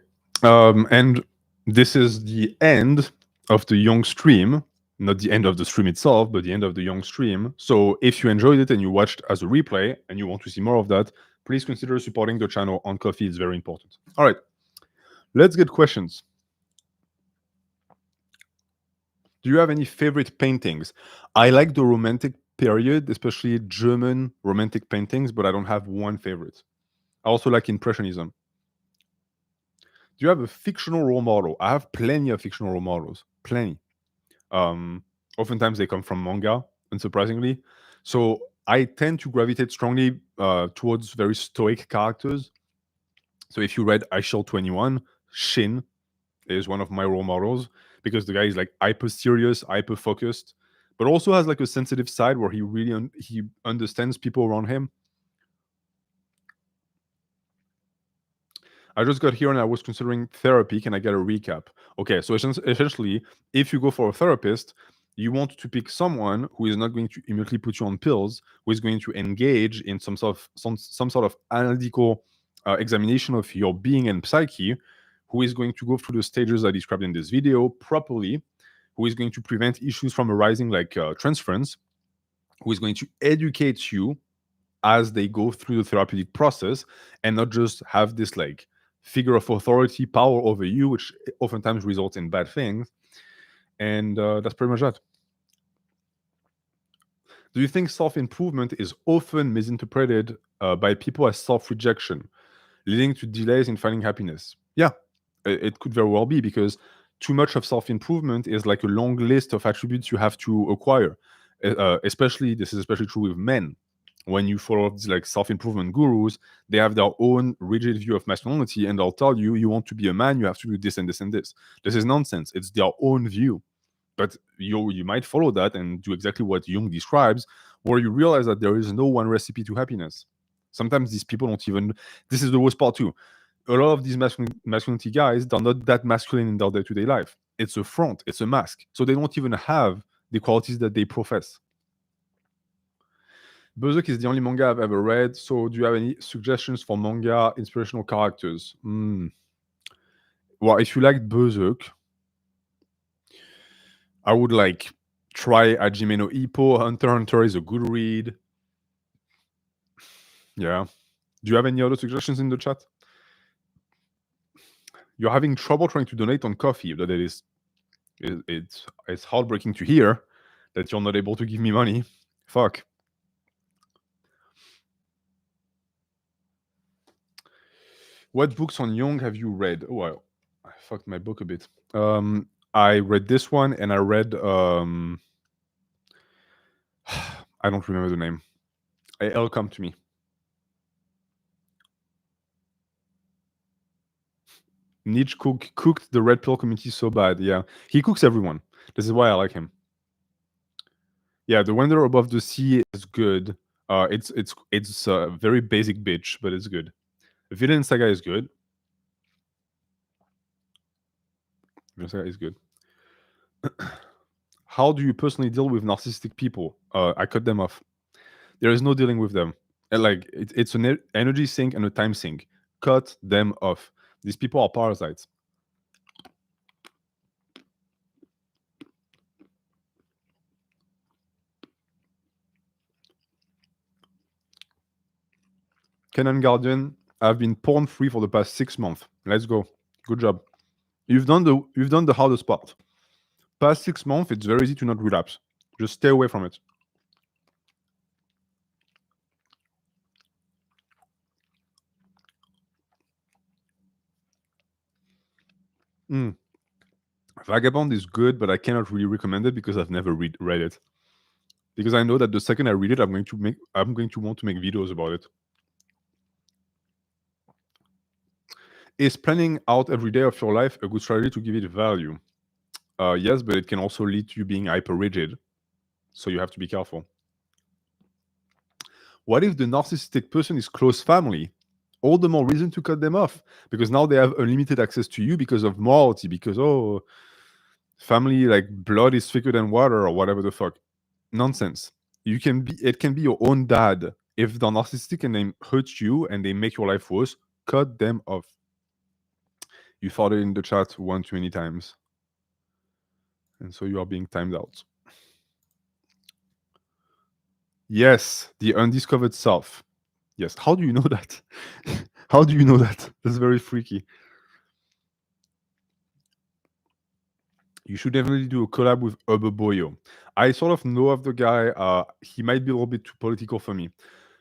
And this is the end of the Jung stream. Not the end of the stream itself, but the end of the Jung stream. So if you enjoyed it and you watched as a replay and you want to see more of that, please consider supporting the channel on Ko-fi. It's very important. All right. Let's get questions. Do you have any favorite paintings? I like the Romantic period, especially German Romantic paintings, but I don't have one favorite. I also like Impressionism. Do you have a fictional role model? I have plenty of fictional role models. Plenty. Oftentimes they come from manga, unsurprisingly. So I tend to gravitate strongly towards very stoic characters. So if you read I Shall 21, Shin is one of my role models because the guy is like hyper serious, hyper focused, but also has like a sensitive side where he really he understands people around him. I just got here and I was considering therapy. Can I get a recap? Okay, so essentially, if you go for a therapist, you want to pick someone who is not going to immediately put you on pills, who is going to engage in some sort of analytical examination of your being and psyche, who is going to go through the stages I described in this video properly, who is going to prevent issues from arising like transference, who is going to educate you as they go through the therapeutic process and not just have this like figure of authority power over you, which oftentimes results in bad things. And that's pretty much that. Do you think self-improvement is often misinterpreted by people as self-rejection, leading to delays in finding happiness? Yeah, it could very well be, because too much of self-improvement is like a long list of attributes you have to acquire. This is especially true with men. when you follow these like self-improvement gurus, they have their own rigid view of masculinity, and they'll tell you, you want to be a man, you have to do this and this and this. This is nonsense. It's their own view. But you might follow that and do exactly what Jung describes, where you realize that there is no one recipe to happiness. Sometimes these people don't even. This is the worst part too. A lot of these masculinity guys, they're not that masculine in their day-to-day life. It's a front. It's a mask. So they don't even have the qualities that they profess. Berserk is the only manga I've ever read. So do you have any suggestions for manga inspirational characters? Well, if you liked Berserk, I would like try Hajime no Ippo. Hunter x Hunter is a good read. Yeah. Do you have any other suggestions in the chat? You're having trouble trying to donate on Coffee. That it's heartbreaking to hear that you're not able to give me money. Fuck. What books on Jung have you read? Oh, I fucked my book a bit. I read this one, and I read I don't remember the name. It'll come to me. Nietzsche cooked the red pill community so bad. Yeah, he cooks everyone. This is why I like him. Yeah, The Wanderer Above the Sea is good. It's a very basic bitch, but it's good. Villain Saga is good. Villain Saga is good. How do you personally deal with narcissistic people? I cut them off. There is no dealing with them. And like it's an energy sink and a time sink. Cut them off. These people are parasites. Kenan Guardian, I've been porn free for the past 6 months. Let's go. Good job. You've done the hardest part. Past 6 months, it's very easy to not relapse. Just stay away from it. Vagabond is good, but I cannot really recommend it because I've never read it. Because I know that the second I read it, I'm going to want to make videos about it. Is planning out every day of your life a good strategy to give it value? Yes, but it can also lead to you being hyper rigid. So you have to be careful. What if the narcissistic person is close family? All the more reason to cut them off, because now they have unlimited access to you because of morality, because family, like blood is thicker than water or whatever the fuck. Nonsense. It can be your own dad. If they're narcissistic and they hurt you and they make your life worse, cut them off. You thought it in the chat one too many times. And so you are being timed out. Yes, the undiscovered self. Yes. How do you know that? How do you know that? That's very freaky. You should definitely do a collab with Uber Boyo. I sort of know of the guy. He might be a little bit too political for me.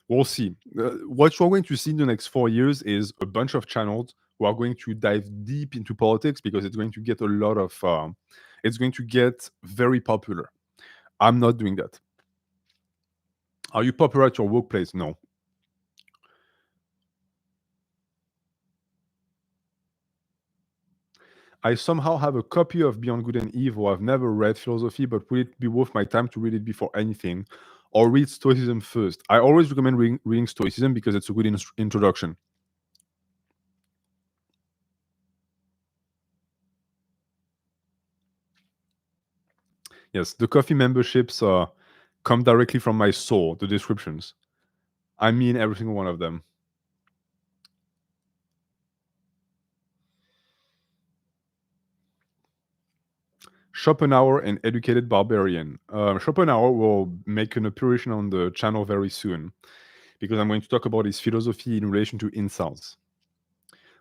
We'll see. What you're going to see in the next 4 years is a bunch of channels who are going to dive deep into politics because it's going to get a lot of. It's going to get very popular. I'm not doing that. Are you popular at your workplace? No. I somehow have a copy of Beyond Good and Evil. I've never read philosophy, but would it be worth my time to read it before anything? Or read Stoicism first? I always recommend reading Stoicism because it's a good introduction. Yes, the coffee memberships come directly from my soul, the descriptions. I mean every single one of them. Schopenhauer and Educated Barbarian. Schopenhauer will make an appearance on the channel very soon because I'm going to talk about his philosophy in relation to incels.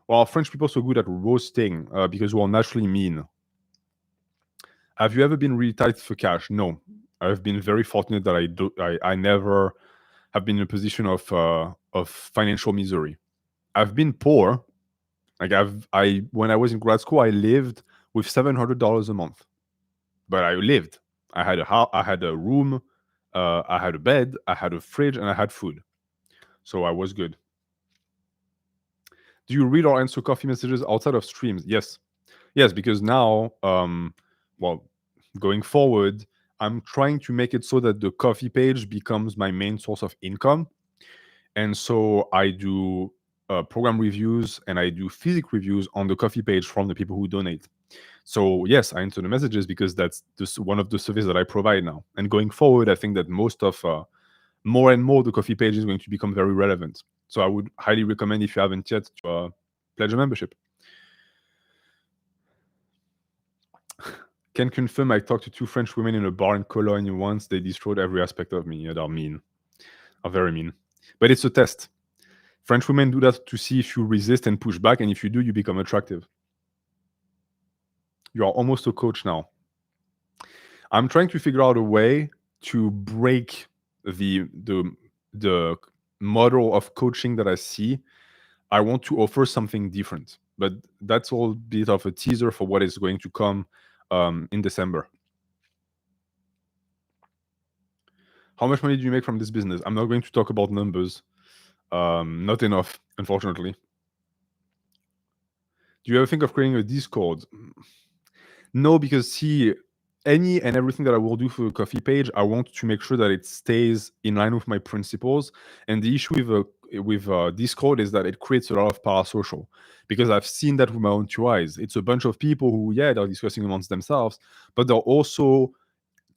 Well, French people are so good at roasting because we're naturally mean. Have you ever been really tight for cash? No. I've been very fortunate that I never have been in a position of financial misery. I've been poor. Like when I was in grad school, I lived with $700 a month, but I lived. I had a house, I had a room, I had a bed, I had a fridge, and I had food. So I was good. Do you read or answer coffee messages outside of streams? Yes. Yes, because now, well, going forward, I'm trying to make it so that the coffee page becomes my main source of income. And so I do program reviews and I do physics reviews on the coffee page from the people who donate. So yes, I answer the messages because that's just one of the services that I provide now. And going forward, I think that most of more and more the coffee page is going to become very relevant. So I would highly recommend, if you haven't yet, to pledge a membership. Can confirm I talked to 2 French women in a bar in Cologne once. They destroyed every aspect of me. Yeah, they're mean. Are very mean. But it's a test. French women do that to see if you resist and push back, and if you do, you become attractive. You are almost a coach now. I'm trying to figure out a way to break the model of coaching that I see. I want to offer something different, but that's all a bit of a teaser for what is going to come in December. How much money do you make from this business? I'm not going to talk about numbers. Not enough, unfortunately. Do you ever think of creating a Discord? No, because see, any and everything that I will do for the coffee page, I want to make sure that it stays in line with my principles. And the issue with Discord is that it creates a lot of parasocial, because I've seen that with my own two eyes. It's a bunch of people who, yeah, they're discussing amongst themselves, but they're also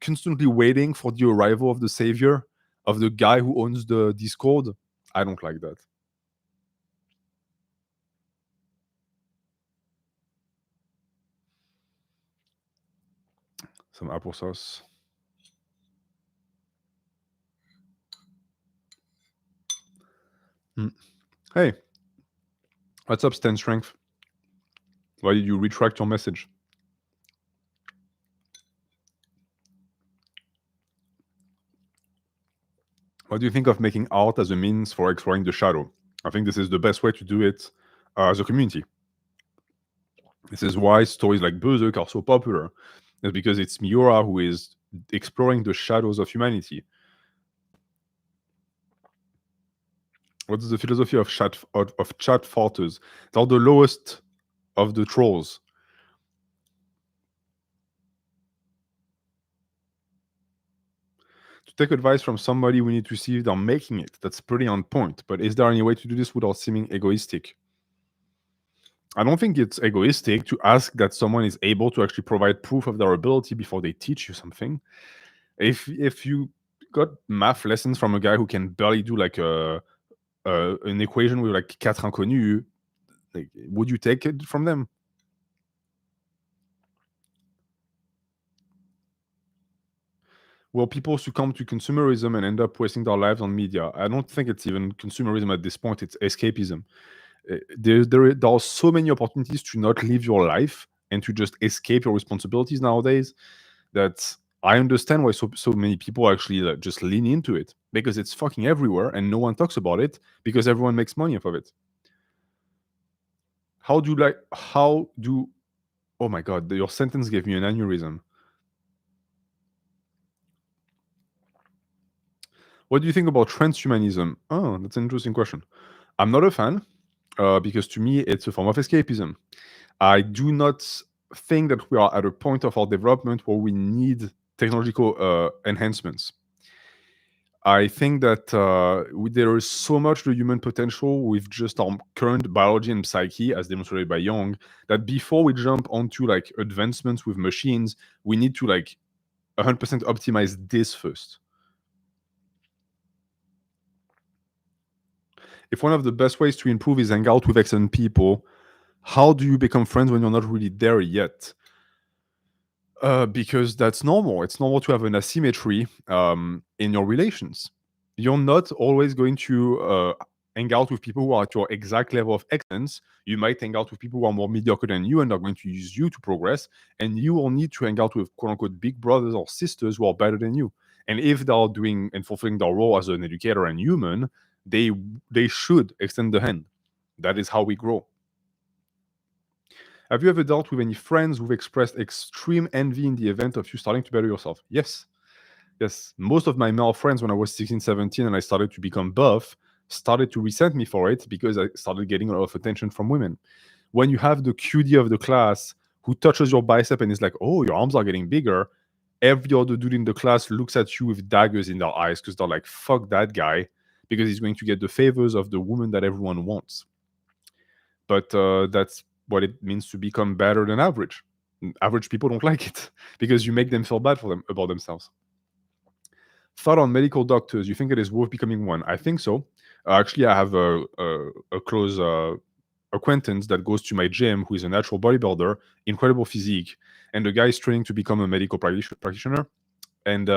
constantly waiting for the arrival of the savior, of the guy who owns the Discord. I don't like that. Some applesauce. Hey, what's up, Stand Strength? Why did you retract your message? What do you think of making art as a means for exploring the shadow? I think this is the best way to do it as a community. This is why stories like Berserk are so popular. It's because it's Miura who is exploring the shadows of humanity. What is the philosophy of chat farters? They're the lowest of the trolls. To take advice from somebody, we need to see if they're making it. That's pretty on point. But is there any way to do this without seeming egoistic? I don't think it's egoistic to ask that someone is able to actually provide proof of their ability before they teach you something. If you got math lessons from a guy who can barely do like an equation with like quatre inconnus, like, would you take it from them? Will people succumb to consumerism and end up wasting their lives on media? I don't think it's even consumerism at this point. It's escapism. There are so many opportunities to not live your life and to just escape your responsibilities nowadays that I understand why so many people actually just lean into it, because it's fucking everywhere and no one talks about it because everyone makes money off of it. How do oh my god, your sentence gave me an aneurysm. What do you think about transhumanism? Oh, that's an interesting question. I'm not a fan because to me it's a form of escapism. I do not think that we are at a point of our development where we need technological enhancements. I think that there is so much the human potential with just our current biology and psyche, as demonstrated by Jung, that before we jump onto like advancements with machines, we need to like 100% optimize this first. If one of the best ways to improve is hang out with excellent people, how do you become friends when you're not really there yet? Because that's normal. It's normal to have an asymmetry in your relations. You're not always going to hang out with people who are at your exact level of excellence. You might hang out with people who are more mediocre than you and are going to use you to progress. And you will need to hang out with quote unquote big brothers or sisters who are better than you. And if they are doing and fulfilling their role as an educator and human, they should extend the hand. That is how we grow. Have you ever dealt with any friends who've expressed extreme envy in the event of you starting to better yourself? Yes. Yes, most of my male friends when I was 16, 17 and I started to become buff started to resent me for it because I started getting a lot of attention from women. When you have the QD of the class who touches your bicep and is like, "Oh, your arms are getting bigger," every other dude in the class looks at you with daggers in their eyes because they're like, "Fuck that guy," because he's going to get the favors of the woman that everyone wants. But that's what it means to become better than average. Average people don't like it because you make them feel bad for them about themselves. Thought on medical doctors. You think it is worth becoming one? I think so. Actually, I have a close acquaintance that goes to my gym who is a natural bodybuilder, incredible physique, and the guy is training to become a medical practitioner. And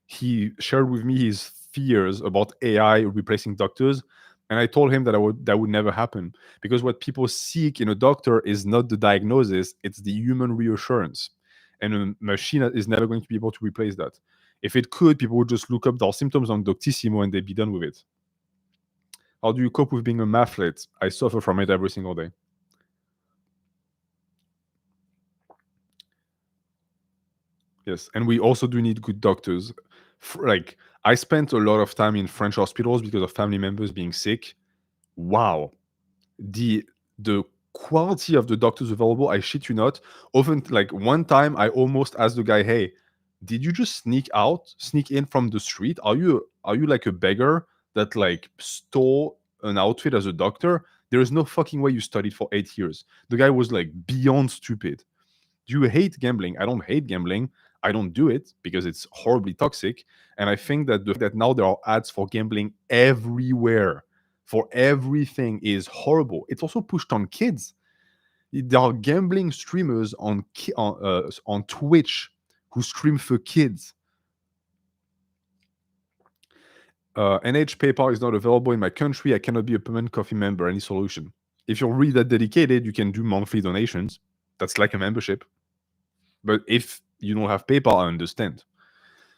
he shared with me his fears about AI replacing doctors. And I told him that that would never happen because what people seek in a doctor is not the diagnosis; it's the human reassurance. And a machine is never going to be able to replace that. If it could, people would just look up their symptoms on Doctissimo and they'd be done with it. How do you cope with being a mathlete? I suffer from it every single day. Yes, and we also do need good doctors. Like I spent a lot of time in French hospitals because of family members being sick. Wow, the quality of the doctors available, I shit you not. Often, like one time, I almost asked the guy, "Hey, did you just sneak in from the street? Are you like a beggar that like stole an outfit as a doctor? There is no fucking way you studied for 8 years." The guy was like beyond stupid. Do you hate gambling? I don't hate gambling. I don't do it because it's horribly toxic. And I think that the fact that now there are ads for gambling everywhere for everything is horrible. It's also pushed on kids. There are gambling streamers on Twitch who stream for kids. NH PayPal is not available in my country. I cannot be a permanent coffee member. Any solution? If you're really that dedicated, you can do monthly donations. That's like a membership. But if you don't have PayPal, I understand.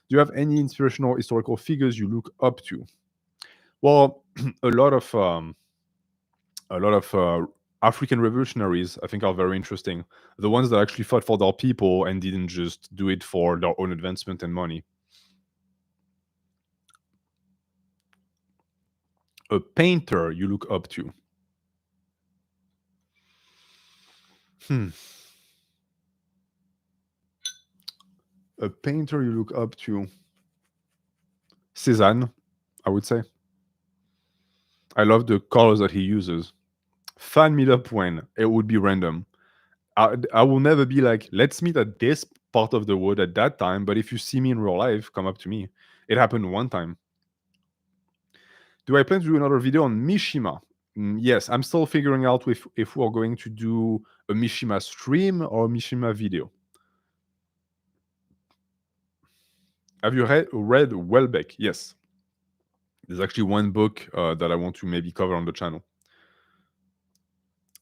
Do you have any inspirational historical figures you look up to? Well, a lot of African revolutionaries, I think, are very interesting. The ones that actually fought for their people and didn't just do it for their own advancement and money. A painter you look up to. Hmm. A painter you look up to. Cézanne, I would say. I love the colors that he uses. Fan meet up when it would be random. I will never be like, let's meet at this part of the wood at that time. But if you see me in real life, come up to me. It happened one time. Do I plan to do another video on Mishima? Yes, I'm still figuring out if we're going to do a Mishima stream or a Mishima video. Have you read Welbeck? Yes. There's actually one book that I want to maybe cover on the channel.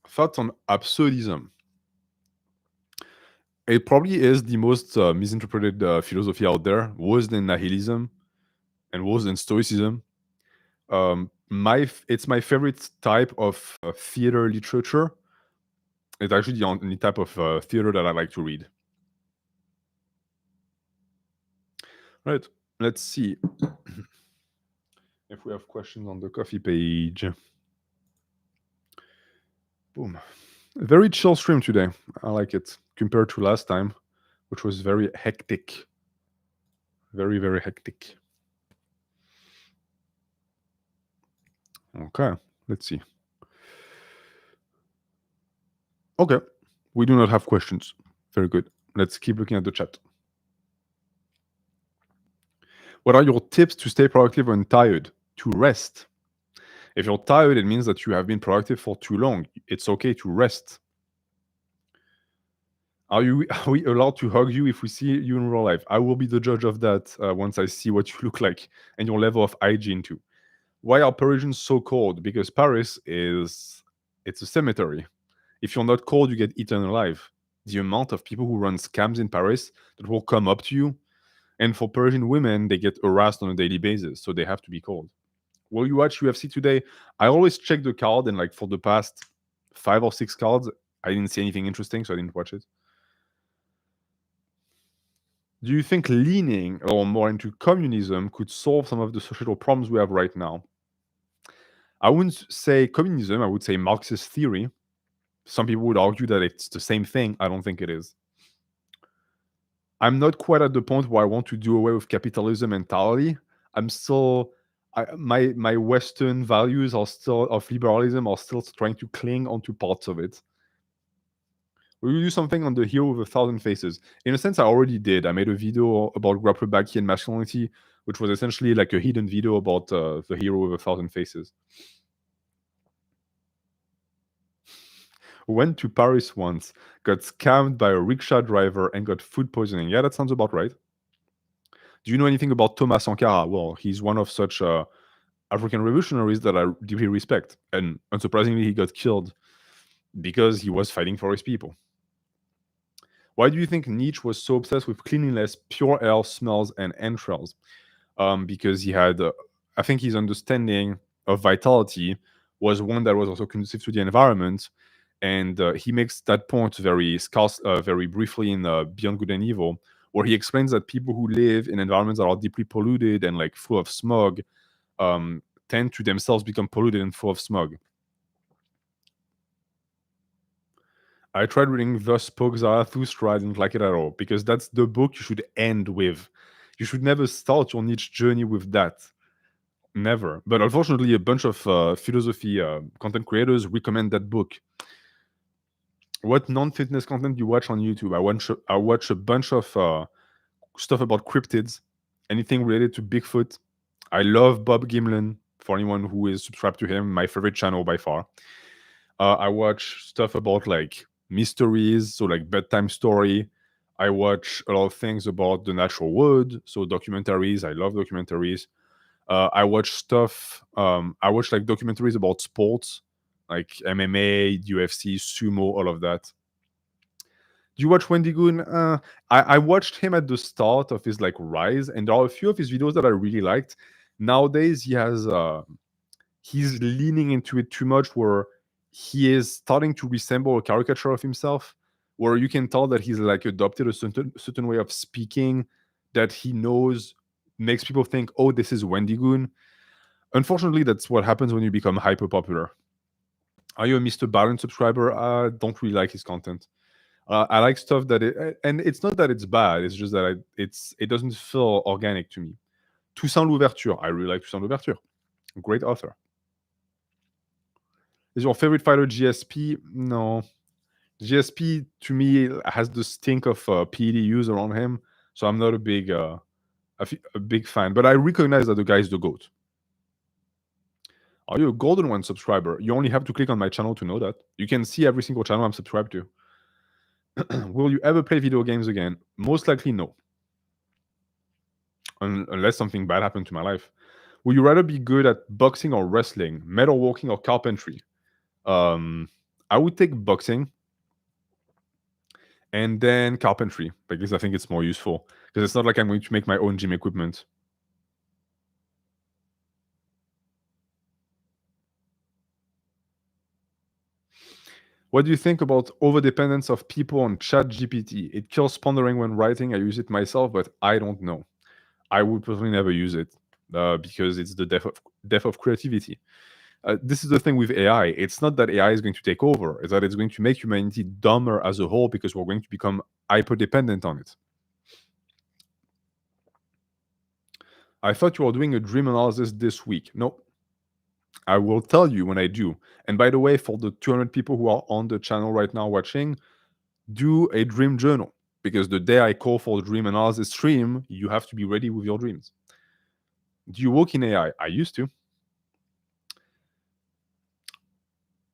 Thoughts on absurdism. It probably is the most misinterpreted philosophy out there, worse than nihilism and worse than stoicism. It's my favorite type of theater literature. It's actually the only type of theater that I like to read. Right. Let's see if we have questions on the coffee page. Boom. Very chill stream today. I like it compared to last time, which was very hectic. Very, very hectic. Okay. Let's see. Okay. We do not have questions. Very good. Let's keep looking at the chat. What are your tips to stay productive when tired? To rest. If you're tired, it means that you have been productive for too long. It's okay to rest. Are we allowed to hug you if we see you in real life? I will be the judge of that once I see what you look like and your level of hygiene too. Why are Parisians so cold? Because Paris it's a cemetery. If you're not cold, you get eaten alive. The amount of people who run scams in Paris that will come up to you, and for Persian women, they get harassed on a daily basis, so they have to be cold. Will you watch UFC today? I always check the card, and like for the past 5 or 6 cards, I didn't see anything interesting, so I didn't watch it. Do you think leaning or more into communism could solve some of the societal problems we have right now? I wouldn't say communism, I would say Marxist theory. Some people would argue that it's the same thing. I don't think it is. I'm not quite at the point where I want to do away with capitalism entirely. I'm still my Western values are still of liberalism are still trying to cling onto parts of it. Will you do something on the hero with a thousand faces? In a sense, I already did. I made a video about Grapplebacki and masculinity, which was essentially like a hidden video about the hero with a thousand faces. Went to Paris once, got scammed by a rickshaw driver, and got food poisoning. Yeah, that sounds about right. Do you know anything about Thomas Sankara? Well, he's one of such African revolutionaries that I deeply respect. And unsurprisingly, he got killed because he was fighting for his people. Why do you think Nietzsche was so obsessed with cleanliness, pure air, smells, and entrails? Because he had, I think his understanding of vitality was one that was also conducive to the environment. And he makes that point very scarce, very briefly in Beyond Good and Evil, where he explains that people who live in environments that are deeply polluted and like full of smog tend to themselves become polluted and full of smog. I tried reading Thus Spoke Zarathustra. I didn't like it at all because that's the book you should end with. You should never start your niche journey with that. Never. But unfortunately, a bunch of philosophy content creators recommend that book. What non-fitness content do you watch on YouTube? I watch a bunch of stuff about cryptids, anything related to Bigfoot. I love Bob Gimlin. For anyone who is subscribed to him, my favorite channel by far. I watch stuff about like mysteries, so like bedtime story. I watch a lot of things about the natural world, so documentaries. I love documentaries. I watch stuff. I watch like documentaries about sports, like MMA, UFC, sumo, all of that. Do you watch Wendigoon? I watched him at the start of his like rise, and there are a few of his videos that I really liked. Nowadays, he's leaning into it too much, where he is starting to resemble a caricature of himself, where you can tell that he's like adopted a certain way of speaking that he knows makes people think, oh, this is Wendigoon. Unfortunately, that's what happens when you become hyper popular. Are you a Mr. Byron subscriber? I don't really like his content. I like stuff and it's not that it's bad. It's just that it doesn't feel organic to me. Toussaint Louverture. I really like Toussaint Louverture. Great author. Is your favorite fighter GSP? No. GSP to me has the stink of PEDUs around him, so I'm not a big fan. But I recognize that the guy is the GOAT. Are you a Golden One subscriber? You only have to click on my channel to know that. You can see every single channel I'm subscribed to. Will you ever play video games again? Most likely no. Unless something bad happened to my life. Would you rather be good at boxing or wrestling, metalworking or carpentry? I would take boxing and then carpentry because I think it's more useful. Because it's not like I'm going to make my own gym equipment. What do you think about overdependence of people on ChatGPT? It kills pondering when writing. I use it myself, but I don't know. I would personally never use it because it's the death of creativity. This is the thing with AI. It's not that AI is going to take over. It's that it's going to make humanity dumber as a whole because we're going to become hyper dependent on it. I thought you were doing a dream analysis this week. No, I will tell you when I do. And by the way, for the 200 people who are on the channel right now watching, do a dream journal because the day I call for the dream analysis stream, you have to be ready with your dreams. Do you work in AI? I used to.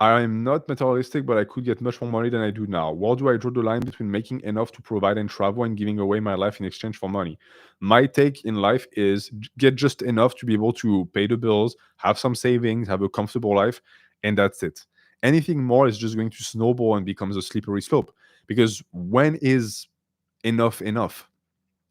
I'm not materialistic, but I could get much more money than I do now. Where do I draw the line between making enough to provide and travel and giving away my life in exchange for money? My take in life is get just enough to be able to pay the bills, have some savings, have a comfortable life, and that's it. Anything more is just going to snowball and becomes a slippery slope. Because when is enough enough?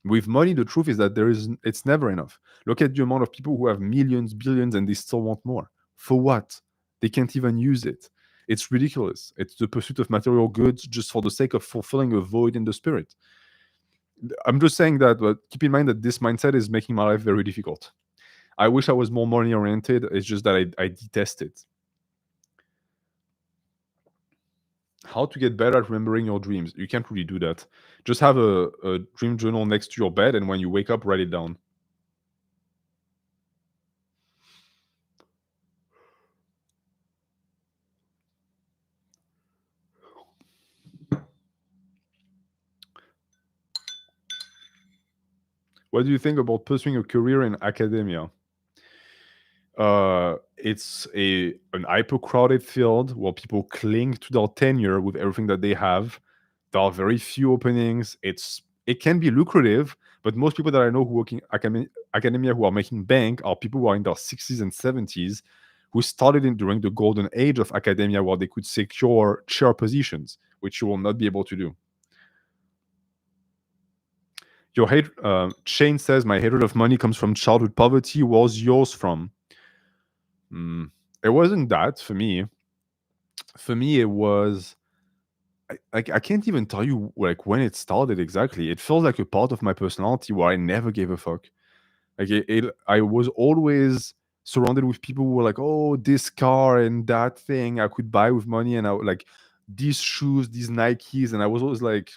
With money, the truth is that it's never enough. Look at the amount of people who have millions, billions, and they still want more. For what? They can't even use it. It's ridiculous. It's the pursuit of material goods just for the sake of fulfilling a void in the spirit. I'm just saying that, but keep in mind that this mindset is making my life very difficult. I wish I was more money oriented. It's just that I detest it. How to get better at remembering your dreams? You can't really do that. Just have a dream journal next to your bed, and when you wake up, write it down. What do you think about pursuing a career in academia? It's an hyper-crowded field where people cling to their tenure with everything that they have. There are very few openings. It can be lucrative, but most people that I know who work in academia who are making bank are people who are in their 60s and 70s who started in during the golden age of academia where they could secure chair positions, which you will not be able to do. Your hate, Shane says, my hatred of money comes from childhood poverty. Where's yours from? It wasn't that for me. For me, it was I can't even tell you like when it started exactly. It felt like a part of my personality where I never gave a fuck. Like I was always surrounded with people who were like, "Oh, this car and that thing I could buy with money," and I would like these shoes, these Nikes, and I was always like,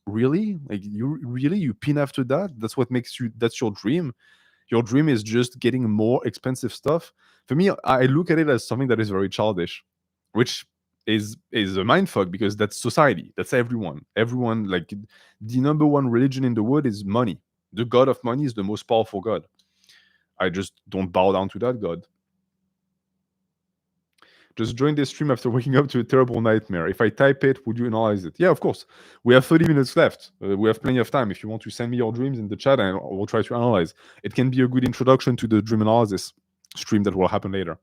"Really? Like you pin after that? That's what makes you. That's your dream. Your dream is just getting more expensive stuff." For me, I look at it as something that is very childish, which is a mindfuck because that's society. That's everyone. Everyone like the number one religion in the world is money. The god of money is the most powerful god. I just don't bow down to that god. Just join this stream after waking up to a terrible nightmare. If I type it, would you analyze it? Yeah, of course. We have 30 minutes left. We have plenty of time. If you want to send me your dreams in the chat, and we'll try to analyze. It can be a good introduction to the dream analysis stream that will happen later.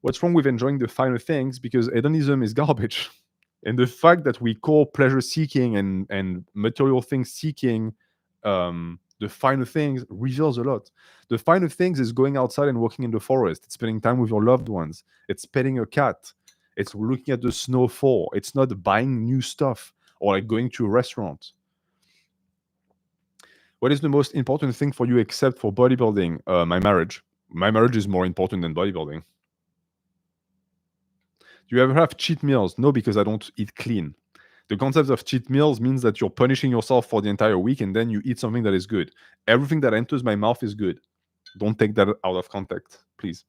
What's wrong with enjoying the finer things? Because hedonism is garbage. And the fact that we call pleasure seeking and material things seeking the finer things reveals a lot. The finer things is going outside and walking in the forest. It's spending time with your loved ones. It's petting a cat. It's looking at the snow fall. It's not buying new stuff or like going to a restaurant. What is the most important thing for you except for bodybuilding? My marriage. My marriage is more important than bodybuilding. Do you ever have cheat meals? No, because I don't eat clean. The concept of cheat meals means that you're punishing yourself for the entire week and then you eat something that is good. Everything that enters my mouth is good. Don't take that out of context, please.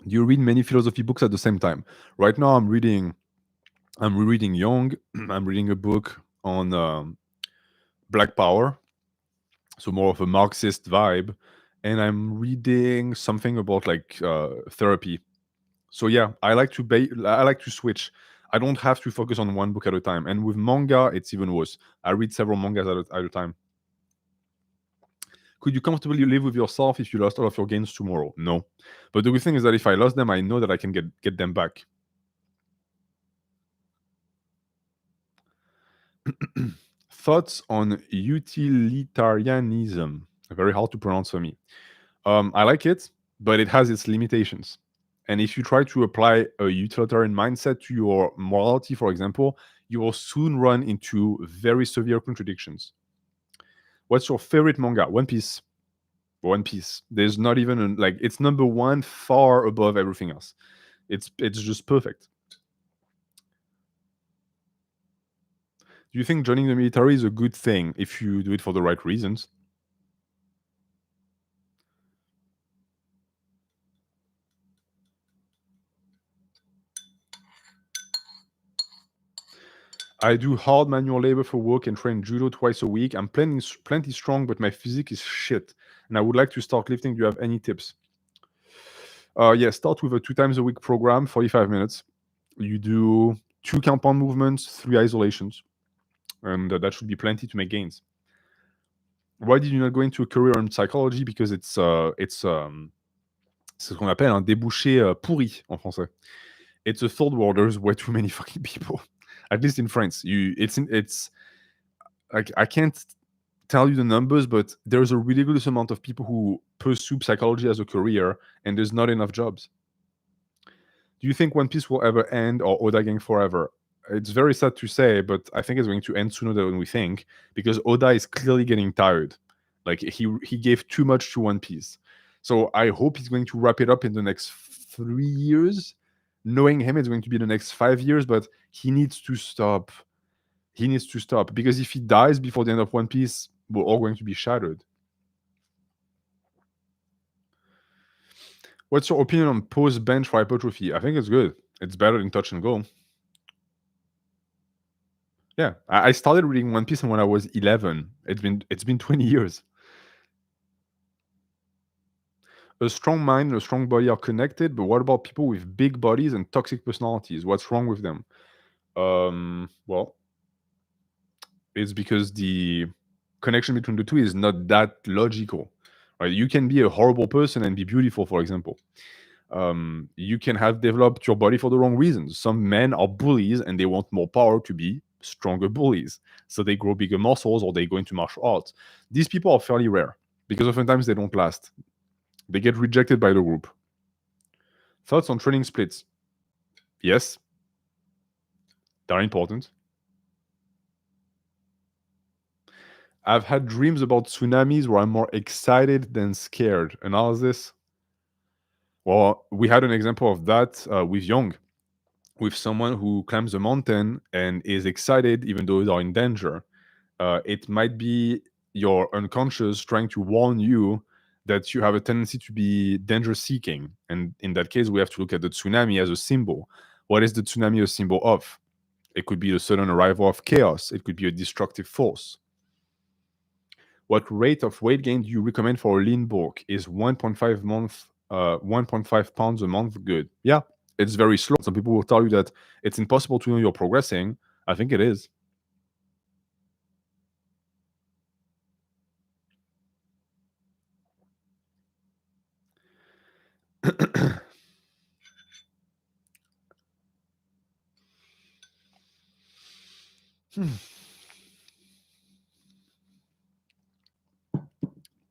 Do you read many philosophy books at the same time? Right now, I'm rereading Jung. I'm reading a book on Black Power, so more of a Marxist vibe, and I'm reading something about like therapy. So yeah, I like to switch. I don't have to focus on one book at a time. And with manga, it's even worse. I read several mangas at a time. Could you comfortably live with yourself if you lost all of your gains tomorrow? No. But the good thing is that if I lost them, I know that I can get them back. Thoughts on utilitarianism? Very hard to pronounce for me. I like it, but it has its limitations. And if you try to apply a utilitarian mindset to your morality, for example, you will soon run into very severe contradictions. What's your favorite manga? One Piece. One Piece. There's not even like it's number one, far above everything else. It's just perfect. Do you think joining the military is a good thing if you do it for the right reasons? I do hard manual labor for work and train judo twice a week. I'm plenty strong, but my physique is shit. And I would like to start lifting. Do you have any tips? Yeah, start with a 2 times a week program, 45 minutes. You do 2 compound movements, 3 isolations, and that should be plenty to make gains. Why did you not go into a career in psychology? Because c'est ce qu'on appelle un débouché pourri en français. It's a third world. There's way too many fucking people. At least in France, it's like I can't tell you the numbers, but there's a ridiculous amount of people who pursue psychology as a career, and there's not enough jobs. Do you think One Piece will ever end or Oda Gang forever? It's very sad to say, but I think it's going to end sooner than we think because Oda is clearly getting tired. Like he gave too much to One Piece. So I hope he's going to wrap it up in the next 3 years. Knowing him, it's going to be the next 5 years, but he needs to stop. He needs to stop because if he dies before the end of One Piece, we're all going to be shattered. What's your opinion on post bench for hypertrophy? I think it's good. It's better than touch and go. Yeah, I started reading One Piece when I was 11. It's been 20 years. A strong mind and a strong body are connected, but what about people with big bodies and toxic personalities? What's wrong with them? Well, it's because the connection between the two is not that logical. Right? You can be a horrible person and be beautiful, for example. You can have developed your body for the wrong reasons. Some men are bullies and they want more power to be stronger bullies. So they grow bigger muscles or they go into martial arts. These people are fairly rare because oftentimes they don't last. They get rejected by the group. Thoughts on training splits? Yes, they're important. I've had dreams about tsunamis where I'm more excited than scared. Analysis? Well, we had an example of that with Jung, with someone who climbs a mountain and is excited even though they're in danger. It might be your unconscious trying to warn you that you have a tendency to be danger seeking. And in that case, we have to look at the tsunami as a symbol. What is the tsunami a symbol of? It could be the sudden arrival of chaos. It could be a destructive force. What rate of weight gain do you recommend for a lean bulk? Is 1.5 pounds a month good? Yeah, it's very slow. Some people will tell you that it's impossible to know you're progressing. I think it is.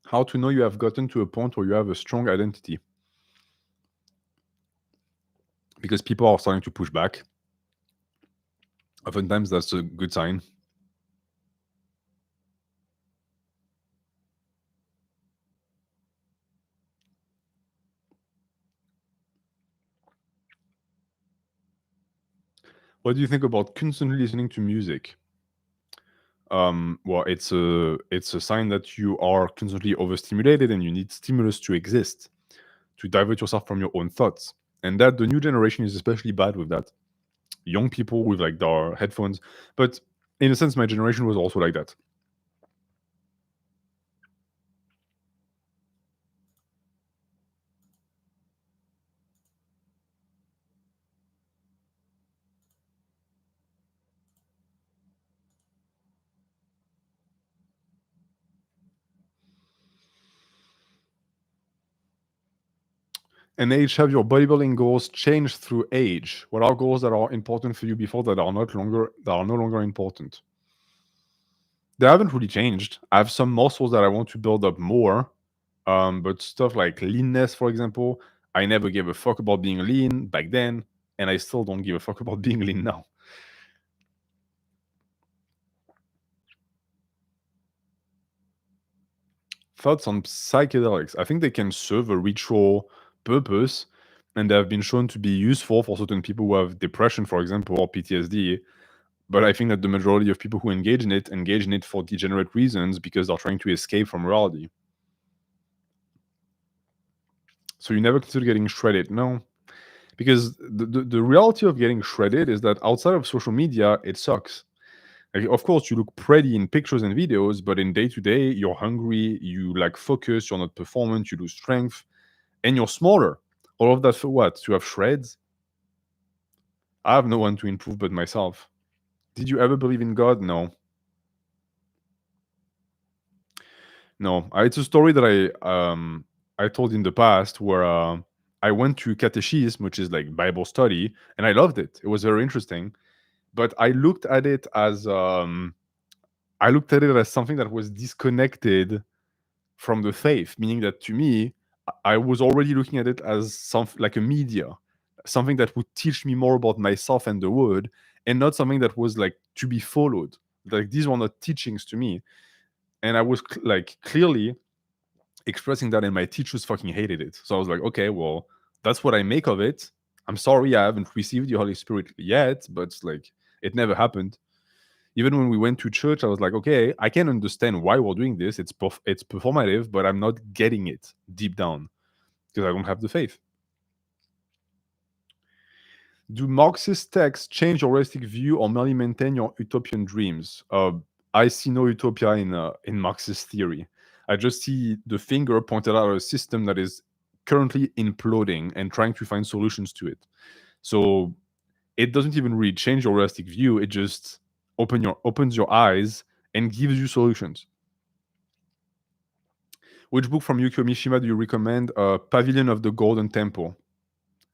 How to know you have gotten to a point where you have a strong identity? Because people are starting to push back. Oftentimes, that's a good sign. What do you think about constantly listening to music? Well, it's a sign that you are constantly overstimulated and you need stimulus to exist, to divert yourself from your own thoughts. And that the new generation is especially bad with that. Young people with like their headphones, but in a sense, my generation was also like that. And age, have your bodybuilding goals changed through age? What are goals that are important for you before that are no longer important? They haven't really changed. I have some muscles that I want to build up more, but stuff like leanness, for example, I never gave a fuck about being lean back then, and I still don't give a fuck about being lean now. Thoughts on psychedelics? I think they can serve a ritual purpose, and they have been shown to be useful for certain people who have depression, for example, or PTSD. But I think that the majority of people who engage in it for degenerate reasons because they're trying to escape from reality. So you never consider getting shredded? No, because the reality of getting shredded is that outside of social media, it sucks. Like, of course, you look pretty in pictures and videos, but in day to day, you're hungry, you lack focus, you're not performant, you lose strength, and you're smaller. All of that for what? To have shreds? I have no one to improve but myself. Did you ever believe in God? No. No. It's a story that I told in the past where I went to catechism, which is like Bible study, and I loved it. It was very interesting. But I looked at it as I looked at it as something that was disconnected from the faith, meaning that to me, I was already looking at it as something like a media, something that would teach me more about myself and the world, and not something that was like to be followed. Like these were not teachings to me, and I was like clearly expressing that, and my teachers fucking hated it. So I was like, okay, well, that's what I make of it. I'm sorry, I haven't received the Holy Spirit yet, but like it never happened. Even when we went to church, I was like, okay, I can understand why we're doing this. It's performative, but I'm not getting it deep down because I don't have the faith. Do Marxist texts change your realistic view or merely maintain your utopian dreams? I see no utopia in Marxist theory. I just see the finger pointed out at a system that is currently imploding and trying to find solutions to it. So it doesn't even really change your realistic view. It just opens your eyes and gives you solutions. Which book from Yukio Mishima do you recommend? Pavilion of the Golden Temple.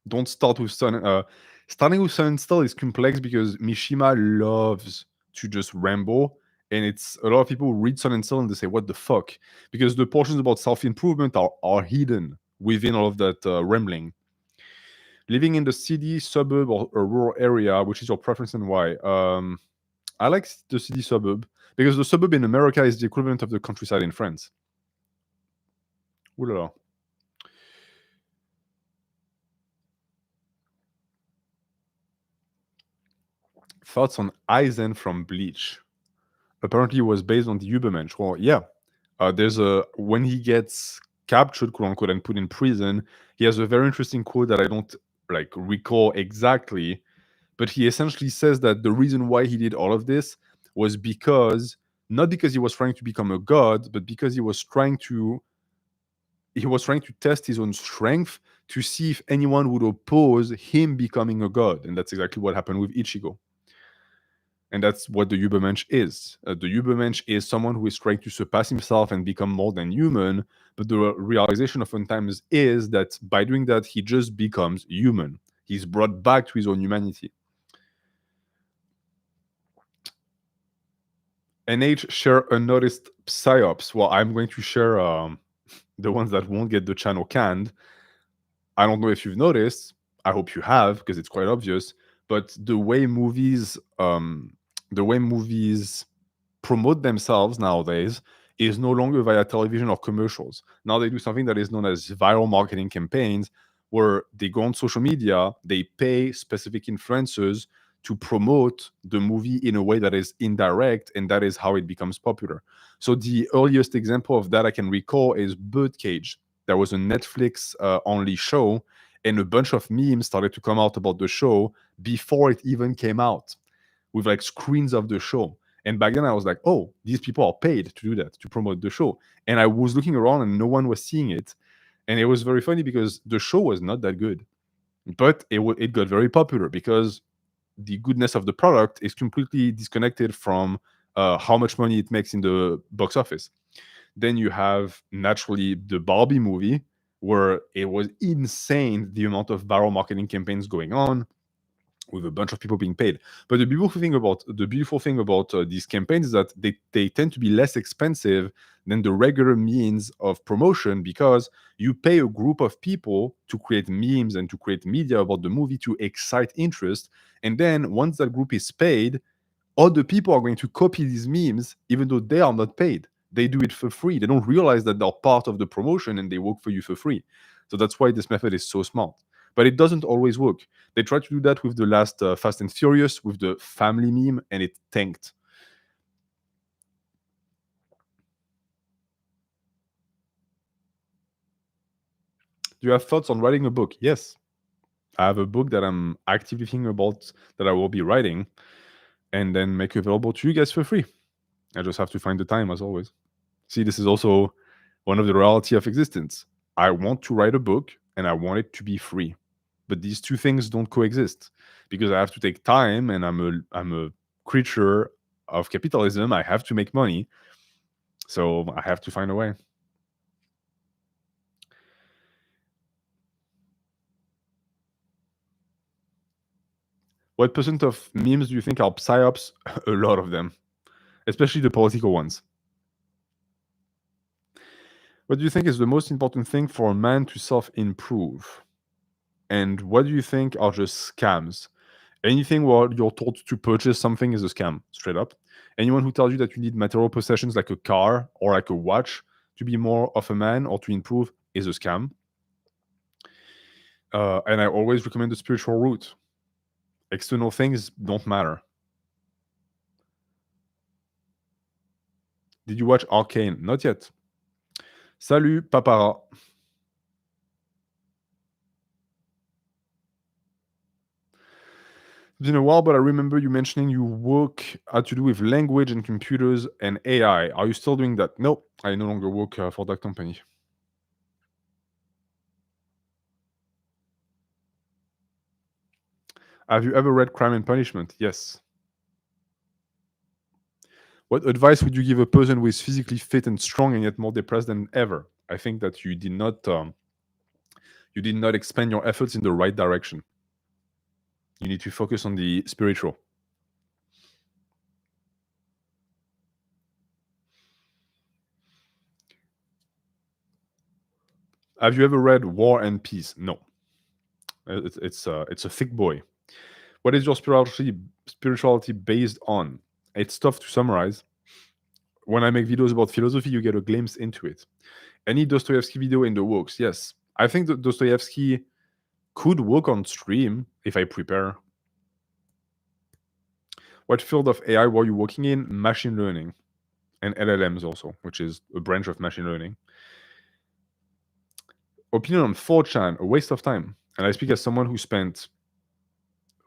Don't start with Sun. Starting with Sun and Steel is complex because Mishima loves to just ramble, and it's a lot of people read Sun and Steel and they say, "What the fuck?" Because the portions about self improvement are hidden within all of that rambling. Living in the city, suburb, or a rural area, which is your preference and why? I like the city suburb because the suburb in America is the equivalent of the countryside in France. Ooh la la. Thoughts on Aizen from Bleach? Apparently, it was based on the Übermensch. Well, yeah. There's a when he gets captured, quote unquote, and put in prison, he has a very interesting quote that I don't like recall exactly, but he essentially says that the reason why he did all of this was because not because he was trying to become a god, but because he was trying to test his own strength to see if anyone would oppose him becoming a god, and that's exactly what happened with Ichigo. And that's what the Übermensch is. The Übermensch is someone who is trying to surpass himself and become more than human, but the realization oftentimes is that by doing that, he just becomes human. He's brought back to his own humanity. NH share unnoticed psyops. Well, I'm going to share the ones that won't get the channel canned. I don't know if you've noticed. I hope you have because it's quite obvious. But the way movies promote themselves nowadays is no longer via television or commercials. Now they do something that is known as viral marketing campaigns, where they go on social media, they pay specific influencers to promote the movie in a way that is indirect, and that is how it becomes popular. So the earliest example of that I can recall is Birdcage. There was a Netflix only show, and a bunch of memes started to come out about the show before it even came out, with like screens of the show. And back then I was like, oh, these people are paid to do that, to promote the show. And I was looking around and no one was seeing it. And it was very funny because the show was not that good. But it got very popular because the goodness of the product is completely disconnected from how much money it makes in the box office. Then you have naturally the Barbie movie, where it was insane the amount of viral marketing campaigns going on, with a bunch of people being paid. But the beautiful thing about these campaigns is that they tend to be less expensive than the regular means of promotion, because you pay a group of people to create memes and to create media about the movie to excite interest. And then once that group is paid, other people are going to copy these memes even though they are not paid. They do it for free. They don't realize that they're part of the promotion and they work for you for free. So that's why this method is so smart. But it doesn't always work. They tried to do that with the last Fast and Furious, with the family meme, and it tanked. Do you have thoughts on writing a book? Yes. I have a book that I'm actively thinking about that I will be writing and then make available to you guys for free. I just have to find the time, as always. See, this is also one of the reality of existence. I want to write a book and I want it to be free. But these two things don't coexist because I have to take time, and I'm a creature of capitalism. I have to make money. So I have to find a way. What percent of memes do you think are psyops? A lot of them. especially the political ones. What do you think is the most important thing for a man to self-improve? And what do you think are just scams? Anything where you're told to purchase something is a scam, straight up. Anyone who tells you that you need material possessions like a car or like a watch to be more of a man or to improve is a scam. And I always recommend the spiritual route. External things don't matter. Did you watch Arcane? Not yet. Salut, papara. It's been a while, but I remember you mentioning you work had to do with language and computers and AI. Are you still doing that? No, I no longer work for that company. Have you ever read Crime and Punishment? Yes. What advice would you give a person who is physically fit and strong and yet more depressed than ever? I think that you did not expend your efforts in the right direction. You need to focus on the spiritual. Have you ever read War and Peace? No. It's a thick boy. What is your spirituality based on? It's tough to summarize. When I make videos about philosophy, you get a glimpse into it. Any Dostoevsky video in the works? Yes. I think that Dostoevsky could work on stream if I prepare. What field of AI were you working in? Machine learning and LLMs also, which is a branch of machine learning. Opinion on 4chan, a waste of time. And I speak as someone who spent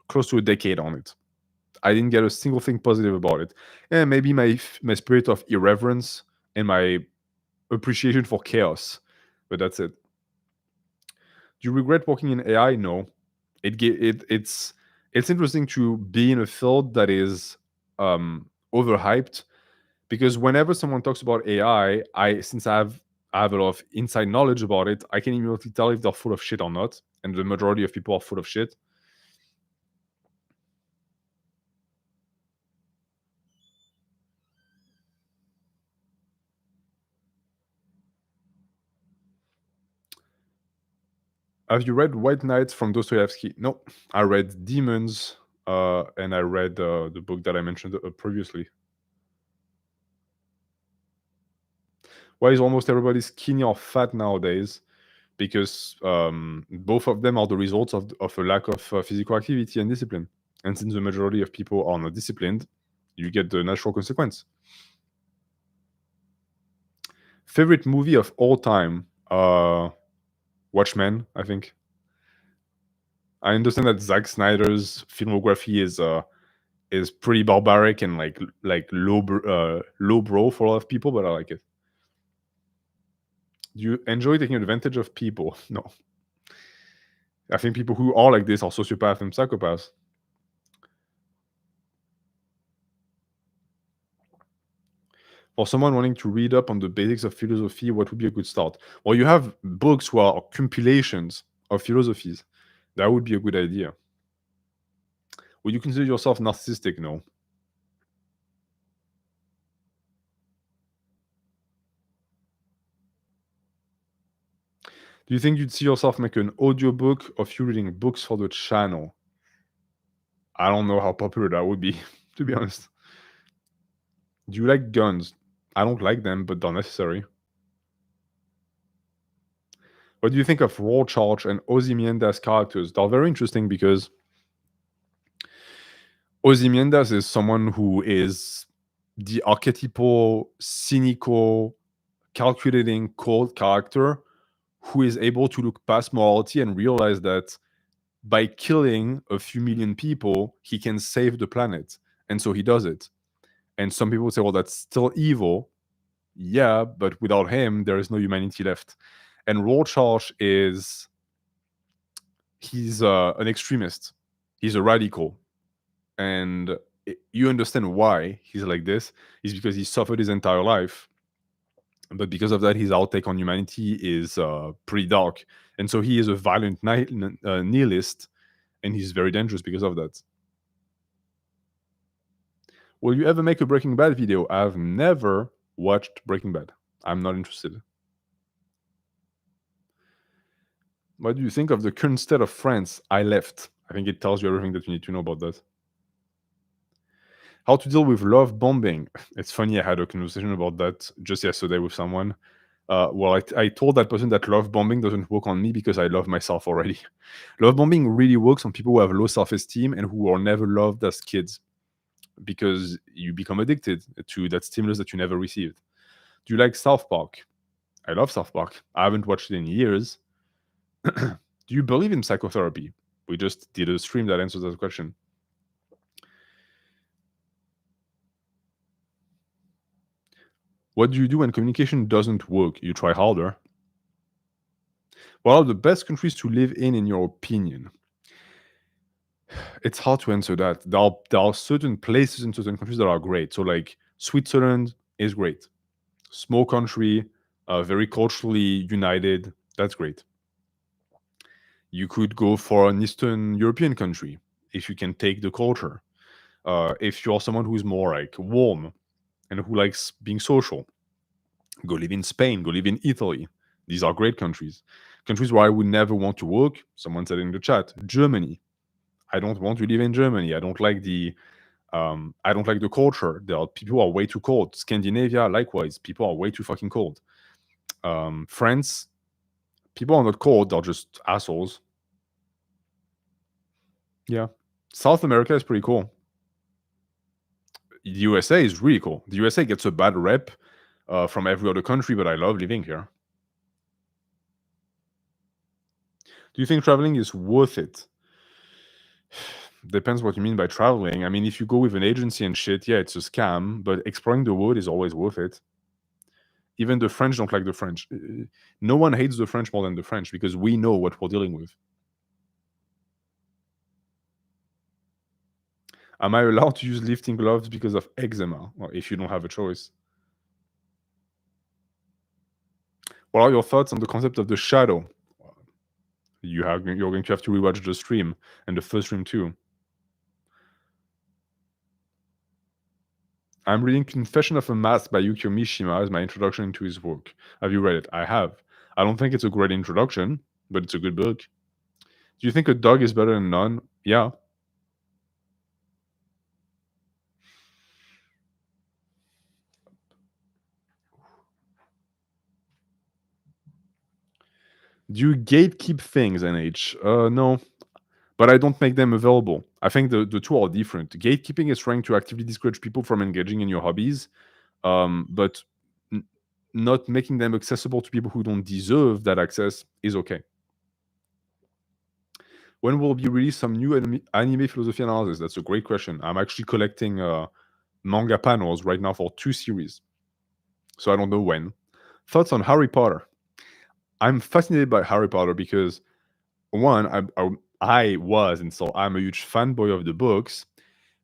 close to a decade on it. I didn't get a single thing positive about it. And maybe my spirit of irreverence and my appreciation for chaos, but that's it. Do you regret working in AI? No. It's interesting to be in a field that is overhyped, because whenever someone talks about AI, since I have a lot of inside knowledge about it, I can immediately tell if they're full of shit or not, and the majority of people are full of shit. Have you read White Knights from Dostoevsky? No, I read Demons, and I read the book that I mentioned previously. Why is almost everybody skinny or fat nowadays? Because both of them are the results of a lack of physical activity and discipline. And since the majority of people are not disciplined, you get the natural consequence. Favorite movie of all time? Watchmen, I think. I understand that Zack Snyder's filmography is pretty barbaric and like low bro for a lot of people, but I like it. Do you enjoy taking advantage of people? No. I think people who are like this are sociopaths and psychopaths. For someone wanting to read up on the basics of philosophy, what would be a good start? Well, you have books who are compilations of philosophies. That would be a good idea. Would you consider yourself narcissistic? No. Do you think you'd see yourself make an audiobook of you reading books for the channel? I don't know how popular that would be, to be honest. Do you like guns? I don't like them, but they're necessary. What do you think of Rorschach and Ozymandias characters? They're very interesting because Ozymandias is someone who is the archetypal, cynical, calculating, cold character who is able to look past morality and realize that by killing a few million people, he can save the planet. And so he does it. And some people say, well, that's still evil. Yeah, but without him, there is no humanity left. And Rorschach he's an extremist. He's a radical. And you understand why he's like this is because he suffered his entire life, but because of that his outtake on humanity is pretty dark, and so he is a violent nihilist, and he's very dangerous because of that. Will you ever make a Breaking Bad video? I've never watched Breaking Bad. I'm not interested. What do you think of the current state of France? I left. I think it tells you everything that you need to know about that. How to deal with love bombing? It's funny, I had a conversation about that just yesterday with someone. I told that person that love bombing doesn't work on me because I love myself already. Love bombing really works on people who have low self-esteem and who are never loved as kids because you become addicted to that stimulus that you never received. Do you like South Park? I love South Park. I haven't watched it in years. Do you believe in psychotherapy? We just did a stream that answers that question. What do you do when communication doesn't work? You try harder. What are the best countries to live in your opinion? It's hard to answer that. There are certain places in certain countries that are great. So, like Switzerland is great. Small country, very culturally united. That's great. You could go for an Eastern European country if you can take the culture. If you're someone who's more like warm and who likes being social, go live in Spain, go live in Italy. These are great countries. Countries where I would never want to work. Someone said in the chat, Germany. I don't want to live in Germany. I don't like the culture. There are people who are way too cold. Scandinavia, likewise, people are way too fucking cold. France, people are not cold. They're just assholes. Yeah, South America is pretty cool. The USA is really cool. The USA gets a bad rep from every other country, but I love living here. Do you think traveling is worth it? Depends what you mean by traveling. I mean, if you go with an agency and shit, yeah, it's a scam, but exploring the world is always worth it. Even the French don't like the French. No one hates the French more than the French because we know what we're dealing with. Am I allowed to use lifting gloves because of eczema? Well, if you don't have a choice. What are your thoughts on the concept of the shadow? You're going to have to rewatch the stream and the first stream too. I'm reading Confession of a Mask by Yukio Mishima as my introduction into his work. Have you read it? I have. I don't think it's a great introduction, but it's a good book. Do you think a dog is better than none? Yeah. Do you gatekeep things, NH? No, but I don't make them available. I think the two are different. Gatekeeping is trying to actively discourage people from engaging in your hobbies, but n- not making them accessible to people who don't deserve that access is okay. When will be released some new anime philosophy analysis? That's a great question. I'm actually collecting manga panels right now for 2 series, so I don't know when. Thoughts on Harry Potter? I'm fascinated by Harry Potter because one, I was and so I'm a huge fanboy of the books,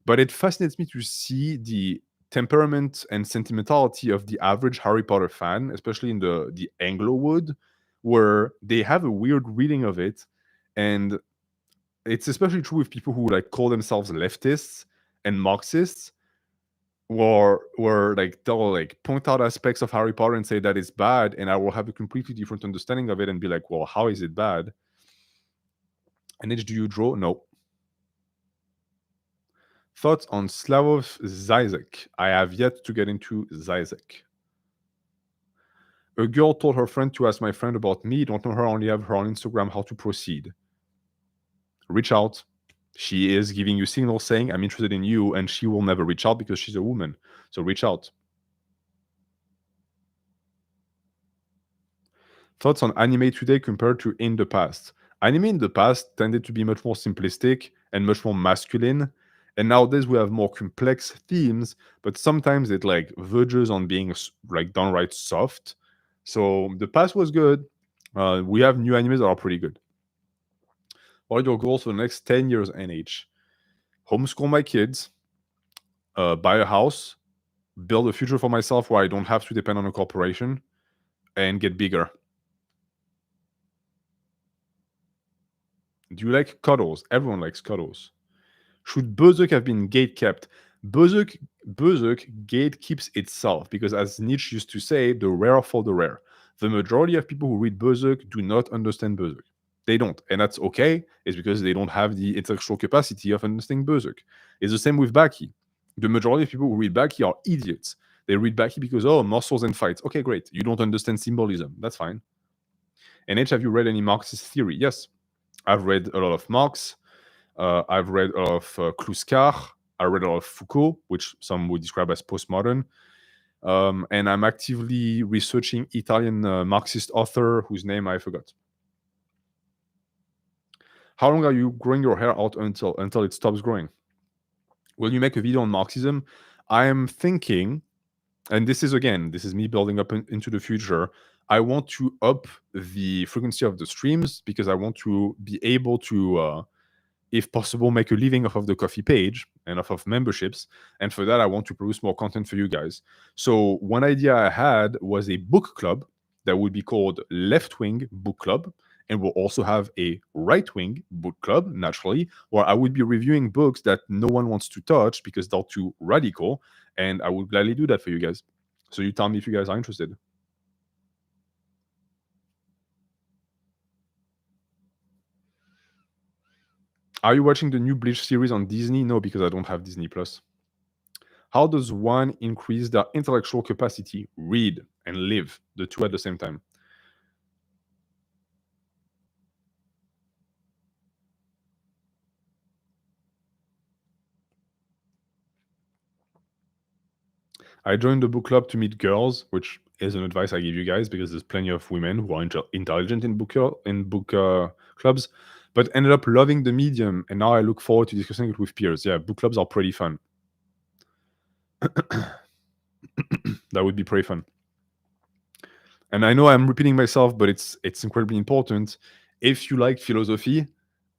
but it fascinates me to see the temperament and sentimentality of the average Harry Potter fan, especially in the Anglowood, where they have a weird reading of it, and it's especially true with people who like call themselves leftists and Marxists, where like they'll like point out aspects of Harry Potter and say that it's bad, and I will have a completely different understanding of it and be like, well, how is it bad? And then do you draw? No. Thoughts on Slavoj Zizek? I have yet to get into Zizek. A girl told her friend to ask my friend about me. Don't know her, only have her on Instagram. How to proceed? Reach out. She is giving you signals saying, I'm interested in you, and she will never reach out because she's a woman. So reach out. Thoughts on anime today compared to in the past? Anime in the past tended to be much more simplistic and much more masculine. And nowadays we have more complex themes, but sometimes it like verges on being like downright soft. So the past was good. We have new animes that are pretty good. What are your goals for the next 10 years, NH? Homeschool my kids, buy a house, build a future for myself where I don't have to depend on a corporation, and get bigger. Do you like cuddles? Everyone likes cuddles. Should Berserk have been gate kept? Berserk, Berserk gatekeeps itself because, as Nietzsche used to say, the rare for the rare. The majority of people who read Berserk do not understand Berserk. They don't, and that's okay. It's because they don't have the intellectual capacity of understanding Berserk. It's the same with Baki. The majority of people who read Baki are idiots. They read Baki because, oh, muscles and fights. Okay, great. You don't understand symbolism. That's fine. And H, have you read any Marxist theory? Yes. I've read a lot of Marx. I've read a lot of Kluskar. I read a lot of Foucault, which some would describe as postmodern. And I'm actively researching Italian Marxist author whose name I forgot. How long are you growing your hair out until it stops growing? Will you make a video on Marxism? I am thinking, and this is me building up into the future. I want to up the frequency of the streams because I want to be able to if possible, make a living off of the coffee page and off of memberships. And for that, I want to produce more content for you guys. So one idea I had was a book club that would be called Left Wing Book Club. And we'll also have a right wing book club, naturally, where I would be reviewing books that no one wants to touch because they're too radical. And I would gladly do that for you guys. So you tell me if you guys are interested. Are you watching the new Bleach series on Disney? No, because I don't have Disney Plus. How does one increase their intellectual capacity? Read and live, the two at the same time. I joined the book club to meet girls, which is an advice I give you guys because there's plenty of women who are intelligent in book clubs, but ended up loving the medium, and now I look forward to discussing it with peers. Yeah, book clubs are pretty fun. That would be pretty fun. And I know I'm repeating myself, but it's incredibly important. If you like philosophy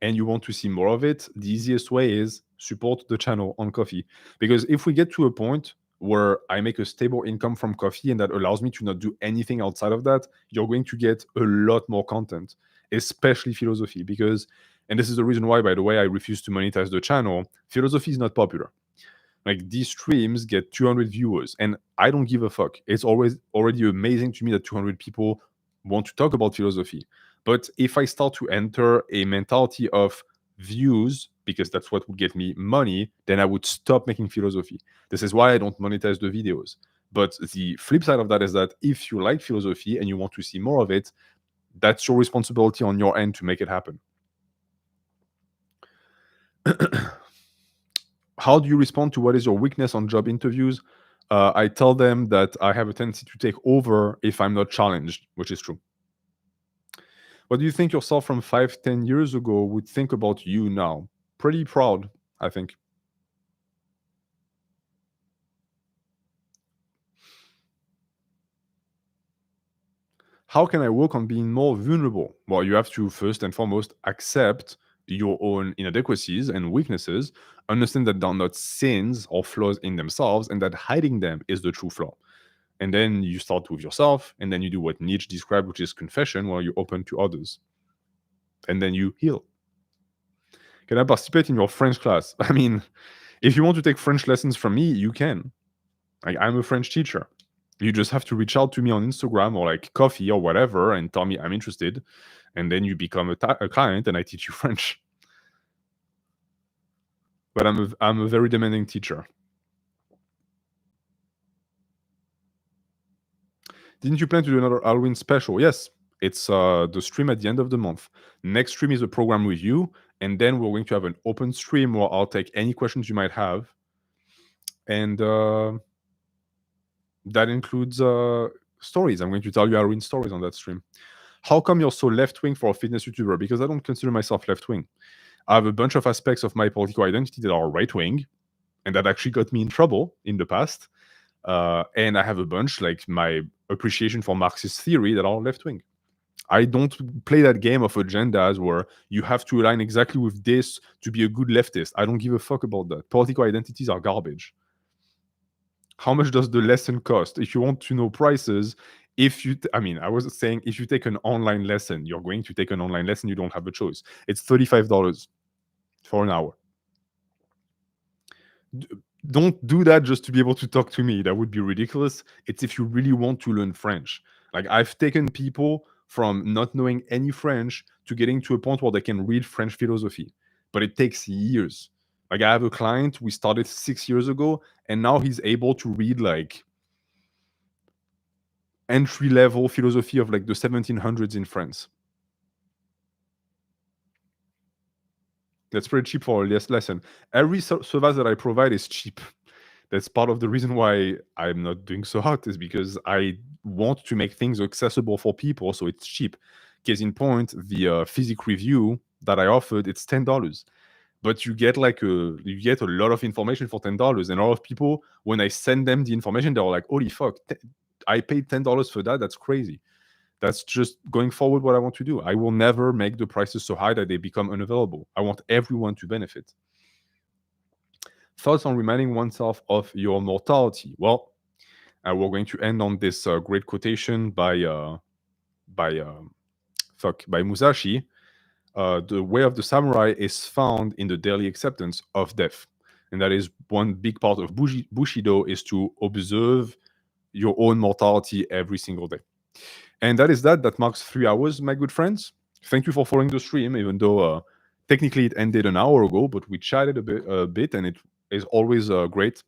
and you want to see more of it, the easiest way is support the channel on Coffee. Because if we get to a point where I make a stable income from Coffee and that allows me to not do anything outside of that, you're going to get a lot more content, especially philosophy. Because, and this is the reason why, by the way, I refuse to monetize the channel, philosophy is not popular. Like these streams get 200 viewers, and I don't give a fuck. It's always already amazing to me that 200 people want to talk about philosophy. But if I start to enter a mentality of views, because that's what would get me money, then I would stop making philosophy. This is why I don't monetize the videos. But the flip side of that is that if you like philosophy and you want to see more of it, that's your responsibility on your end to make it happen. How do you respond to what is your weakness on job interviews? I tell them that I have a tendency to take over if I'm not challenged, which is true. What do you think yourself from 5-10 years ago would think about you now? Pretty proud, I think. How can I work on being more vulnerable? Well, you have to first and foremost accept your own inadequacies and weaknesses, understand that they're not sins or flaws in themselves, and that hiding them is the true flaw. And then you start with yourself, and then you do what Nietzsche described, which is confession, where you open to others. And then you heal. Can I participate in your French class? I mean, if you want to take French lessons from me, you can. Like, I'm a French teacher. You just have to reach out to me on Instagram or like coffee or whatever and tell me I'm interested. And then you become a client and I teach you French. But I'm a very demanding teacher. Didn't you plan to do another Halloween special? Yes. It's the stream at the end of the month. Next stream is a program review. And then we're going to have an open stream where I'll take any questions you might have. And that includes stories. I'm going to tell you Halloween stories on that stream. How come you're so left-wing for a fitness YouTuber? Because I don't consider myself left-wing. I have a bunch of aspects of my political identity that are right-wing, and that actually got me in trouble in the past. And I have a bunch, like my appreciation for Marxist theory, that are left-wing. I don't play that game of agendas where you have to align exactly with this to be a good leftist. I don't give a fuck about that. Political identities are garbage. How much does the lesson cost? If you want to know prices, I was saying, if you take an online lesson, you're going to take an online lesson, you don't have a choice. It's $35 for an hour. don't do that just to be able to talk to me. That would be ridiculous. It's if you really want to learn French. Like I've taken people from not knowing any French to getting to a point where they can read French philosophy, but it takes years. Like I have a client we started 6 years ago, and now he's able to read like entry level philosophy of like the 1700s in France. That's pretty cheap for a lesson. Every service that I provide is cheap. That's part of the reason why I'm not doing so hot, is because I want to make things accessible for people, so it's cheap. Case in point, the physics review that I offered, it's $10, but you get a lot of information for $10, and a lot of people, when I send them the information, they're like, "Holy fuck, I paid $10 for that. That's crazy." That's just going forward what I want to do. I will never make the prices so high that they become unavailable. I want everyone to benefit. Thoughts on reminding oneself of your mortality? Well, we're going to end on this great quotation by Musashi. The way of the samurai is found in the daily acceptance of death, and that is one big part of Bushido, is to observe your own mortality every single day. And that marks 3 hours, my good friends. Thank you for following the stream, even though technically it ended an hour ago, but we chatted a bit, and it is always great.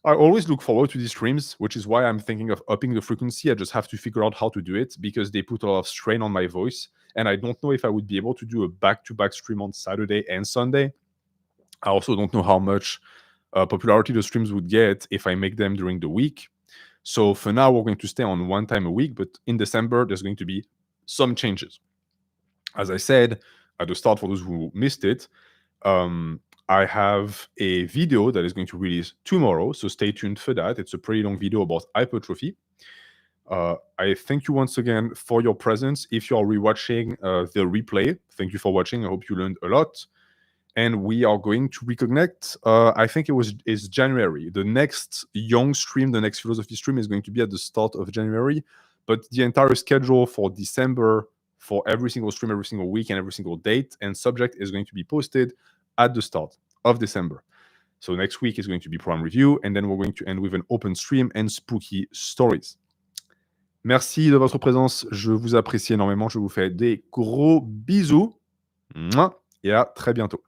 I always look forward to these streams, which is why I'm thinking of upping the frequency. I just have to figure out how to do it, because they put a lot of strain on my voice, and I don't know if I would be able to do a back-to-back stream on Saturday and Sunday. I also don't know how much popularity the streams would get if I make them during the week. So for now, we're going to stay on one time a week, but in December, there's going to be some changes. As I said at the start, for those who missed it, I have a video that is going to release tomorrow, so stay tuned for that. It's a pretty long video about hypertrophy. I thank you once again for your presence. If you are rewatching the replay, thank you for watching. I hope you learned a lot. And we are going to reconnect. I think it's January. The next Jung stream, the next philosophy stream, is going to be at the start of January. But the entire schedule for December, for every single stream, every single week, and every single date and subject, is going to be posted at the start of December. So next week is going to be program review, and then we're going to end with an open stream and spooky stories. Merci de votre présence. Je vous apprécie énormément. Je vous fais des gros bisous. Et à très bientôt.